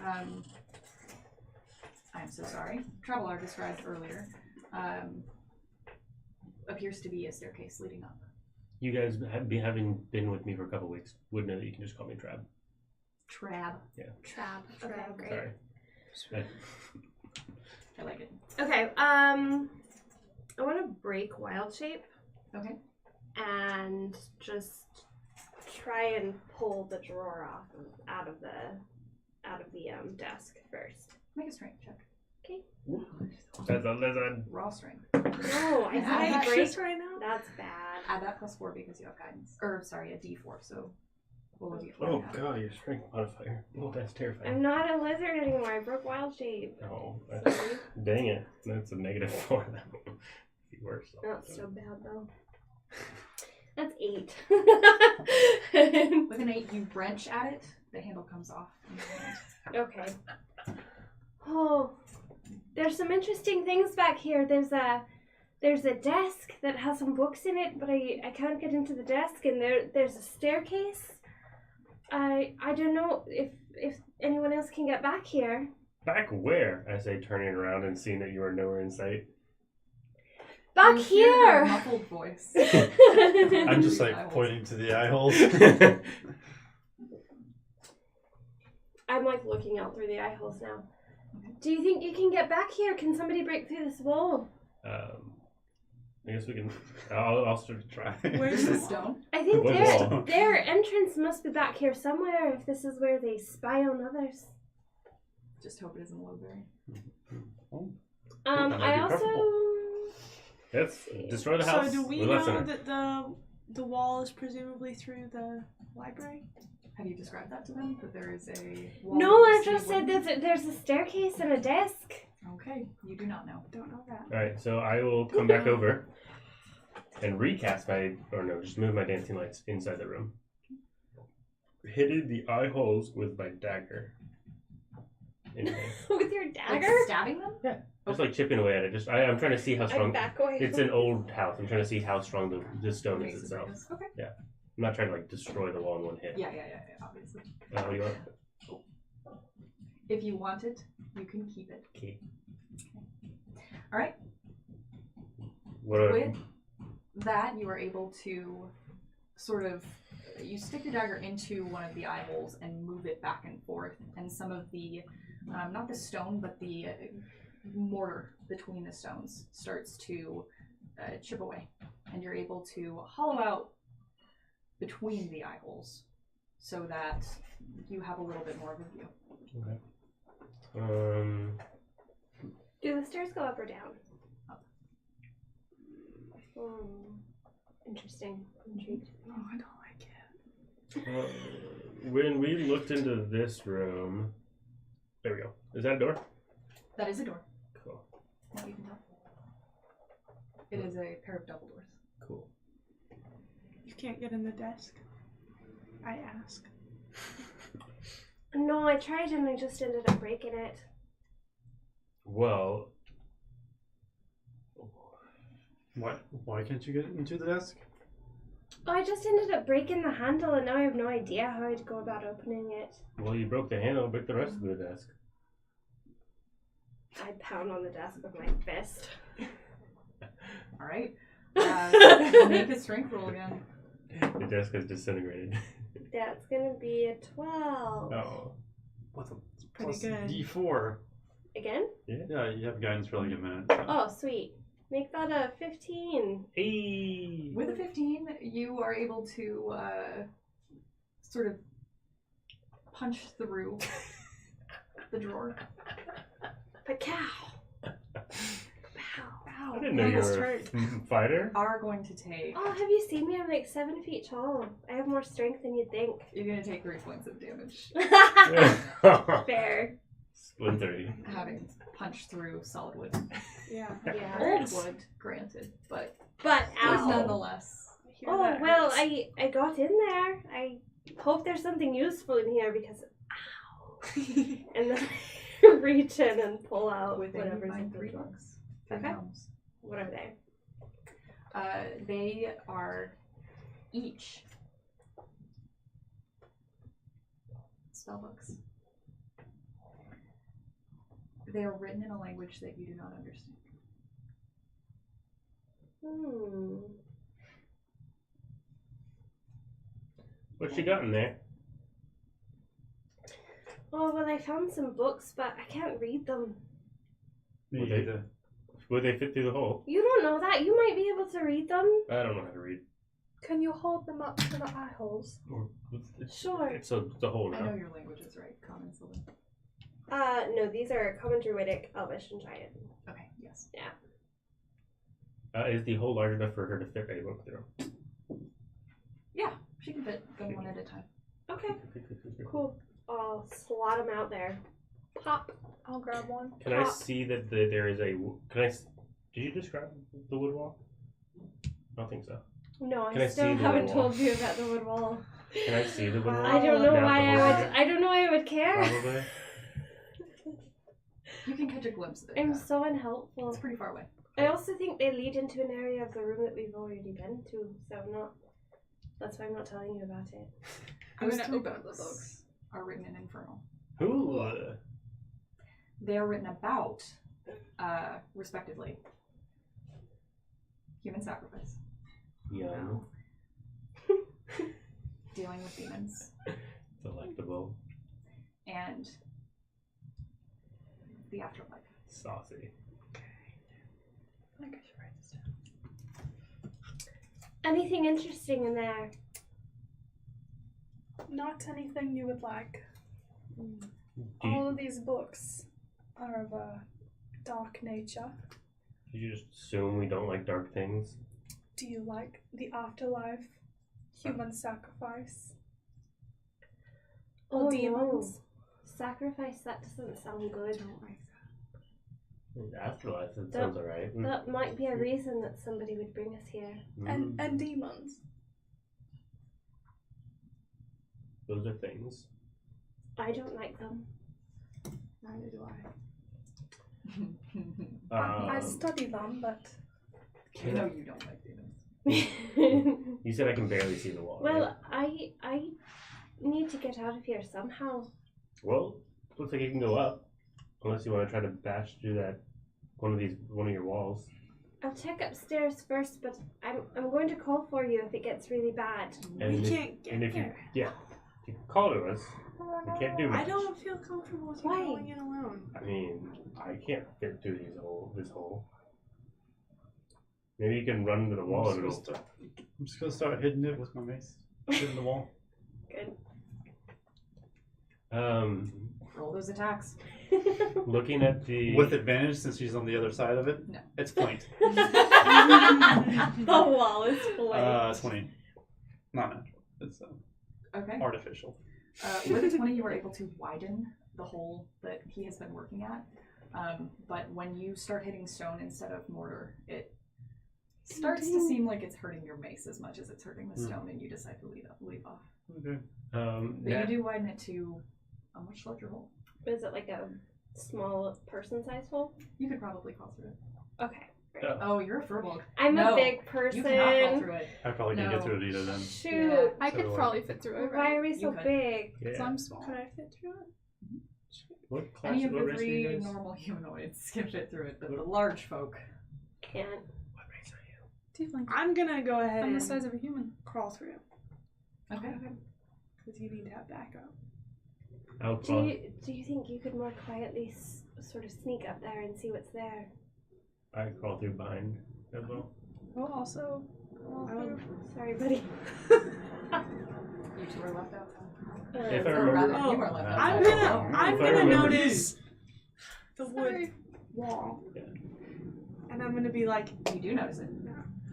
I'm so sorry, Traveler described earlier appears to be a staircase leading up. You guys having been with me for a couple weeks would know that you can just call me Trab. Trab. Trap. Okay, Trap. great. Sorry. I like it. Okay. I want to break wild shape Okay. and just try and pull the drawer out of the desk first. Make a strength check. That's a Raw strength. No, I Yeah, said that's break. Anxious right now? That's bad. Add that +4 because you have guidance. Or sorry, a D4. So roll a D4. Oh now. god, your strength modifier. Oh, that's terrifying. I'm not a lizard anymore. I broke wild shape. Oh, that's, Sorry. dang it. That's a -4. That would be worse. Not so bad though. That's 8. With an 8, you wrench at it. The handle comes off in your hand. Okay. Oh, there's some interesting things back here. There's a desk that has some books in it, but I can't get into the desk, and there's a staircase. I don't know if anyone else can get back here. Back where? I say, turning around and seeing that you are nowhere in sight. Back You hear her here. muffled voice. I'm just Eye like holes. pointing to the eye holes. I'm like looking out through the eye holes now. Do you think you can get back here? Can somebody break through this wall? I guess we can. I'll sort of try. Where's The the stone. I think What wall? their entrance must be back here somewhere if this is where they spy on others. Just hope it isn't Lowberry. That might I be also preferable. Let's destroy the house. So do we with less know in it. that the wall is presumably through the library? Have you described that to them? That there is a wall No, that I you just see said wooden? that there's a staircase and a desk. Okay, you do not know. Don't know that. Alright, so I will come back over and recast just move my dancing lights inside the room. Hitting the eye holes with my dagger. Anyway, With your Like dagger? stabbing them? just like chipping away at it. I'm trying to see how I'm strong. back away. It's an old house. I'm trying to see how strong the stone is Basically, itself. yes. Okay. I'm not trying to like destroy the wall in one hit. Yeah, obviously. What do you want? If you want it, you can keep it. Okay. All right. What With that, you are able to sort of you stick your dagger into one of the eye holes and move it back and forth, and some of the not the stone but the mortar between the stones starts to chip away, and you're able to hollow out between the eye holes so that you have a little bit more of a view. Okay. Do the stairs go up or down? Up. Interesting. Intrigued. Oh, I don't like it. When we looked into this room, there we go. Is that a door? That is a door. Cool. What you can tell. It is a pair of double doors. Cool. You can't get in the desk. I ask. No, I tried and I just ended up breaking it. Well, Why can't you get into the desk? Oh, I just ended up breaking the handle and now I have no idea how I'd go about opening it. you broke the handle, break the rest of the desk. I pound on the desk with my fist. All right. Make a strength roll again. The desk is disintegrated. That's gonna be a 12. Oh. What's a Pretty plus good. D4? Again? Yeah, you have guidance for like a minute. So. Oh, sweet. Make that a 15. Hey. With a 15, you are able to sort of punch through the drawer. But cow. I didn't know you were a fighter. Are going to take. Oh, have you seen me? I'm like 7 feet tall. I have more strength than you'd think. You're gonna take 3 points of damage, Fair. Splintery. having punched through solid wood. Yeah. Yeah. Old wood, granted, but Ow. nonetheless. Oh, well, I got in there. I hope there's something useful in here because ow. And then I reach in and pull out whatever's in the 3 drawer. books. Okay. What are they? They are each spellbooks. They are written in a language that you do not understand. What you got in there? Oh, well, I found some books, but I can't read them. Me Okay. either. Would they fit through the hole? You don't know that. You might be able to read them. I don't know how to read. Can you hold them up to the eye holes? Sure. So it's a hole I know now. your language is right, Common Sylvan. No, these are Common, Druidic, Elvish, and Giant. Okay, yes. Is the hole large enough for her to fit a book through? Yeah, she can fit them one at a time. Okay, cool. I'll slot them out there. Pop. I'll grab one. Can I see that there is a? Did you describe the wood wall? I don't think so. No, Can I I still see the haven't wood wall? told you about the wood wall. Can I see the wood wall? I don't know Now why the I whole would. thing? I don't know why I would care. Probably. You can catch a glimpse of it. I'm though. so unhelpful. It's pretty far away. I also think they lead into an area of the room that we've already been to, so I'm not. That's why I'm not telling you about it. I'm Those gonna 3 open up the books books. are written in Infernal. Ooh. They are written about, respectively, human sacrifice, Yum. dealing with demons, Delectable. and the afterlife. Saucy. I think I should write this down. Anything interesting in there? Not anything you would like. Do All you, of these books are of a dark nature. did you just assume we don't like dark things? Do you like the afterlife? Human sacrifice? Oh, demons? no. Sacrifice, that doesn't sound good. Afterlife, that That- sounds alright. That might be a reason that somebody would bring us here. And demons? Those are things. I don't like them. Neither do I. I study them, but I know you don't like demons. You said I can barely see the wall. Well, right? I need to get out of here somehow. Well, looks like you can go up. Unless you want to try to bash through that one of your walls. I'll check upstairs first, but I'm going to call for you if it gets really bad. And We if- can't get and if there. you call to us, we can't do much. I don't feel comfortable with you Why? going in alone. I mean, I can't fit through this hole. Maybe you can run into the wall and it'll. I'm just gonna start hitting it with my mace. Hitting the wall. Good. Roll those attacks. Looking at the. With advantage since she's on the other side of it. No. It's flanked. The wall is flanked. 20. Not natural. It's Okay. artificial. With a 20, you are able to widen the hole that he has been working at. But when you start hitting stone instead of mortar, it starts to seem like it's hurting your mace as much as it's hurting the stone, and you decide to leave off. Okay. But yeah. you do widen it to a much larger hole. Is it like a small person-sized hole? You could probably crawl through it. Okay. Great. Oh, you're a furbolg. I'm No, a big You cannot crawl person. through it. I probably can't No. get through it either then. Shoot. Yeah. I could So, probably fit through it, Why right? are we so could. big? Because Yeah. I'm small. Could I fit through it? What class? Any of What the race are you 3 guys? normal humanoids can fit through it, but the large folk. Can't. What race are you? Tiefling. I'm gonna go ahead I'm the and size of a human. crawl through it. Okay. Because you need to have backup. I'll Do crawl. you think you could more quietly sort of sneak up there and see what's there? I crawl through behind as well. Well, also, I would- Sorry, buddy. You 2 are left outside. If I Or remember, rather, you are left I'm outside. gonna If I remember- notice the wood Sorry. wall, Yeah. and I'm gonna be like, You do notice it.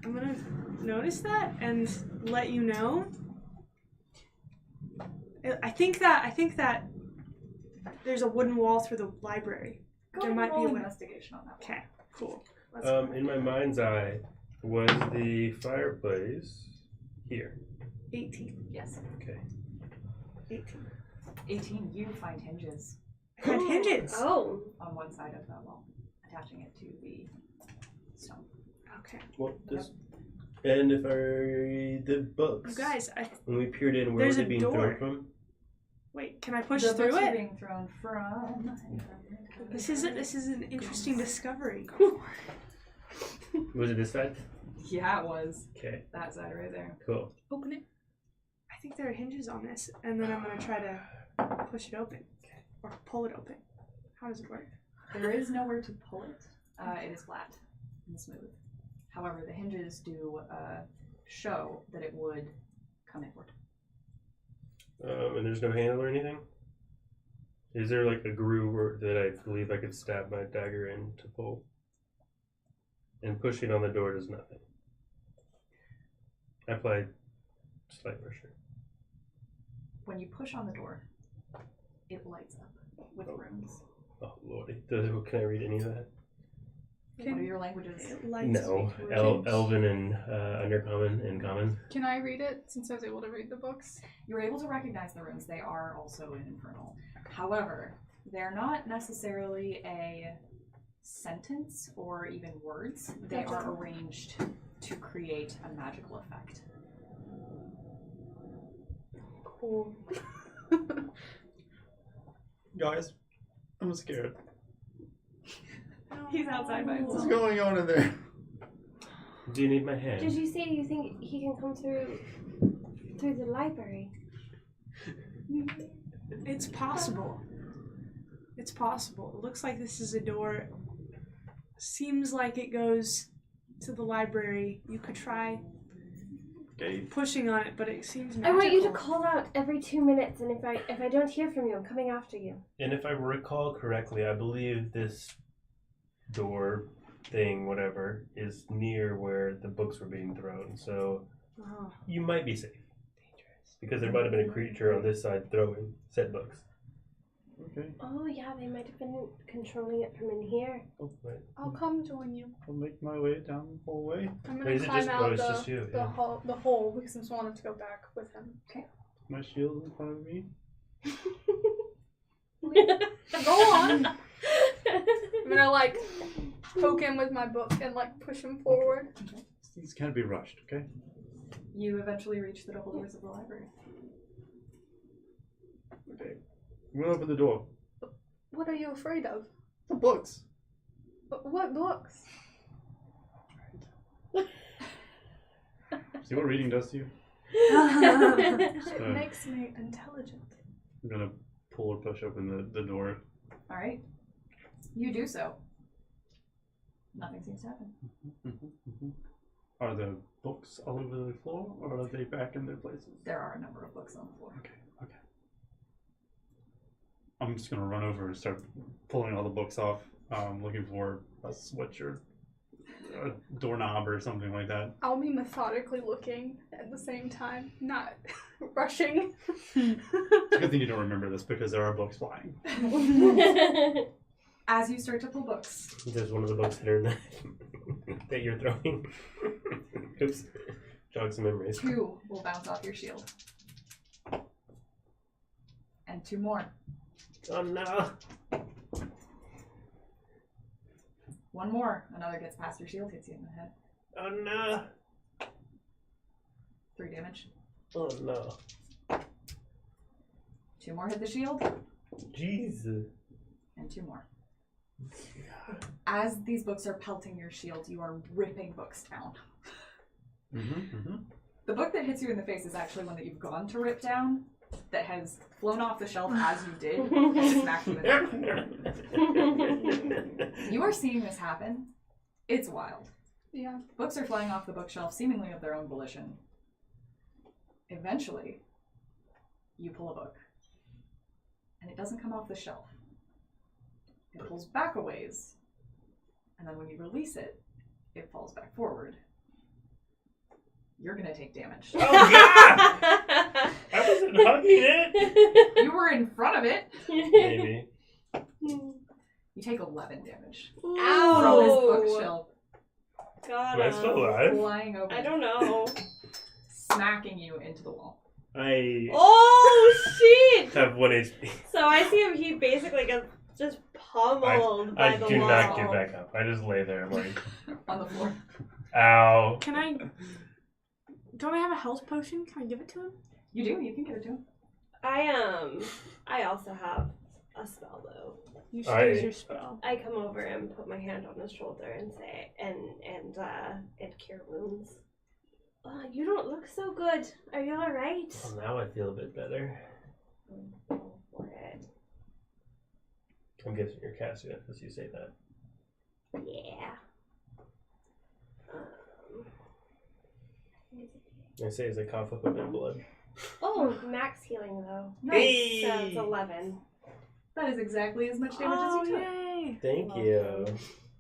I'm gonna notice that and let you know. I think that there's a wooden wall through the library. Go There ahead might and be roll a way. investigation on that one. Okay, cool. Let's in my mind's eye, was the fireplace here? 18. Yes. Okay. 18. 18, you find hinges I found hinges. Oh. on one side of that wall, attaching it to the stone. Okay. Well, this. And if I read the books, You guys, when we peered in, where There's was a it being door. thrown from? wait. Can I push The through books are it? being thrown from. This is an interesting discovery. Was it this side? Yeah, it was Okay, that side right there. cool. Open it. I think there are hinges on this, and then I'm gonna try to push it open or pull it open. How does it work? There is nowhere to pull it. It is flat and smooth. However, the hinges do show that it would come inward. And there's no handle or anything? Is there like a groove that I believe I could stab my dagger in to pull? And pushing on the door does nothing. I applied slight pressure. When you push on the door, it lights up with runes. Oh lordy. Can I read any of that? What are your languages? It lights No. with Elven and Undercommon and Common. Can I read it since I was able to read the books? You're able to recognize the runes. They are also in Infernal. However, they're not necessarily a sentence or even words. They are arranged to create a magical effect. Cool. Guys, I'm scared. He's outside by What's himself. going on in there? Do you need my hand? Did you say you think he can come through the library? It's possible. It's possible. It looks like this is a door. Seems like it goes to the library. You could try Okay. pushing on it, but it seems I magical. want you to call out every 2 minutes, and if I don't hear from you, I'm coming after you. And if I recall correctly, I believe this door thing, whatever, is near where the books were being thrown. So Oh, you might be safe. Because there might have been a creature on this side throwing said books. Okay. Oh yeah, they might have been controlling it from in here. Oh, right. I'll come join you. I'll make my way down the hallway. I'm Or gonna is it climb just- out it's just you, yeah. the hole because I just wanted to go back with him. My shield in front of me. Go on. I'm gonna like poke him with my book and like push him forward. These can't be rushed, okay? You eventually reach the double doors of the library. Okay. I'm gonna open the door. What are you afraid of? The books. What books? See what reading does to you? It So, makes me intelligent. I'm gonna pull or push open the door. All right. You do so. Nothing seems to happen. Are the books all over the floor, or are they back in their places? There are a number of books on the floor. Okay. I'm just gonna run over and start pulling all the books off, looking for a switch or a doorknob or something like that. I'll be methodically looking at the same time, not rushing. It's a good thing you don't remember this because there are books flying. As you start to pull books, There's one of the books that are that you're throwing. Oops. Jog some memories. 2 will bounce off your shield. And 2 more. Oh no. 1 more. Another gets past your shield, hits you in the head. Oh no. 3 damage. Oh no. 2 more hit the shield, Jesus. and 2 more. As these books are pelting your shield, you are ripping books down. The book that hits you in the face is actually one that you've gone to rip down, that has flown off the shelf as you did, and smacked you in the head. You are seeing this happen. It's wild. Yeah. Books are flying off the bookshelf, seemingly of their own volition. Eventually, you pull a book and it doesn't come off the shelf. It pulls back a ways, and then when you release it, it falls back forward. You're gonna take damage. Oh God! I wasn't hugging it. You were in front of it. Maybe. You take 11 damage Ow! from this bookshelf God. Am I still alive? flying over, I don't know. smacking you into the wall. I Oh shit! have 1 HP. So I see him. He basically gets just pummeled by I the do wall. not get back up. I just lay there like, On the floor. ow. Can I? Don't I have a health potion? Can I give it to him? You do. You can give it to him. I also have a spell though. You should use your spell. I come over and put my hand on his shoulder and say, and cure wounds. Oh, you don't look so good. Are you all right? Well, now I feel a bit better. Go for it. I'm guessing you're Cassia as you say that. Yeah. I say as I cough up a bit of blood. Oh, max healing though. Hey! So it's 11. That is exactly as much damage as you took. Yay! Thank you.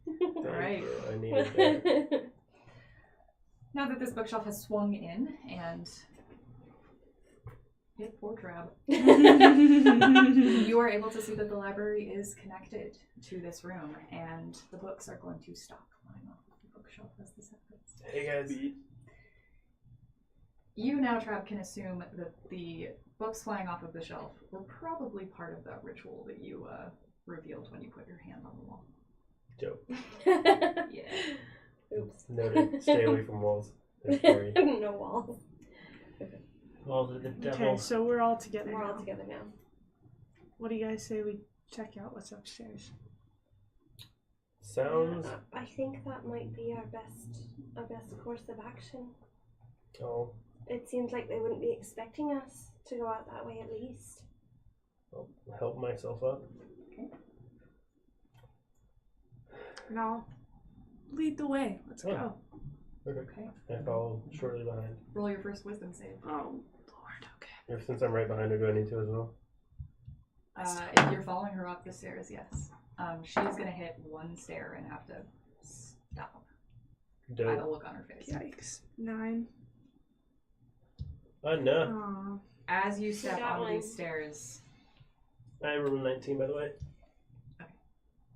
Thank Right. you. I needed that. Now that this bookshelf has swung in and hit poor Trab, you are able to see that the library is connected to this room, and the books are going to stop flying off of the bookshelf as this happens. Hey guys. You now, Trab, can assume that the books flying off of the shelf were probably part of that ritual that you revealed when you put your hand on the wall. Dope. Yeah. Oops. Noted. Stay away from walls. They're scary. No walls. Walls are the devil. Okay, so we're all together. We're all now. together now. What do you guys say we check out what's upstairs? Sounds. I think that might be our best course of action. Oh. It seems like they wouldn't be expecting us to go out that way at least. I'll help myself up. And I'll lead the way. Let's Oh. go. Okay. I follow shortly behind. Roll your first wisdom save. Oh, Lord, okay. Or since I'm right behind her, do I need to as well? If you're following her up the stairs, yes. She's going to hit one stair and have to stop by the Dope. look on her face. Yikes. 9. No. Aw. As you step got onto one. these stairs, I rolled 19, by the way.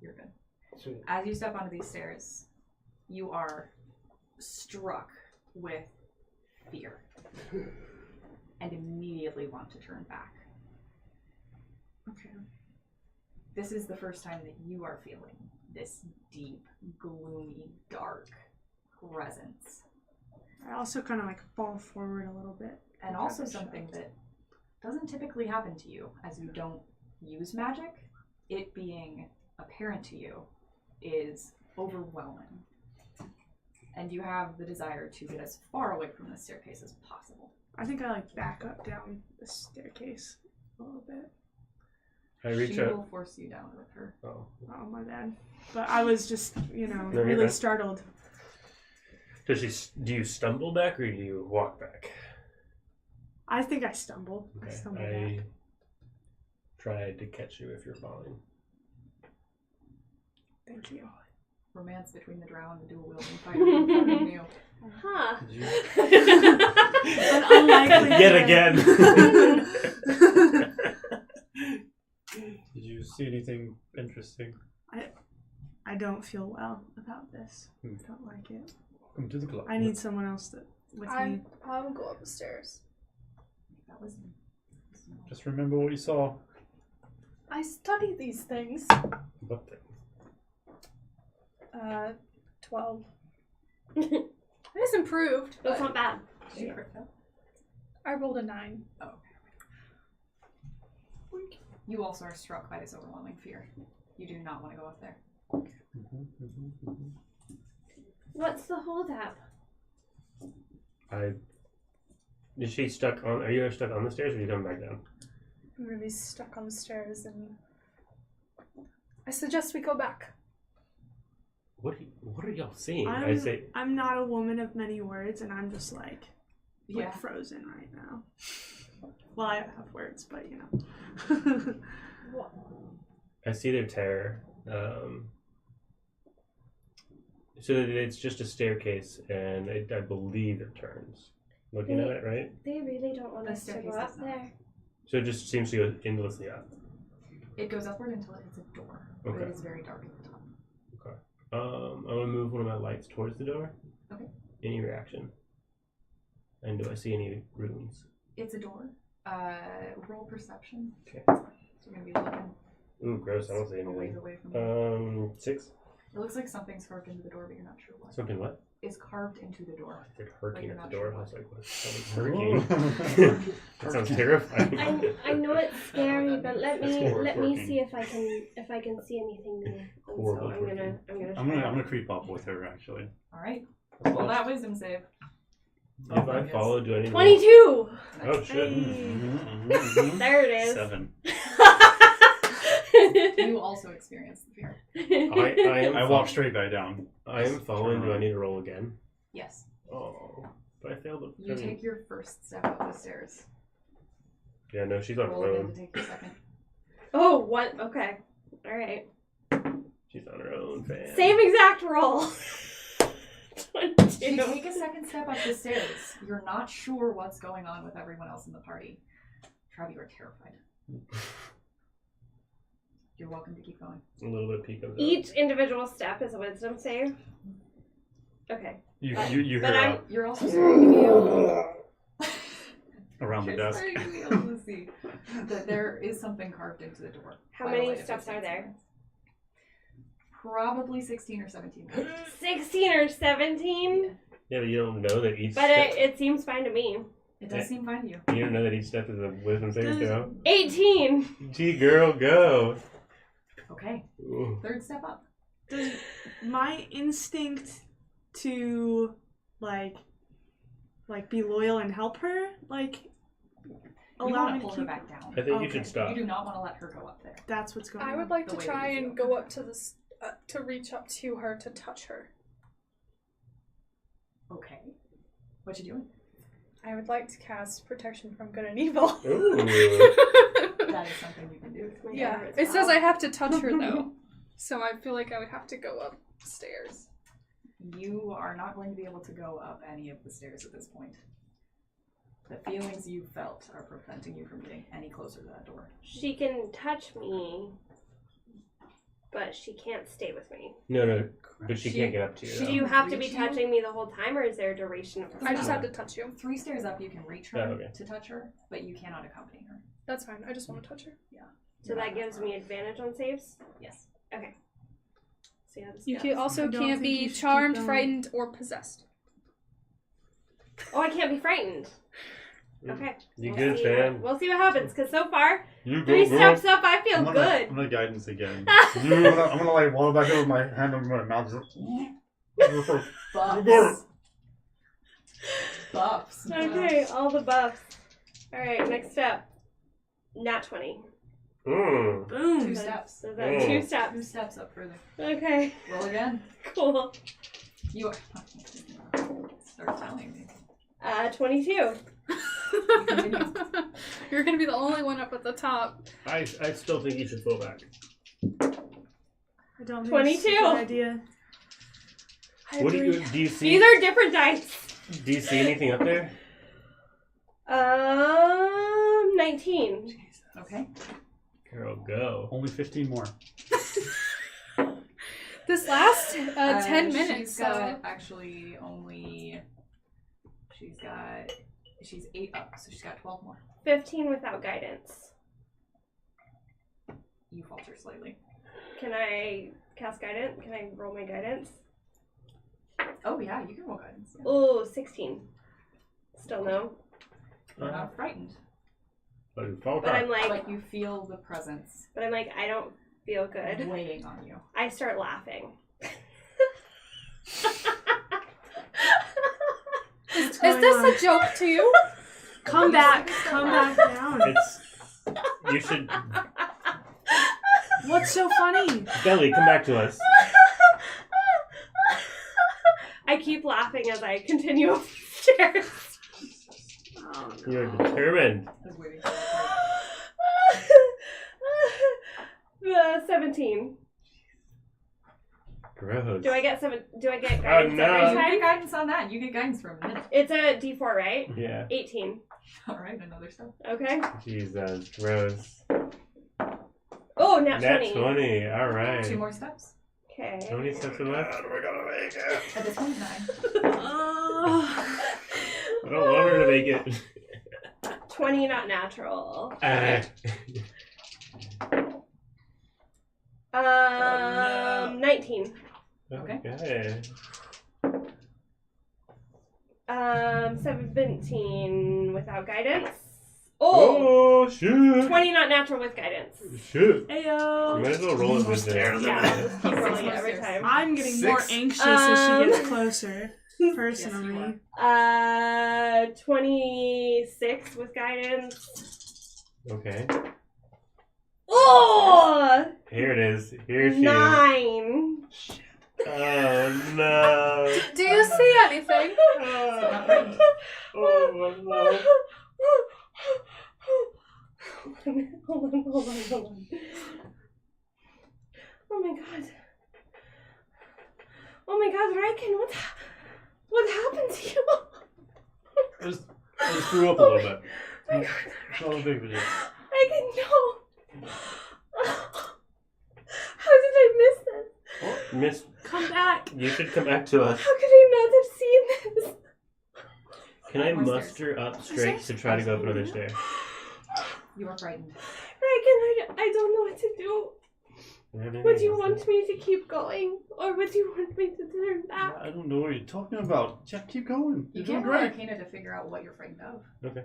you're good. Sweet. As you step onto these stairs, you are struck with fear and immediately want to turn back. Okay. This is the first time that you are feeling this deep, gloomy, dark presence. I also kind of like fall forward a little bit. And also something that doesn't typically happen to you as you don't use magic, it being apparent to you is overwhelming. And you have the desire to get as far away from the staircase as possible. I think I like back up down the staircase a little bit. I reach She out. will force you down with her. Oh. Oh, my bad. But I was just, you're really good. startled. Do you stumble back or do you walk back? I think I stumbled. I Okay. stumbled I back. tried to catch you if you're falling. Thank you. Romance between the drow and the dual wielding fighter in front of you. Huh. Did you? An unlikely Yet event. again. Did you see anything interesting? I don't feel well about this. Hmm. I don't like it. Welcome to the club. I need someone else with me. I'll go up the stairs. That was Just remember what you saw. I study these things. What thing? 12. It is improved. That's not bad. Did you crit fail? I rolled a 9. You also are struck by this overwhelming fear. You do not want to go up there. What's the holdup? Is she stuck on? Are you stuck on the stairs or are you coming back down? I'm gonna be stuck on the stairs, and I suggest we go back. What are y'all seeing? I say. I'm not a woman of many words, and I'm just like Yeah. frozen right now. Well, I have words, but you know. I see their terror. So it's just a staircase, and I believe it turns. Looking at it, right? They really don't want The us to staircase go up does not. there. So it just seems to go endlessly up. It goes upward until it hits a door. But Okay. it is very dark at the top. I'm gonna move one of my lights towards the door. Okay. Any reaction? And do I see any runes? It's a door. Roll perception. Okay. So you're gonna be looking Ooh, gross! I don't see a ways anything. away from it. 6. It looks like something's carved into the door, but you're not sure what. Something what? Is carved into the door. They're hurricane you're at the not door. sure I was what. like, what? Someone's hurricane. That sounds terrifying. I know it's scary, but let It's me working. see if I can see anything new. And Horrible so I'm gonna I'm gonna creep up with her actually. All right. As Roll well. that wisdom save. If I follow, do I need to 22. Oh shit! There it is. 7. You also experience the fear. I walk straight back down. I am following. Do I need to roll again? Yes. Oh, but I failed. You take your first step up the stairs. Yeah, no, she's on Roll her again own. to take your second. Oh, one. Okay. All right. She's on her own, fam. Same exact roll. You 22. take a second step up the stairs. You're not sure what's going on with everyone else in the party. Trav, you are terrified. You're welcome to keep going. A little bit of peek of Each individual step is a wisdom save. Okay. You But- hear but I'm- You're also starting to be able around the You're desk. starting to be able to see that there is something carved into the door. How by the many light of steps your are there? sense. Probably 16 or 17. 16 or 17. Yeah, but you don't know that each But step. it seems fine to me. It does seem fine to you. You don't know that each step is a wisdom saving throw. 18. Gee, girl, go. Okay. Ooh. Third step up. Does my instinct to like be loyal and help her You allow want me to to pull her keep? back down. I think you Okay. should stop. You do not want to let her go up there. That's what's going on. I would like The to way try that you and feel. go up to this, to reach up to her to touch her. Okay. What you doing? I would like to cast protection from good and evil. Ooh. That is something you can do. My Yeah, favorite it says spell. I have to touch her though, so I feel like I would have to go upstairs. You are not going to be able to go up any of the stairs at this point. The feelings you felt are preventing you from getting any closer to that door. She can touch me, but she can't stay with me. No, but she can't get up to you. she- Do you have to be reach you? touching me the whole time, or is there a duration of the I just spell? have to touch you. 3 stairs up, you can reach her Oh, okay. to touch her, but you cannot accompany her. That's fine. I just want to touch her. So that gives me advantage on saves? Yes. See how this You goes. can also I don't can't think be you should keep charmed, going. frightened, or possessed. Oh, I can't be frightened. Mm. Okay. You We'll good, see fam? We'll see what happens, because so far, You go, 3 girl. steps up, I feel I'm good. gonna guidance again. I'm gonna like walk back over my hand over my mouth. Just, Buffs. Buffs. Okay, all the buffs. Alright, next step. Nat 20. Mm. Boom. 2 steps. So that's Mm. 2 2 steps. steps up further. Okay, Roll again. cool. You are. Start telling me. 22. Continue. You're gonna be the only one up at the top. I still think you should fall back. I don't think 22. it's a good idea. I What do agree. you do? You see? These are different dice. Do you see anything up there? 19. Okay. Girl, go. only 15 more. This last 10 minutes. She's got actually only. She's 8 up, so she's got 12 more. 15 without guidance. You falter slightly. Can I cast guidance? Can I roll my guidance? Oh yeah, you can roll guidance. Yeah. Oh, 16. Still no. You're not frightened, But you fall But I'm back. like, but you feel the presence I don't feel good. weighing on you. I start laughing. Is this a joke to you? Come back down. It's. You should. What's so funny? Belly, come back to us. I keep laughing as I continue up the stairs. Oh, You're determined. I was waiting for that 17. Gross. Do I get guidance no. every You time? get guidance on that. You get guidance for a minute. It's a D4, right? Yeah. 18. All right, another step. Okay. Jesus, gross. Oh, nat 20. Nat 20. All right. 2 more steps. Okay. How many steps are left? We're gonna make it. At this point, 9. I don't want her to make it. 20, not natural. 19. Okay. 17 without guidance. Oh! Oh, shoot. 20 not natural with guidance. Shoot. Ayo. You might as well roll it with Yeah, there. just keep rolling it every time. I'm getting 6. more anxious as she gets closer. Personally. 26 with guidance. Okay. Oh! Here it is. Here she is. 9. Oh, no. Do you see anything? Oh, no. Hold on. Oh my god, Riken, what happened to you? I just threw up a little bit. Oh my god, It's not a big deal. Riken, no. How did I miss this? Miss, Come back. you should come back to us. How could I not have seen this? Can I More muster up strength to try to go up another stair? You are frightened. Riken, I don't know what to do. Would you want me to keep going? Or would you want me to turn back? I don't know what you're talking about. Jeff, keep going. You You're doing can't roll great. Arcana to figure out what you're frightened of. Okay.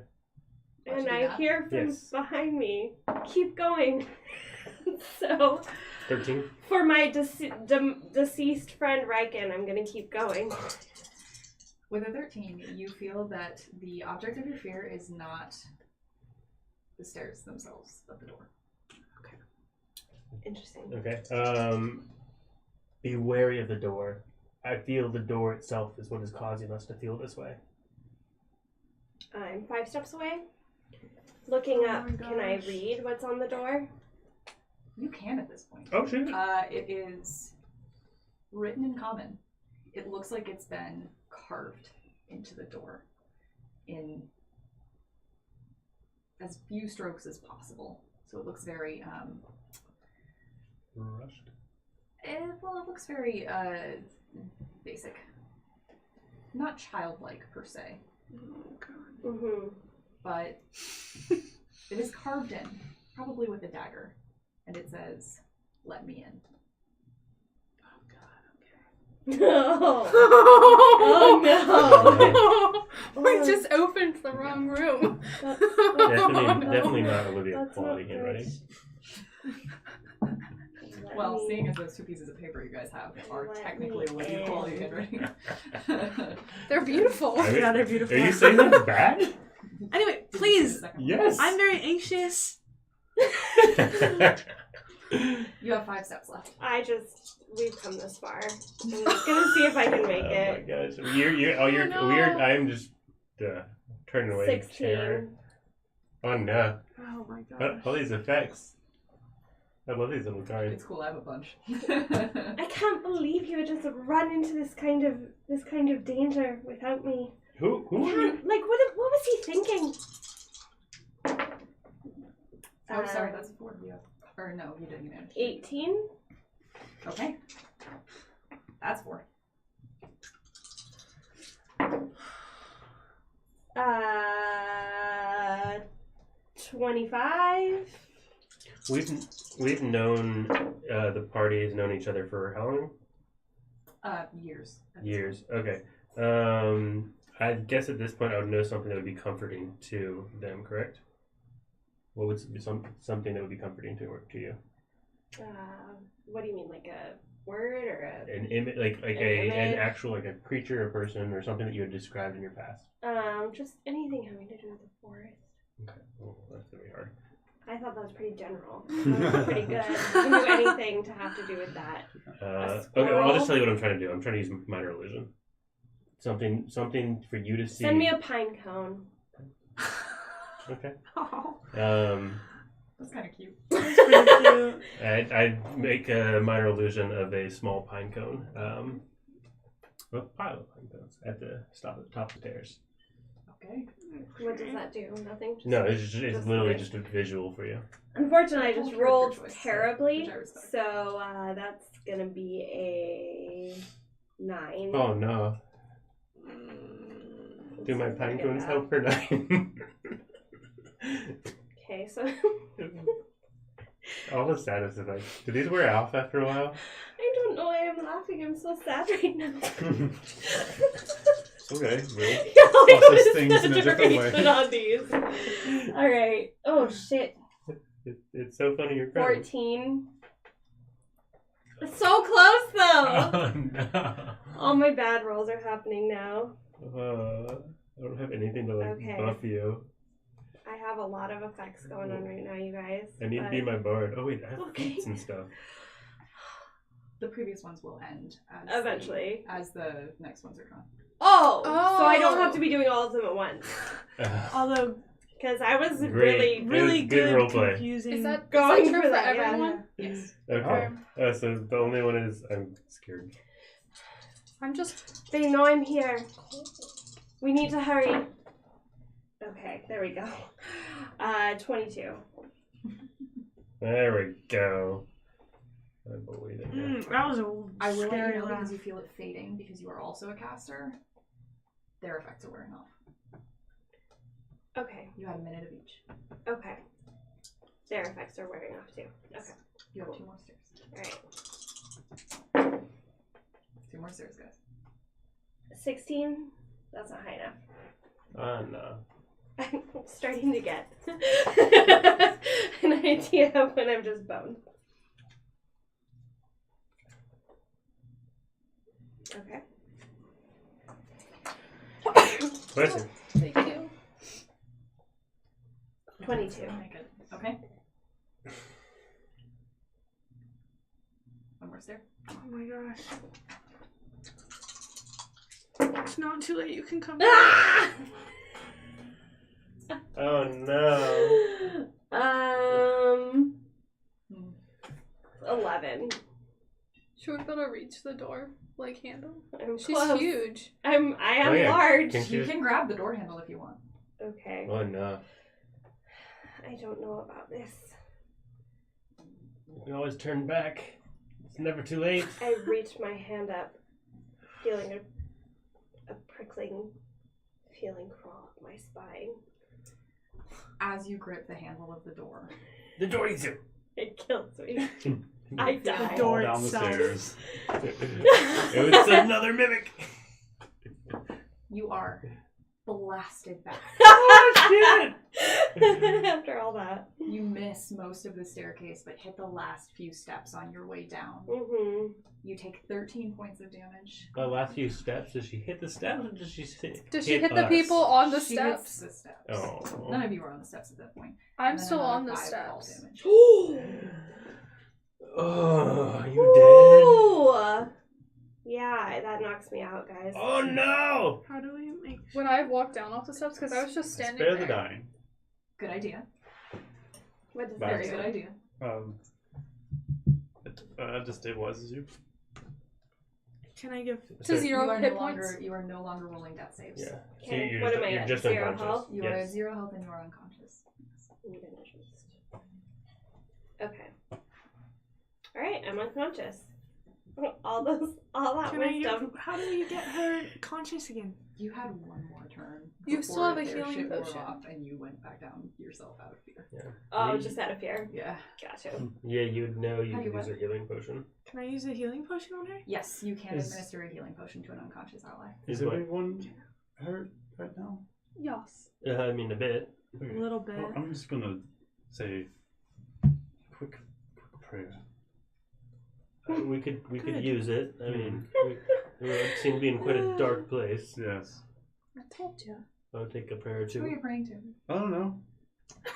And do I that? hear from Yes. behind me, keep going. So, 13. for my deceased friend Riken, I'm going to keep going. With a 13, you feel that the object of your fear is not the stairs themselves, but the door. Interesting. Okay. Be wary of the door. I feel the door itself is what is causing us to feel this way. I'm 5 steps away. Looking Oh up, my can I gosh. read what's on the door? You can at this point. Oh, shoot. It is written in common. It looks like it's been carved into the door in as few strokes as possible. So it looks very, Rushed. it looks very basic. Not childlike per se, Mm-hmm. but it is carved in, probably with a dagger, and it says, "Let me in." Oh, no. We just opened the wrong room. Definitely not Olivia That's quality not handwriting. Well, seeing as those 2 pieces of paper you guys have are Let technically me Olivia in. quality handwriting. They're beaueful. Are Yeah, they're beautiful. you saying that's bad? Anyway, please. Yes. I'm very anxious. You have 5 steps left. We've come this far. I'm just gonna see if I can make Oh my it. gosh. You're no. weird. I'm just turning away in 16. terror. Oh no. Oh my gosh. All these effects. I love these little cards. It's cool, I have a bunch. I can't believe you would just run into this kind of danger without me. Who I are you? can't, like, what was he thinking? Oh, sorry, that's 4. You have, or no, you didn't manage. 18. Okay. That's 4. 25. We've known the party has known each other for how long? Years. Years. Okay. I guess at this point I would know something that would be comforting to them. Correct? What would be something that would be comforting to you? What do you mean, like a word or An image, like An an image? actual like a creature, a person, or something that you had described in your past. just anything having to do with the forest. Okay. Well, that's gonna be hard. I thought that was pretty general. That was pretty good. You can do anything to have to do with that. Okay. Well, I'll just tell you what I'm trying to do. I'm trying to use minor illusion. Something for you to see. Send me a pine cone. Okay. Oh. That's kind of cute. It's pretty cute. I'd make a minor illusion of a small pine cone. A pile of pine cones at the top of the stairs. Okay. What does that do? Nothing? Just No, it's literally like- just a visual for you. Unfortunately, I just Character rolled choice, terribly, which I respect. so that's gonna be a 9. Oh no. Do my pine cones help for 9? Okay, so All the sadness is like, do these wear off after a while? I don't know why I'm laughing. I'm so sad right now. Okay, well. Process things in a different way. On these. All right. Oh shit. It's so funny you're crying. 14. It's so close though. Oh no. All my bad rolls are happening now. I don't have anything to Okay. buff you. I have a lot of effects going on right now, you guys. I need to be my bard. Oh wait, I have Okay. feats and stuff. The previous ones will end Eventually. as the next ones are gone. Oh, so I don't Oh. have to be doing all of them at once. Although Because I was Great. really Good good, roleplay. confusing. Is that Going true for for that, yeah. everyone? Yes. Okay. So the only one is I'm scared. I'm just. They know I'm here. We need to hurry. Okay, there we go. 22. There we go. I believe it. Yeah. That was a I will let scary you know laugh. because you feel it fading because you are also a caster. Their effects are wearing off. Okay, You had a minute of each. okay. Their effects are wearing off too. Okay, You have 2 more stairs. alright. 2 more stairs, guys. 16? That's not high enough. Oh no. I'm starting to get an idea of when I'm just boned. Okay. Question. Thank you. 22. Okay, good. Okay. 1 more stair. Oh my gosh. It's not too late. You can come. Ah! Oh no. 11. She would be able to reach the door, like handle. I'm She's close. huge. I am Oh, yeah. large. Can You you? can grab the door handle if you want. Okay. Oh no. I don't know about this. You can always turn back. It's never too late. I reach my hand up, feeling a prickling feeling crawl up my spine. As you grip the handle of the door. The door needs you. It kills me. I die. door Fall down itself. the stairs. It was another mimic. You are blasted back. Oh shit! After all that. You miss most of the staircase, but hit the last few steps on your way down. Mm-hmm. You take 13 points of damage. The last few steps. Does she hit the steps or does she Does she hit the us? people on the She steps? hits the steps. Oh. None of you were on the steps at that point. I'm And then still another on the 5 fall steps. damage. Oh, you Ooh. Yeah, that knocks me out, guys. dead? Oh no! How do we make? When I walked down off the steps, because I was just standing Spare there. the dying. Good idea. What does Very that good do? idea. It destabilizes you. Can I give? To zero you are hit no points. longer you are no longer rolling death saves. Yeah. Okay, you're what just, am I you're at? just 0 unconscious. health? You are Yes. at 0 health and you are unconscious. I'm gonna just... Okay. Alright, I'm unconscious. All that Can I wisdom. give? How do you get her conscious again? You had 1 more turn. You still before have a their healing shit wore potion. off and you went back down yourself out of fear. Oh, just out of fear. Yeah. Gotcha. Yeah, you'd know you How do could you use a healing potion. Can I use a healing potion on her? Yes, you can Is- administer a healing potion to an unconscious ally. Is What? everyone hurt right now? Yes. I mean, a bit. Okay. A little bit. Well, I'm just gonna say quick prayer. We could Good. use it. I mean, we seem to be in quite a dark place. Yes. I told you. I'll take a prayer or Who are you two. praying to? I don't know.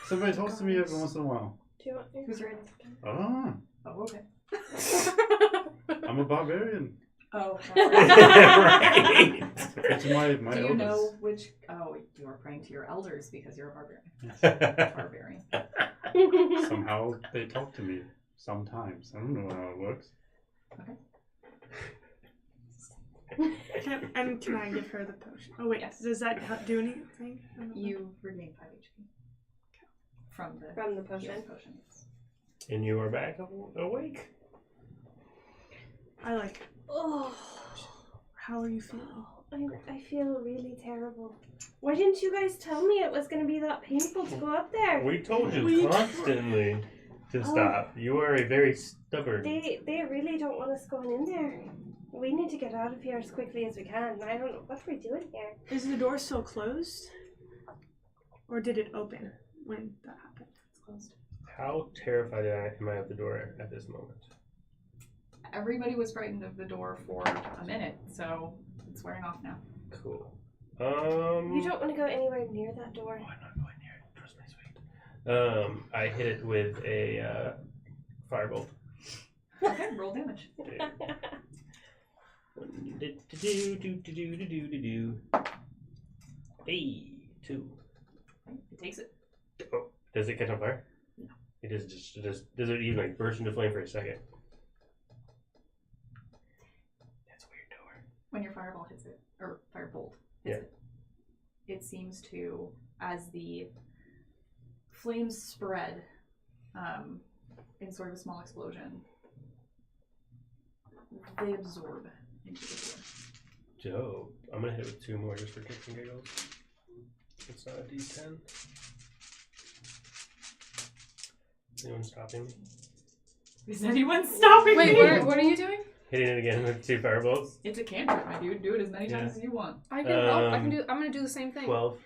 Somebody talks to me every once in a while. Do you want your Who's your card? I don't know. Oh, okay. I'm a barbarian. Oh. Right. It's my Do you elders. know which? Oh, you are praying to your elders because you're a barbarian. Barbarian. Somehow they talk to me. Sometimes. I don't know how it works. Can I give her the potion? Oh wait, Yes. does that do anything? You regain 5 HP from the potion. healing potion. And you are back awake. I like. Oh, How are you feeling? I feel really terrible. Why didn't you guys tell me it was going to be that painful to go up there? We told you constantly to stop. You are a very stubborn. They really don't want us going in there. We need to get out of here as quickly as we can. I don't know what we're doing here. Is the door still closed? Or did it open when that happened? It's closed. How terrified am I of the door at this moment? Everybody was frightened of the door for a minute, so it's wearing off now. Cool. You don't want to go anywhere near that door. Oh, I'm not going near it. Trust me, sweet. I hit it with a firebolt. Okay, roll damage. Hey, 2. It takes it. Oh, does it catch on fire? No. It does does it even like burst into flame for a second? That's a weird door. When your fireball hits it, or firebolt Yeah. hits it seems to, as the flames spread in sort of a small explosion, they absorb into the door. Dope. I'm gonna hit it with 2 more just for kicks and giggles. It's not a D10. Is anyone stopping me? Is anyone stopping Wait, me? what are you doing? Hitting it again with 2 firebolts. It's a cantrip, my dude. Do it as many times as you want. I can help. I'm gonna do the same thing. 12.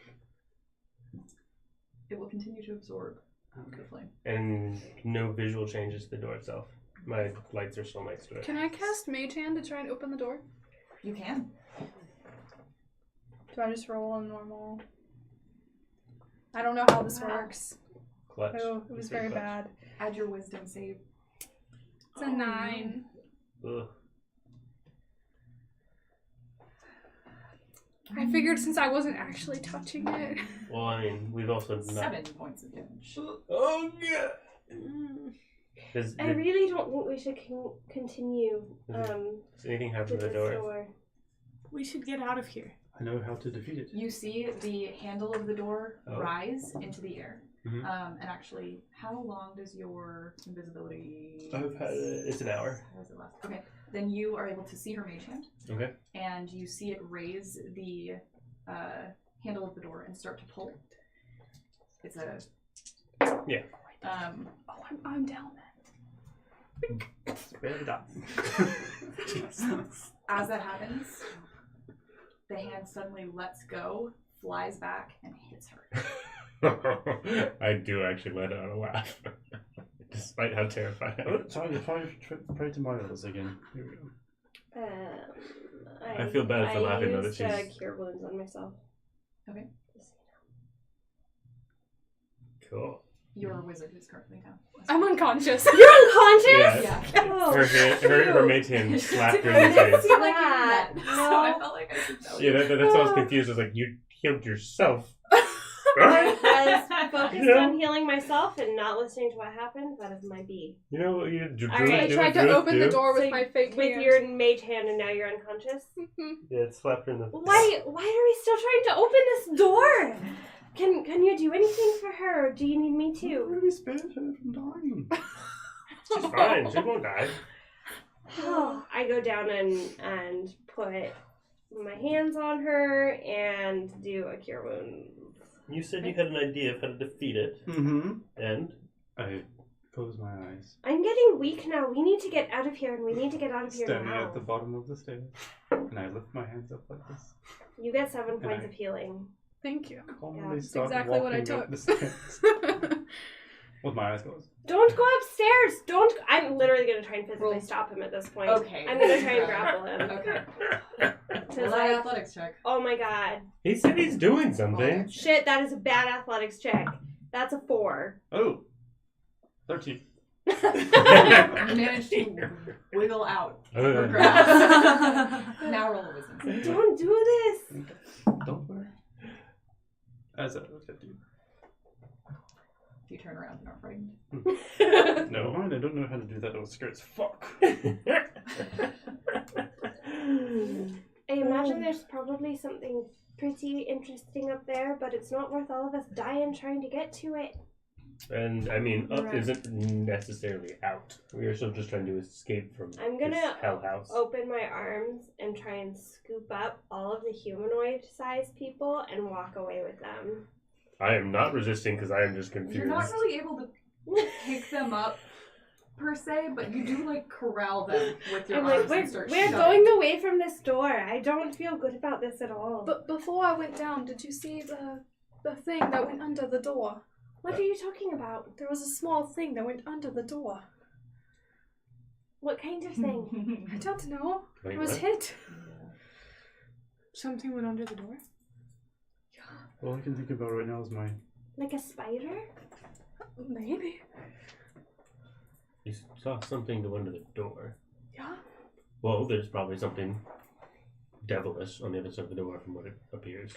It will continue to absorb the flame. And no visual changes to the door itself. My lights are still next to it. Can I cast Mage Hand to try and open the door? You can. Do I just roll a normal? I don't know how this works. Clutch. Oh, it was It's very clutch. bad. Add your wisdom save. It's a 9. Ugh. I figured since I wasn't actually touching it. Well, I mean, we've also not. 7 points of damage. Oh, yeah. I really don't think we should continue Does anything happen with to this the door? door. We should get out of here. I know how to defeat it. You see the handle of the door Oh. rise into the air. Mhm. And actually, how long does your invisibility... I've had it. It's an hour. How does it last? Okay, then you are able to see her mage hand, Okay. and you see it raise the handle of the door and start to pull. It's a... Yeah. I'm down then. Spare the dot. As that happens, the hand suddenly lets go, flies back, and hits her. I do actually let out a laugh, despite how terrified I am. Try to my elders again. Here we go. I feel bad for laughing, though, that I she's- used cure wounds on myself. Okay. Cool. Your wizard is currently down. I'm unconscious. You're unconscious? Yeah. Oh, Her mate hand slapped her in the face. Seemed like you that. did that, No. so I felt like I should tell you. Yeah, that's why I was confused. I was like, you healed yourself. I was focused Yeah. on healing myself and not listening to what happened. That is my B. You know what you do? Alright. I tried to open the door with So my fake With hand. your mage hand, and now you're unconscious. Yeah, it slapped her in the face. Why are we still trying to open this door? Can you do anything for her, or do you need me I to? already spared her from dying. She's fine. She won't die. Oh, I go down and put my hands on her and do a cure wound. You said you had an idea of how to defeat it, Mm-hmm. and I close my eyes. I'm getting weak now. We need to get out of here, and we need to get out of here Standing now. at the bottom of the stairs. And I lift my hands up like this. You get 7 points I- of healing. Thank you. Calmly that's start exactly what I walking up took. the stairs. With my eyes closed. Don't go upstairs. Don't. I'm literally gonna try and physically Roll. stop him at this point. Okay. I'm gonna try and grapple him. Okay. Cause Roll that like, athletics check. oh my god, he said he's doing something. shit! That is a bad athletics check. That's a 4. Oh! 13. Managed to wiggle out her grasp. Now roll a wisdom save. Don't do this. Don't worry. As a 50. You turn around and are frightened. Never mind, I don't know how to do that. I was scared as fuck. I imagine there's probably something pretty interesting up there, but it's not worth all of us dying trying to get to it. And I mean, up Right. isn't necessarily out. We are still just trying to escape from I'm gonna this hell house. open my arms and try and scoop up all of the humanoid-sized people and walk away with them. I am not resisting because I am just confused. You're not really able to pick them up per se, but you do like corral them with your I'm arms like, and start we're shoving. going away from this door. I don't feel good about this at all. But before I went down, did you see the thing that went under the door? What are you talking about? There was a small thing that went under the door. What kind of thing? I don't know. Wait, It was what? hit. Something went under the door. All I can think about right now is my... Like a spider? Maybe. You saw something go under the door. Yeah. Well, there's probably something devilish on the other side of the door from what it appears.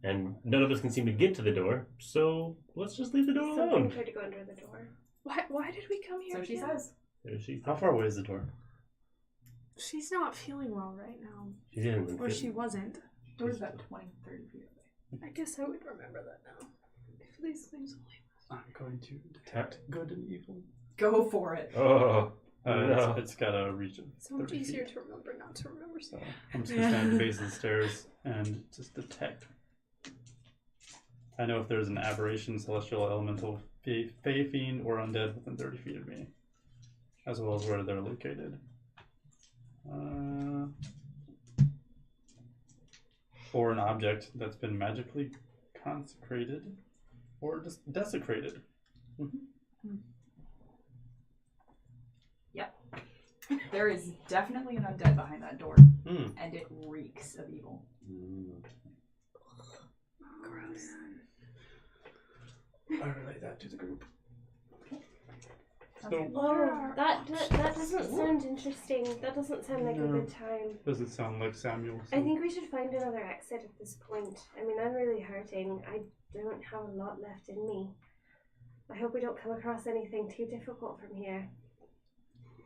And none of us can seem to get to the door, so let's just leave the door Something alone. tried to go under the door. Why did we come here? So she again? says. There she, How far away is the door? She's not feeling well right now. she's in. Or she wasn't. It was about 20, 30 feet away. I guess I would remember that now. If these things only. I'm going to detect good and evil. Go for it. Oh, no. It's got a region. So much easier to remember not to remember So stuff. I'm just going to stand at the base of the stairs and just detect. I know if there's an aberration, celestial, elemental, fey fiend, or undead within 30 feet of me, as well as where they're located. Or an object that's been magically consecrated or just desecrated. Yep. There is definitely an undead behind that door, and it reeks of evil. Gross. I relate that to the group. Sounds So, good. Oh, that doesn't sound interesting. That doesn't sound like a good time. doesn't sound like Samuel. I think we should find another exit at this point. I mean, I'm really hurting. I don't have a lot left in me. I hope we don't come across anything too difficult from here.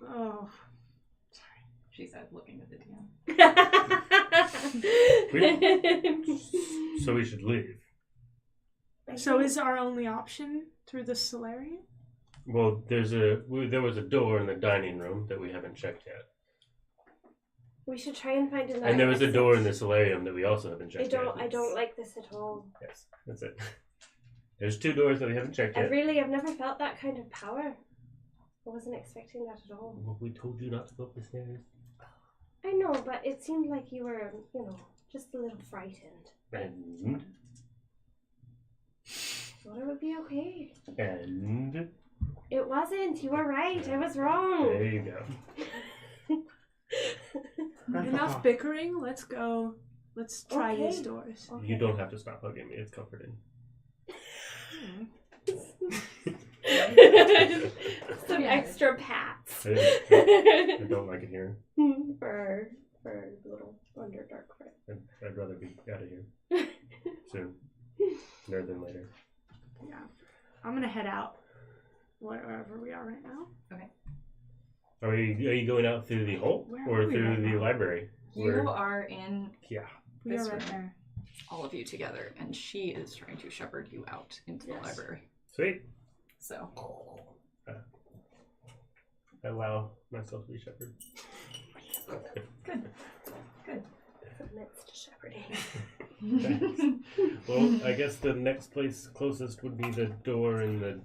Oh. She said, looking at the DM. So we should leave. So is our only option through the solarium? Well, there was a door in the dining room that we haven't checked yet. We should try and find another And there was a exit. door in the solarium that we also haven't checked yet. I don't like this at all. Yes, that's it. There's 2 doors that we haven't checked yet. I've never felt that kind of power. I wasn't expecting that at all. Well, we told you not to go up the stairs. I know, but it seemed like you were, just a little frightened. And Thought it would be okay. it wasn't. You were right. I was wrong. there you go. Enough bickering. Let's go. Let's try Okay. these doors. Okay. You don't have to stop hugging me. It's comforting. Some extra pats. I don't like it here. for little Underdark friend. I'd rather be out of here soon, rather than later. Yeah. I'm gonna head out wherever we are right now. Are you going out through the hole Where or are we through right the now? library? You are in Yeah. We This are right room. there. all of you together, and she is trying to shepherd you out into the library. Sweet. So, I allow myself to be shepherded. good. Submits to shepherding. Well, I guess the next place closest would be the door in the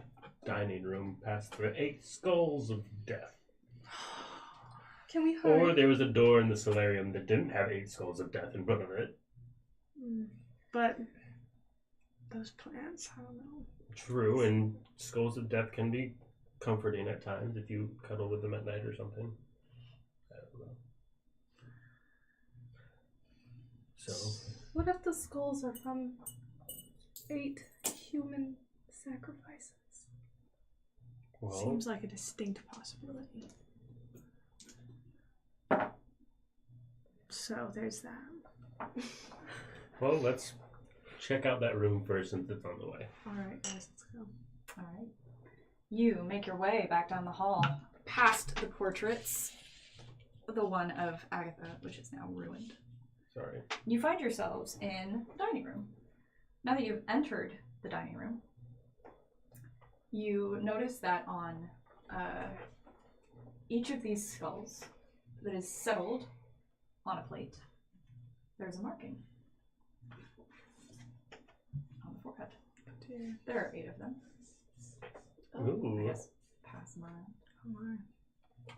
dining room past the 8 skulls of death. Can we hurry? Or there was a door in the solarium that didn't have 8 skulls of death in front of it. But those plants, I don't know. True, and skulls of death can be comforting at times if you cuddle with them at night or something. I don't know. So, What if the skulls are from 8 human sacrifices? Well, Seems like a distinct possibility. So there's that. well, let's check out that room first since it's on the way. Alright, guys, let's go. All right. You make your way back down the hall, past the portraits, the one of Agatha, which is now ruined. Sorry. You find yourselves in the dining room. Now that you've entered the dining room, you notice that on each of these skulls that is settled on a plate, there's a marking on the forehead. There are 8 of them. Ooh. I guess pass them around. Come on.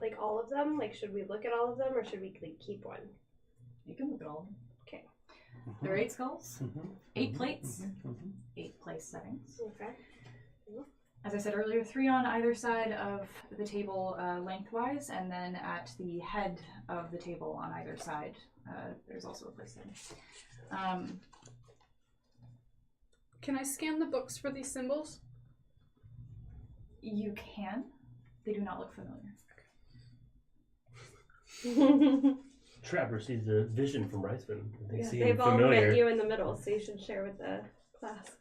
Like all of them? Like, should we look at all of them, or should we like, keep one? You can look at all of them. Okay. There are 8 skulls, 8 plates, Mm-hmm. 8 place settings. Okay. As I said earlier, 3 on either side of the table lengthwise, and then at the head of the table on either side, there's also a place setting. Can I scan the books for these symbols? You can. They do not look familiar. Trapper sees the vision from Riceman. They Yeah, seem they've all familiar. met you in the middle, so you should share with the class.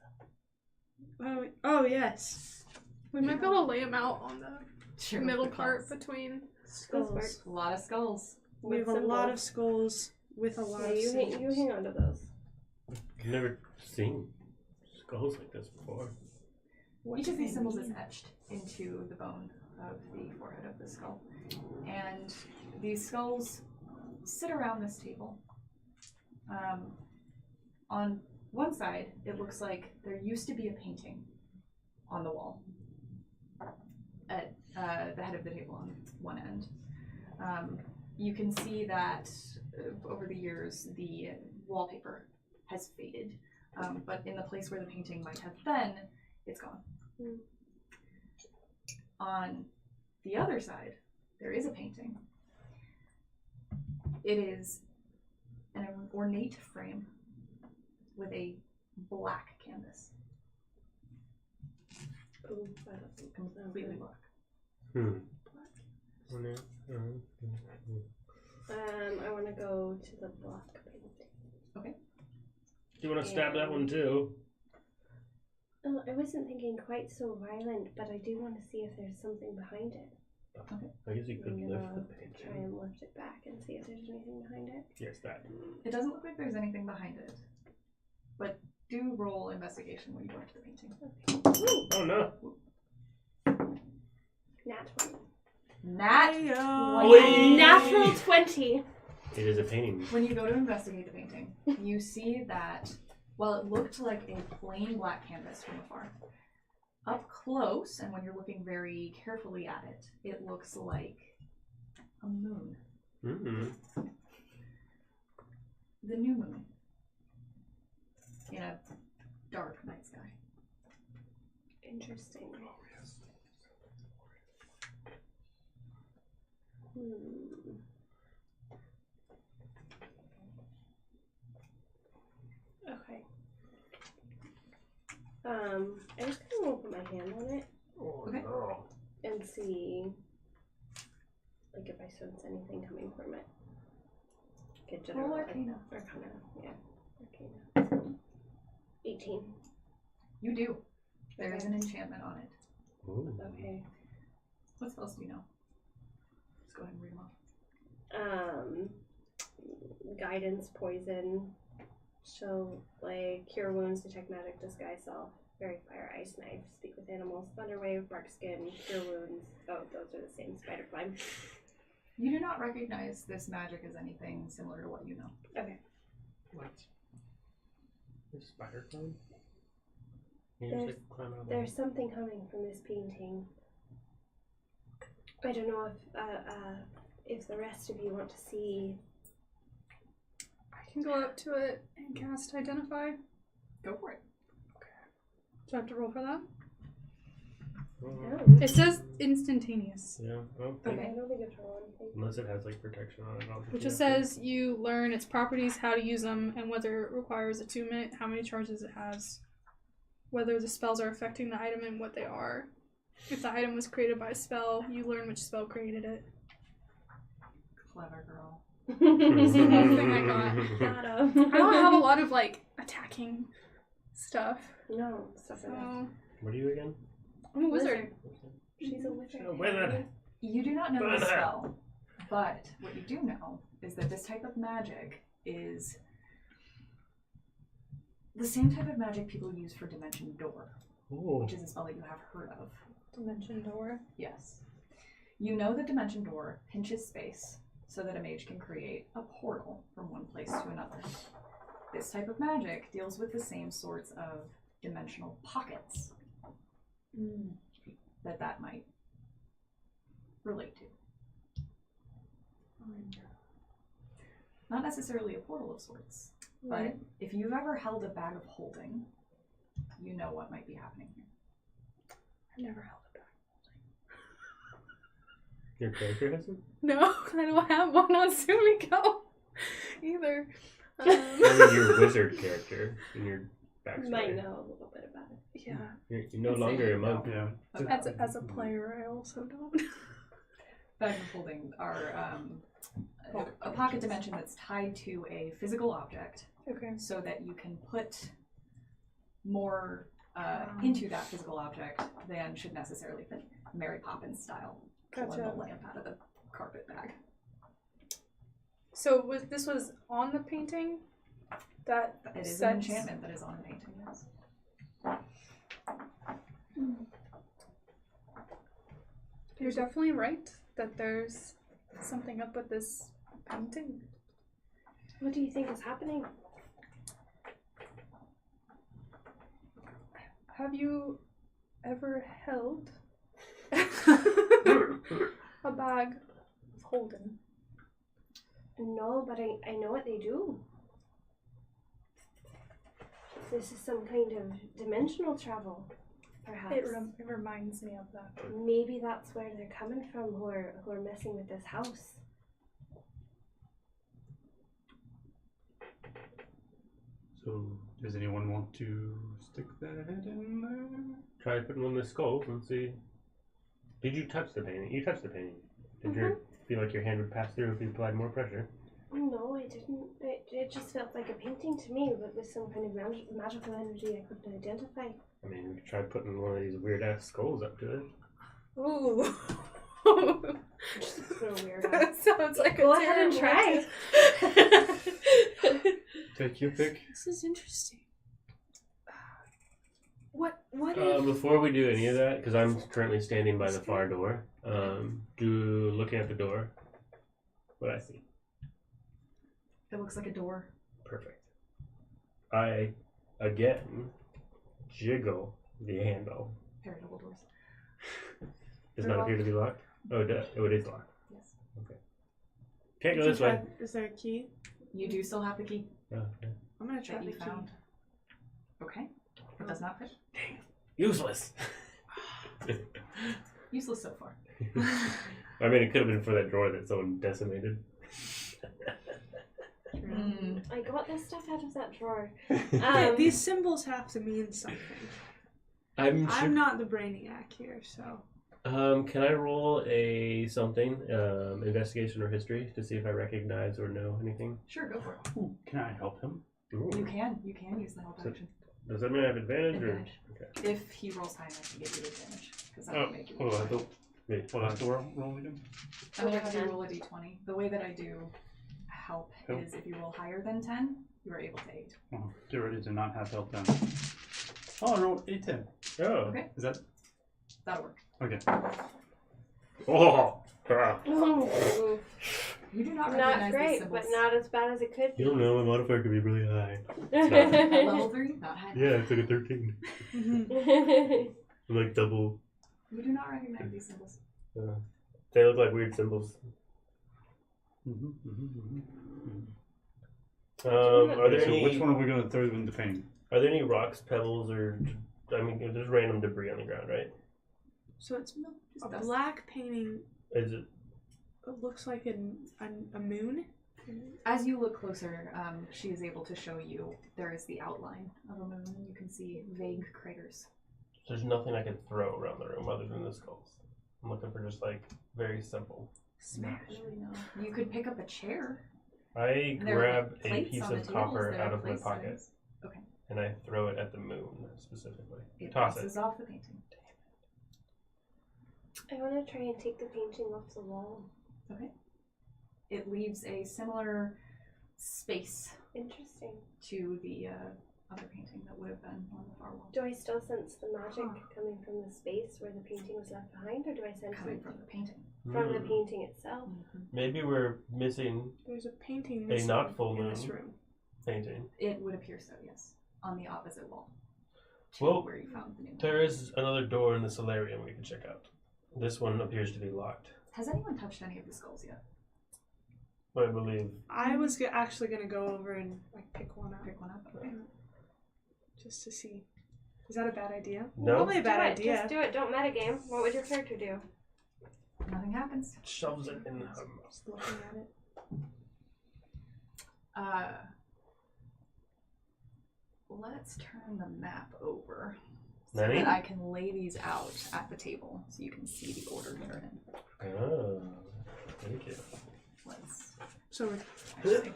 Oh yes. We might be able to lay them out on the Sure, middle the part class. between. Skulls. A lot of skulls. We have a lot of skulls with a lot Yeah, of you symbols. hang on to those. I've never seen skulls like this before. What Each do of these they symbols mean? is etched into the bone of the forehead of the skull. And these skulls sit around this table. On one side, it looks like there used to be a painting on the wall at the head of the table on one end. You can see that over the years, the wallpaper has faded. But in the place where the painting might have been, it's gone. Mm. On the other side, there is a painting. It is an ornate frame with a black canvas, Ooh, completely black. Hmm. I want to go to the block painting. Do you want to stab that one too? Oh, I wasn't thinking quite so violent, but I do want to see if there's something behind it. I guess you could I'm lift gonna the painting. try and lift it back and see if there's anything behind it. Yes, that. It doesn't look like there's anything behind it, but do roll investigation when you go into the painting. Oh no. Nat 20. Nat Oi. Natural 20. It is a painting. When you go to investigate the painting, you see that while it looked like a plain black canvas from afar, up close, and when you're looking very carefully at it, it looks like a moon. Mm-hmm. The new moon. In a dark night sky. Interesting. Okay. I just kind of want to put my hand on it Oh, Okay. no. and see, like, if I sense anything coming from it. Get general Roll Arcana. Arcana, yeah. Arcana. 18. You do. There is Okay. an enchantment on it. Ooh. Okay. What spells do you know? Let's go ahead and read them off. Guidance, poison, show, like, cure wounds, detect magic, disguise self, fairy fire, ice knife, speak with animals, thunder wave, bark skin, cure wounds. Oh, those are the same. Spider climb. You do not recognize this magic as anything similar to what you know. Okay. What? There's spider climb? Can you There's- just, like, climb out of There's something coming from this painting. I don't know if the rest of you want to see. I can go up to it and cast Identify. Go for it. Do I have to roll for that? Oh. It says instantaneous, Yeah, I don't think. Okay. I don't think it's roll anything. Unless it has like protection on it. I don't think which you just have to. says you learn its properties, how to use them, and whether it requires attunement, how many charges it has, whether the spells are affecting the item and what they are, If the item was created by a spell, you learn which spell created it. Clever girl. This is one thing I got. Nada. I don't have a lot of like attacking stuff. No, stuff like that. So What are you again? I'm a wizard. She's a wizard. A wizard. You do not know the Wizard. spell, but what you do know is that this type of magic is the same type of magic people use for Dimension Door, Ooh. which is a spell that you have heard of. Dimension door. Yes. You know that Dimension Door pinches space so that a mage can create a portal from one place to another. This type of magic deals with the same sorts of dimensional pockets that might relate to. Not necessarily a portal of sorts, but if you've ever held a bag of holding, you know what might be happening here. I've never held a bag. Your character hasn't? No, I don't have one on Sumiko either. I mean, your wizard character in your backstory. You might know a little bit about it. Yeah. You're no I'd say longer you a monk. Yeah. As a player, I also don't. Bags of holding are a pocket dimension that's tied to a physical object Okay. so that you can put more into that physical object than should necessarily fit. Mary Poppins style. Pulling Gotcha. the lamp out of the carpet bag. So this was on the painting? That It is sets- an enchantment that is on the painting, yes. You're definitely right that there's something up with this painting. What do you think is happening? Have you ever held a bag of holding? No, but I know what they do. This is some kind of dimensional travel, perhaps. It reminds me of that. Maybe that's where they're coming from, who are messing with this house. So, does anyone want to stick their head in there? Try putting one of the skulls and see. Did you touch the painting? You touched the painting. Did you feel like your hand would pass through if you applied more pressure? No, I didn't. It just felt like a painting to me, but with some kind of magical energy I couldn't identify. I mean, we could try putting one of these weird ass skulls up to it. Ooh. Just so weird. That sounds like Go a ahead and terrible try. idea. Take your pick. This is interesting. What if... Before we do any of that, because I'm currently standing by the far door, looking at the door, what I see. It looks like a door. Perfect. I, again, jiggle the handle. Pair of double doors. Does They're not appear to be locked? Oh, it is locked. Yes. Can't go this way. Is there a key? You do still have the key Oh, okay. I'm gonna try that the you key. found. Okay. It does not fit. Useless. Useless so far. I mean, it could have been for that drawer that someone decimated. I got this stuff out of that drawer. These symbols have to mean something. I'm sure. I'm not the brainiac here, so. Can I roll a something, investigation or history, to see if I recognize or know anything? Sure, go for it. Ooh, can I help him? Ooh. You can use the help So- action. Does that mean I have advantage? Advantage. Or? Okay. If he rolls high enough to give you advantage. Because that Oh, would make you hold on. Wait, What I have to roll again? I'm going to have you roll a d20. The way that I do help is if you roll higher than 10, you are able to aid. Oh, get ready to not have help then. Oh, I rolled a 10. Oh. Okay. Is that That'll work. okay? Oh. Ah. Oh, You do not not recognize these great, symbols. but not as bad as it could be. You don't know, my modifier could be really high. At level 3, not high. Yeah, it's like a 13. I'm like double. You do not recognize these symbols. They look like weird symbols. Are there So any? which one are we going to throw into pain? Are there any rocks, pebbles, or I mean, there's random debris on the ground, right? So it's a dust. black painting. Is it? It looks like a moon. As you look closer, she is able to show you there is the outline of a moon. You can see vague craters. There's nothing I could throw around the room other than the skulls. I'm looking for just like very simple. Smash. Really no. You could pick up a chair. I There are grab a plates piece on the of tables copper that out are of my place pocket settings. Okay. and I throw it at the moon specifically. It Toss bounces it. off the painting. I want to try and take the painting off the wall. Okay. It leaves a similar space Interesting. to the other painting that would have been on the far wall. Do I still sense the magic coming from the space where the painting was left behind, or do I sense Coming it from the painting. from the painting itself? Maybe we're missing There's a painting a missing not full in moon this room. painting. It would appear so, yes. On the opposite wall. To Well, where you found the new there is another door in the solarium we can check out. This one appears to be locked. Has anyone touched any of the skulls yet? I believe. I was actually gonna go over and like pick one up Pick one up. Okay. just to see. Is that a bad idea? No. Probably a bad do it. idea. Just do it. Don't metagame. What would your character do? Nothing happens. Shoves it in the Just looking at it. Let's turn the map over so Nanny? that I can lay these out at the table so you can see the order they're in. Oh, thank you. Let's So actually,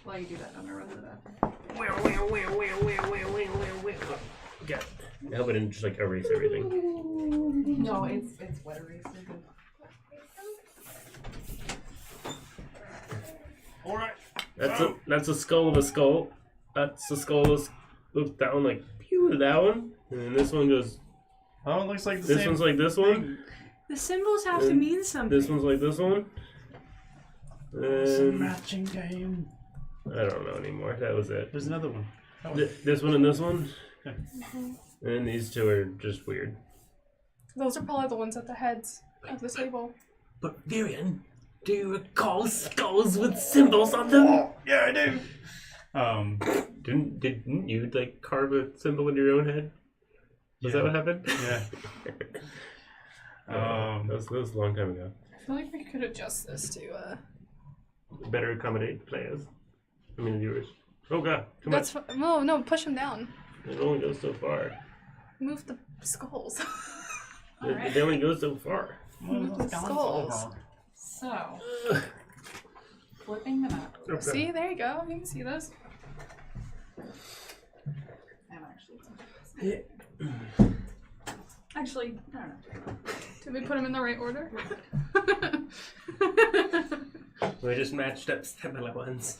while you do that, I'm gonna run to the bathroom. Yeah. I hope I didn't just like erase everything. No, it's wet erase. You're good. Alright. That's a skull of a skull. That's the skull of look that one like pew that one. And then this one goes Oh, it looks like the this same one's like this one. the symbols have to And mean something. This one's like this one. It's a And matching game. I don't know anymore. That was it. There's another one. This one and this one. Okay. And these two are just weird. Those are probably the ones at the heads of the table. But Virion, do you recall skulls with symbols on them? Yeah, I do. Didn't you like carve a symbol in your own head? Was that what happened? Yeah. That was a long time ago. I feel like we could adjust this to Better accommodate players. I mean viewers. Oh god, too much. no, push them down. It only goes so far. Move the skulls. It only goes so far. Move the skulls. So, flipping them out. Okay. See, there you go. You can see those. I'm actually, I don't know. Did we put them in the right order? We just matched up similar ones.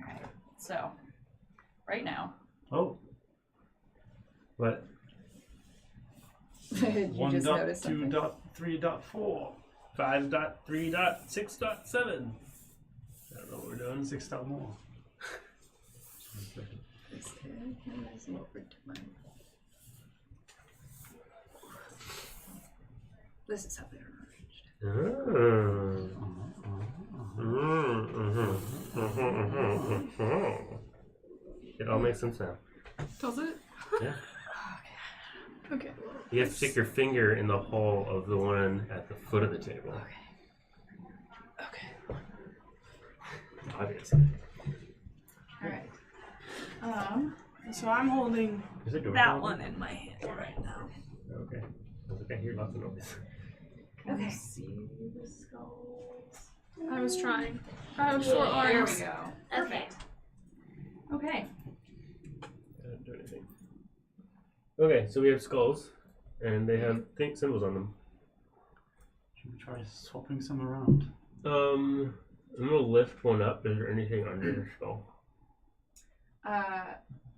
Alright, so, right now, Oh. What? you just noticed something. 1.2.3.4. 5.3.6.7. I don't know what we're doing. 6 dot more. This is how they're arranged. It all makes sense now. Does it? Yeah. Okay. You have to stick your finger in the hole of the one at the foot of the table. Okay. Obviously. Alright. So I'm holding Is it door that open? one in my hand right now. Okay. I think I hear lots of noise. Can you Okay. see the skulls? I was trying. I have short There arms. we go. Okay. Okay. I didn't do anything. Okay, so we have skulls, and they have symbols on them. Should we try swapping some around? I'm gonna lift one up. Is there anything under your skull?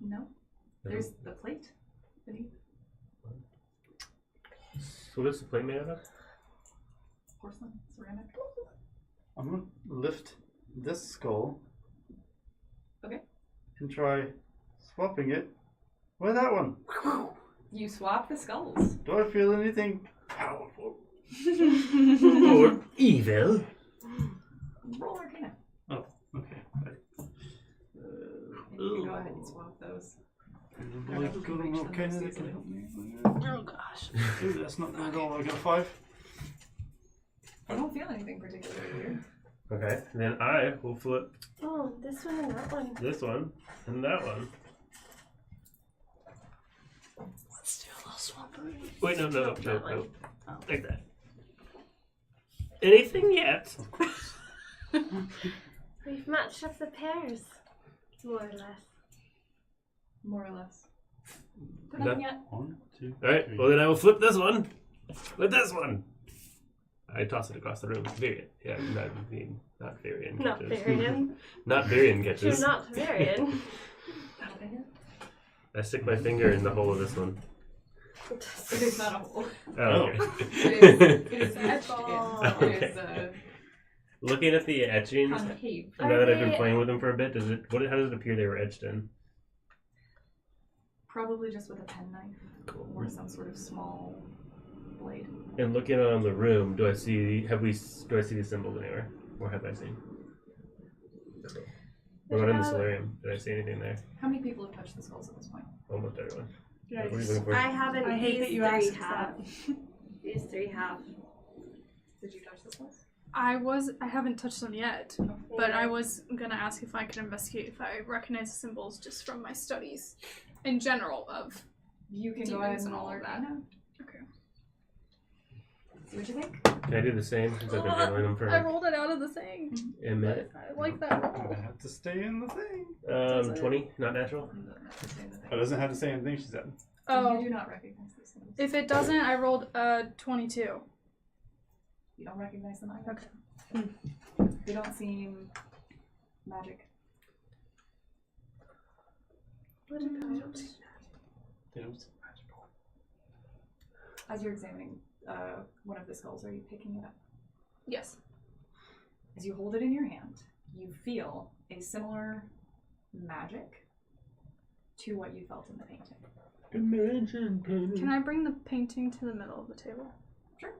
No. There's the plate beneath. So what's the plate made out of? Porcelain, ceramic. I'm gonna lift this skull. Okay. And try swapping it with that one. You swap the skulls. Do I feel anything powerful? Or evil? Roll Arcana. Oh, okay. You can go ahead and swap those. Okay, that can help me. Oh gosh. Ooh, that's not good at all. I got a 5. I don't feel anything particularly weird. Okay, then I will flip Oh, this one and that one. this one and that one. Let's do Wait, no. Oh. Like that. Anything yet? We've matched up the pairs, more or less. More or less. But No. nothing yet. 1, 2, Alright, 3. well then I will flip this one with this one. I toss it across the room. Varian. Yeah, not Varian. Not catches. Varian. Not Varian You're catches. not Varian. I stick my finger in the hole of this one. It is not a hole. Oh, okay. It is etched in. Okay. It is Looking at the etchings, concave. now that I've been playing with them for a bit, how does it appear they were etched in? Probably just with a penknife Cool. or some sort of small blade. And looking around the room, do I see these symbols anywhere? Or have I seen? What about in the solarium? Did I see anything there? How many people have touched the skulls at this point? Almost everyone. Yikes. What are you looking for? I haven't. I hate these that you three asked have. that. These three have. Did you touch the skulls? I haven't touched them yet, but I was gonna ask if I could investigate if I recognize the symbols just from my studies in general of. You can go ahead Demons and and all roll of that. Arcana. Okay. See what you think. Can I do the same since I've been handling them for I like rolled it out of the thing. a minute? I like that roll. I'm gonna have to stay in the thing. 20, not natural. Oh, it doesn't have to say anything, she said. Oh, You do not recognize these symbols. if it doesn't, I rolled 22. You don't recognize them either. Okay. They don't seem magic. What about? They don't say magical. As you're examining one of the skulls, are you picking it up? Yes. As you hold it in your hand, you feel a similar magic to what you felt in the painting. Imagine painting. Can I bring the painting to the middle of the table? Sure.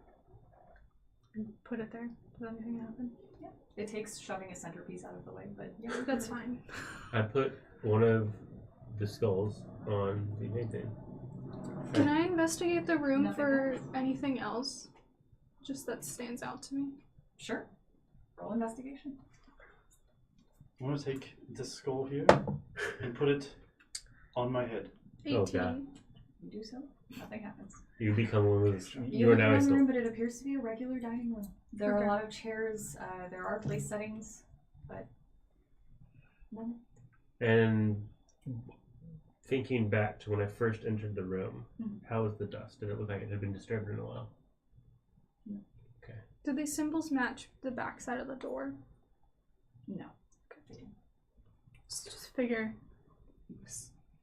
And put it there? Does anything happen? Yeah. It takes shoving a centerpiece out of the way, but yeah. That's fine. I put one of the skulls on the painting. Can I investigate the room Nothing for else? anything else? Just that stands out to me. Sure. Roll investigation. I'm gonna take this skull here and put it on my head. 18. Oh, God. You do so. Nothing happens. You become one of those. You You are look now a around the skull. room, but it appears to be a regular dining room. There are Okay. a lot of chairs. There are place settings, but no. And thinking back to when I first entered the room, Mhm. how was the dust? Did it look like it had been disturbed in a while? Did these symbols match the backside of the door? No. Just figure.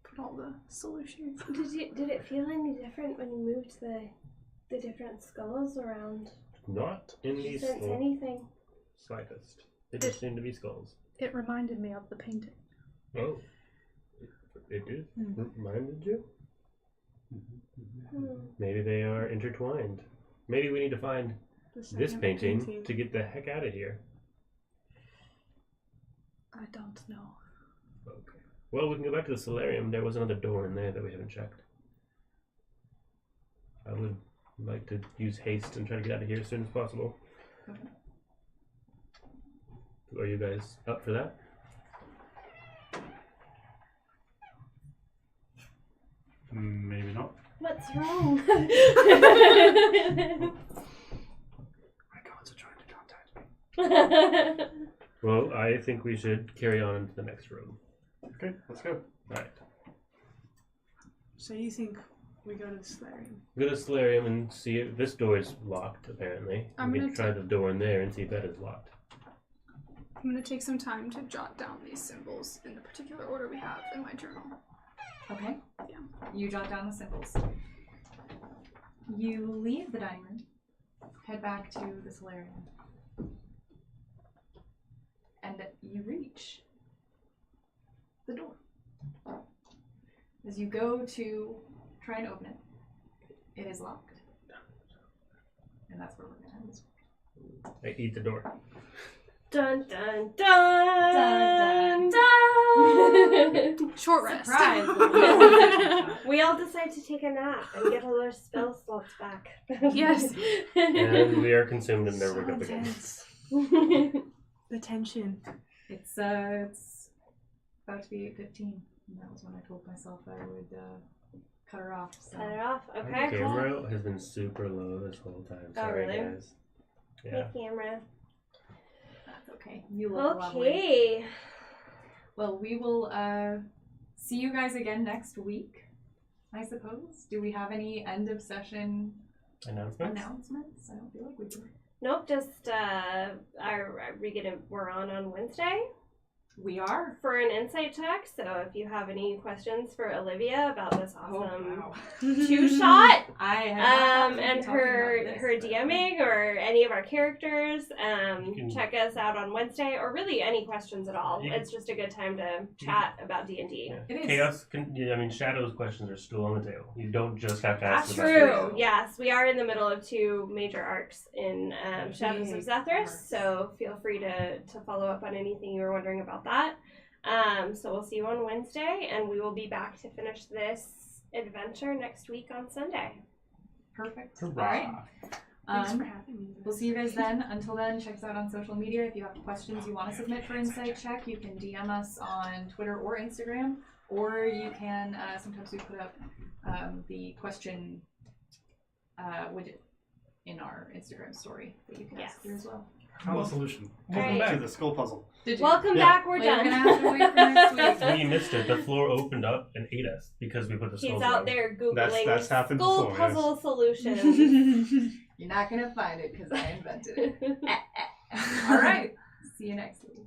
Put all the solutions. Did it feel any different when you moved the different skulls around? Not in Did you these sense anything? slightest. They just seem to be skulls. It reminded me of the painting. Oh. It did? Reminded you? Maybe they are intertwined. Maybe we need to find The this second painting to get the heck out of here. I don't know. Okay. Well, we can go back to the solarium. There was another door in there that we haven't checked. I would like to use haste and try to get out of here as soon as possible. Okay. Are you guys up for that? Maybe not. What's wrong? My gods are trying to contact me. Well, I think we should carry on into the next room. Okay, let's go. Alright. So you think we go to the solarium? Go to the solarium and see if this door is locked, apparently. I'm we can gonna try the door in there and see if that is locked. I'm going to take some time to jot down these symbols in the particular order we have in my journal. Okay. Yeah. You jot down the symbols. You leave the dining room, head back to the solarium, and you reach the door. As you go to try and open it, it is locked. And that's where we're going to end this. I eat the door. Dun dun dun Dun, dun. Short rest. Surprise! We all decide to take a nap and get all our spell slots back. Yes. And we are consumed and never So wake up again. intense. The tension. It's about to be 8:15. And that was when I told myself I would cut her off. So. Cut it off. Our Okay. camera has been super low this whole time. Sorry, really? guys. Hey, Yeah. camera. That's okay. You look lovely. Okay. Well, we will see you guys again next week, I suppose. Do we have any end of session announcements? I don't feel like we do. Nope. Just we're on Wednesday. We are. For an insight check, so if you have any questions for Olivia about this awesome two-shot, I have and her DMing or any of our characters, check us out on Wednesday, or really any questions at all. It's just a good time to chat about D&D. It is. Chaos, Shadow's questions are still on the table. You don't just have to ask That's them. true. Yes, we are in the middle of 2 major arcs in Shadows of Zethris, so feel free to follow up on anything you were wondering about that. So we'll see you on Wednesday, and we will be back to finish this adventure next week on Sunday. Perfect. Hurrah. All right. Thanks for having me. We'll see you guys then. Until then, check us out on social media. If you have questions you want to submit for Insight Check, you can DM us on Twitter or Instagram, or you can, sometimes we put up the question widget in our Instagram story that you can ask through as well. Found a solution Right. to the skull puzzle. Did you? Welcome Yeah. back, we're Well, you're done. gonna have to wait for next week. We missed it. The floor opened up and ate us because we put the skulls He's out down. there Googling That's happened skull before, puzzle solutions. You're not gonna find it because I invented it. All right. See you next week.